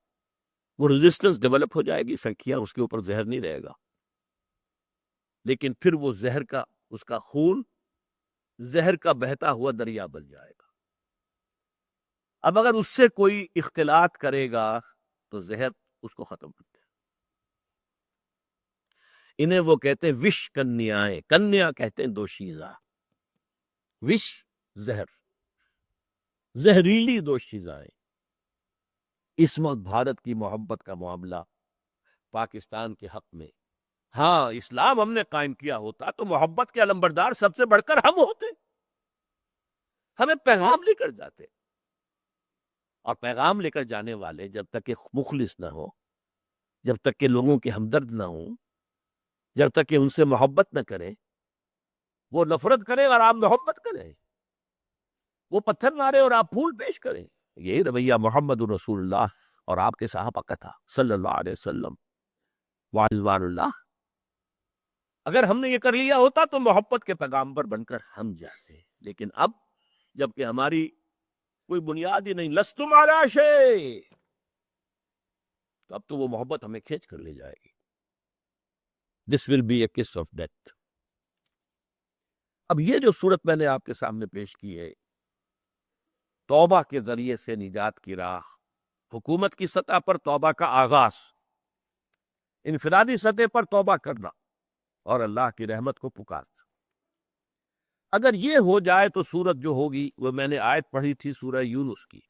[SPEAKER 1] وہ ریزسٹنس ڈیولپ ہو جائے گی، سنکھیا اس کے اوپر زہر نہیں رہے گا، لیکن پھر وہ زہر کا، اس کا خون زہر کا بہتا ہوا دریا بن جائے گا. اب اگر اس سے کوئی اختلاط کرے گا تو زہر اس کو ختم کرتے ہیں. انہیں وہ کہتے ہیں وش کنیائیں. کنیا کہتے ہیں دوشیزہ، وش زہر، زہریلی دوشیزائیں. اس وقت بھارت کی محبت کا معاملہ پاکستان کے حق میں، ہاں اسلام ہم نے قائم کیا ہوتا تو محبت کے علمبردار سب سے بڑھ کر ہم ہوتے، ہمیں پیغام لے کر جاتے، اور پیغام لے کر جانے والے جب تک کہ مخلص نہ ہو، جب تک کہ لوگوں کے ہمدرد نہ ہوں، جب تک کہ ان سے محبت نہ کریں، وہ نفرت کریں اور آپ محبت کریں، وہ پتھر مارے اور آپ پھول پیش کریں، یہی رویہ محمد رسول اللہ اور آپ کے صحابہ کا تھا صلی اللہ علیہ وسلم رضوان اللہ۔ اگر ہم نے یہ کر لیا ہوتا تو محبت کے پیغامبر بن کر ہم جاتے، لیکن اب جب کہ ہماری کوئی بنیاد ہی نہیں، لستم علی شیء، تو اب تو وہ محبت ہمیں کھینچ کر لے جائے گی۔ دس ول بی اے کس آف ڈیتھ۔ اب یہ جو صورت میں نے آپ کے سامنے پیش کی ہے، توبہ کے ذریعے سے نجات کی راہ، حکومت کی سطح پر توبہ کا آغاز، انفرادی سطح پر توبہ کرنا اور اللہ کی رحمت کو پکارنا، اگر یہ ہو جائے تو صورت جو ہوگی وہ میں نے آیت پڑھی تھی سورہ یونس کی،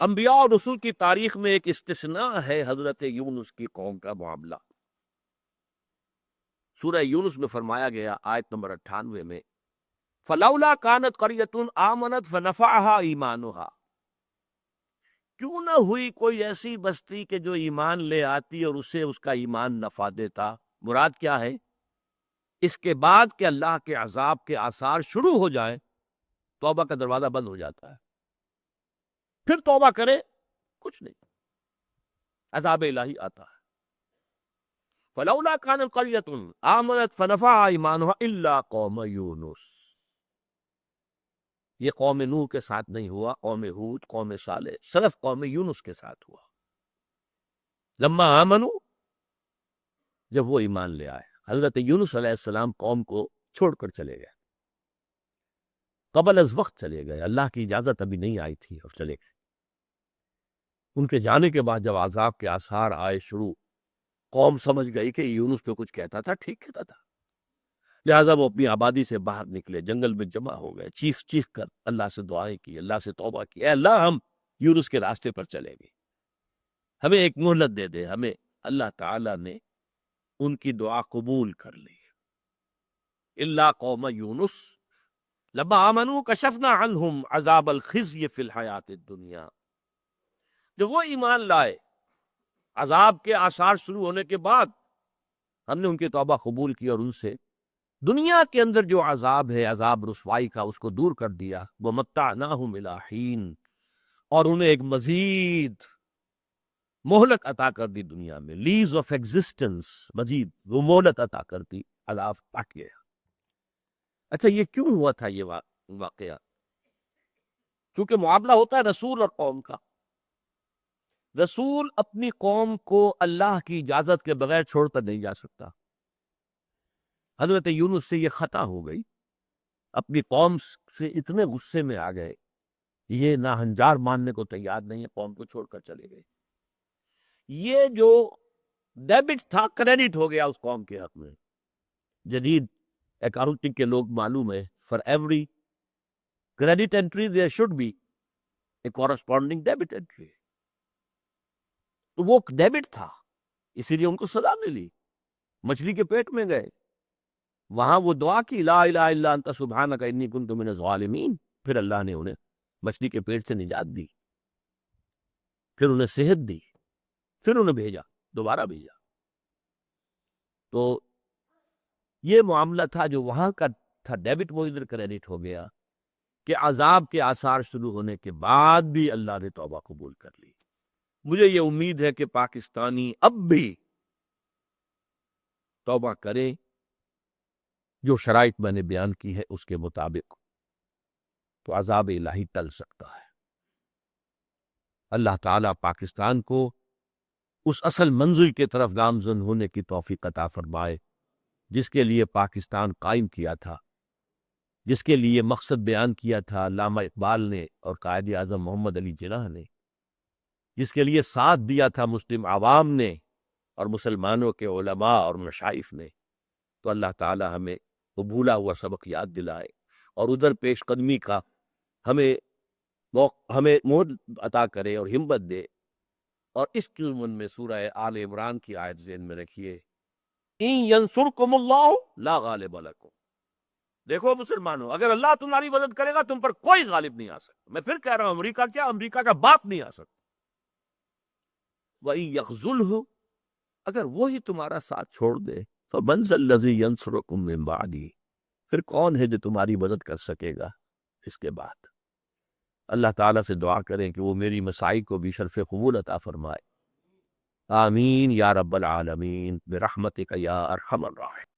[SPEAKER 1] انبیاء اور رسول کی تاریخ میں ایک استثناء ہے حضرت یونس کی قوم کا معاملہ۔ سورہ یونس میں فرمایا گیا آیت نمبر 98 میں، فَلَوْلَا كَانَتْ قَرْيَةٌ آمَنَتْ فَنَفَعَهَا ایمانُهَا، کیوں نہ ہوئی کوئی ایسی بستی کہ جو ایمان لے آتی اور اسے اس کا ایمان نفع دیتا۔ مراد کیا ہے؟ اس کے بعد کہ اللہ کے عذاب کے آثار شروع ہو جائیں، توبہ کا دروازہ بند ہو جاتا ہے، پھر توبہ کرے کچھ نہیں، عذاب الہی آتا ہے۔ فَلَوْلَا كَانَتْ قَرْيَةٌ آمَنَتْ فَنَفَعَهَا ایمانُهَا إِلَّا قَوْمَ یونس، یہ قوم نوح کے ساتھ نہیں ہوا، قوم ہود، قوم صالح، صرف قوم یونس کے ساتھ ہوا۔ لما آمنوا، جب وہ ایمان لے آئے، حضرت یونس علیہ السلام قوم کو چھوڑ کر چلے گئے، قبل از وقت چلے گئے، اللہ کی اجازت ابھی نہیں آئی تھی اور چلے گئے۔ ان کے جانے کے بعد جب عذاب کے آثار آئے شروع، قوم سمجھ گئی کہ یونس تو کچھ کہتا تھا ٹھیک کہتا تھا، لہٰذا وہ اپنی آبادی سے باہر نکلے، جنگل میں جمع ہو گئے، چیخ چیخ کر اللہ سے دعائیں کی، اللہ سے توبہ کی، اے اللہ ہم یونس کے راستے پر چلیں گے، ہمیں ایک مہلت دے دے۔ ہمیں اللہ تعالیٰ نے ان کی دعا قبول کر لی۔ الا قوم یونس لما آمنوا کشفنا عنہم عذاب الخزي فی الحیات الدنیا، جب وہ ایمان لائے، عذاب کے آثار شروع ہونے کے بعد ہم نے ان کی توبہ قبول کی اور ان سے دنیا کے اندر جو عذاب ہے، عذاب رسوائی کا، اس کو دور کر دیا۔ وَمَتَّعْنَاهُمْ إِلَىٰ حِينٍ، اور انہیں ایک مزید مہلت عطا کر دی، دنیا میں لیز آف ایگزسٹنس، مزید وہ مہلت عطا کر دی، عذاب تک گیا۔ اچھا یہ کیوں ہوا تھا یہ واقعہ؟ کیونکہ معاملہ ہوتا ہے رسول اور قوم کا، رسول اپنی قوم کو اللہ کی اجازت کے بغیر چھوڑ کر نہیں جا سکتا۔ حضرت یونس سے یہ خطا ہو گئی، اپنی قوم سے اتنے غصے میں آ گئے، یہ ناہنجار ماننے کو تیار نہیں ہے، قوم کو چھوڑ کر چلے گئے۔ یہ جو ڈیبٹ تھا کریڈٹ ہو گیا اس قوم کے حق میں۔ جدید اکاؤنٹنگ کے لوگ معلوم ہے، for every credit entry there should be a corresponding debit entry, تو وہ ڈیبٹ تھا، اسی لیے ان کو سزا ملی، مچھلی کے پیٹ میں گئے، وہاں وہ دعا کی لا الہ الا انت سبحانک انی کنت من الظالمین، پھر اللہ نے انہیں مچھلی کے پیٹ سے نجات دی، پھر انہیں صحت دی، پھر انہیں بھیجا، دوبارہ بھیجا۔ تو یہ معاملہ تھا جو وہاں کا تھا ڈیبٹ، وہ ادھر کریڈٹ ہو گیا کہ عذاب کے آثار شروع ہونے کے بعد بھی اللہ نے توبہ قبول کر لی۔ مجھے یہ امید ہے کہ پاکستانی اب بھی توبہ کریں، جو شرائط میں نے بیان کی ہے اس کے مطابق، تو عذاب الہی ٹل سکتا ہے۔ اللہ تعالیٰ پاکستان کو اس اصل منزل کے طرف گامزن ہونے کی توفیق عطا فرمائے جس کے لیے پاکستان قائم کیا تھا، جس کے لیے مقصد بیان کیا تھا علامہ اقبال نے اور قائد اعظم محمد علی جناح نے، جس کے لیے ساتھ دیا تھا مسلم عوام نے اور مسلمانوں کے علماء اور مشائخ نے۔ تو اللہ تعالی ہمیں وہ بھولا ہوا سبق یاد دلائے اور ادھر پیش قدمی کا ہمیں ہمیں مہر عطا کرے اور ہمت دے۔ اور اس کی ضمن میں سورہ آل عمران کی آیت ذہن میں رکھیے، ان ینصرکم اللہ لا غالب لکم۔ دیکھو مسلمانوں، اگر اللہ تمہاری مدد کرے گا تم پر کوئی غالب نہیں آ سکتا۔ میں پھر کہہ رہا ہوں، امریکہ کیا، امریکہ کا باپ نہیں آ سکتا۔ وَإِن يَخْذُلْهُ، اگر وہی تمہارا ساتھ چھوڑ دے، فَمَنْ ذَا الَّذِي يَنصُرُكُم مِّن بَعْدِهِ، پھر کون ہے جو تمہاری مدد کر سکے گا اس کے بعد؟ اللہ تعالیٰ سے دعا کریں کہ وہ میری مساعی کو بھی شرف قبول عطا فرمائے۔ آمین یا رب العالمین برحمتک یا ارحم الراحمین۔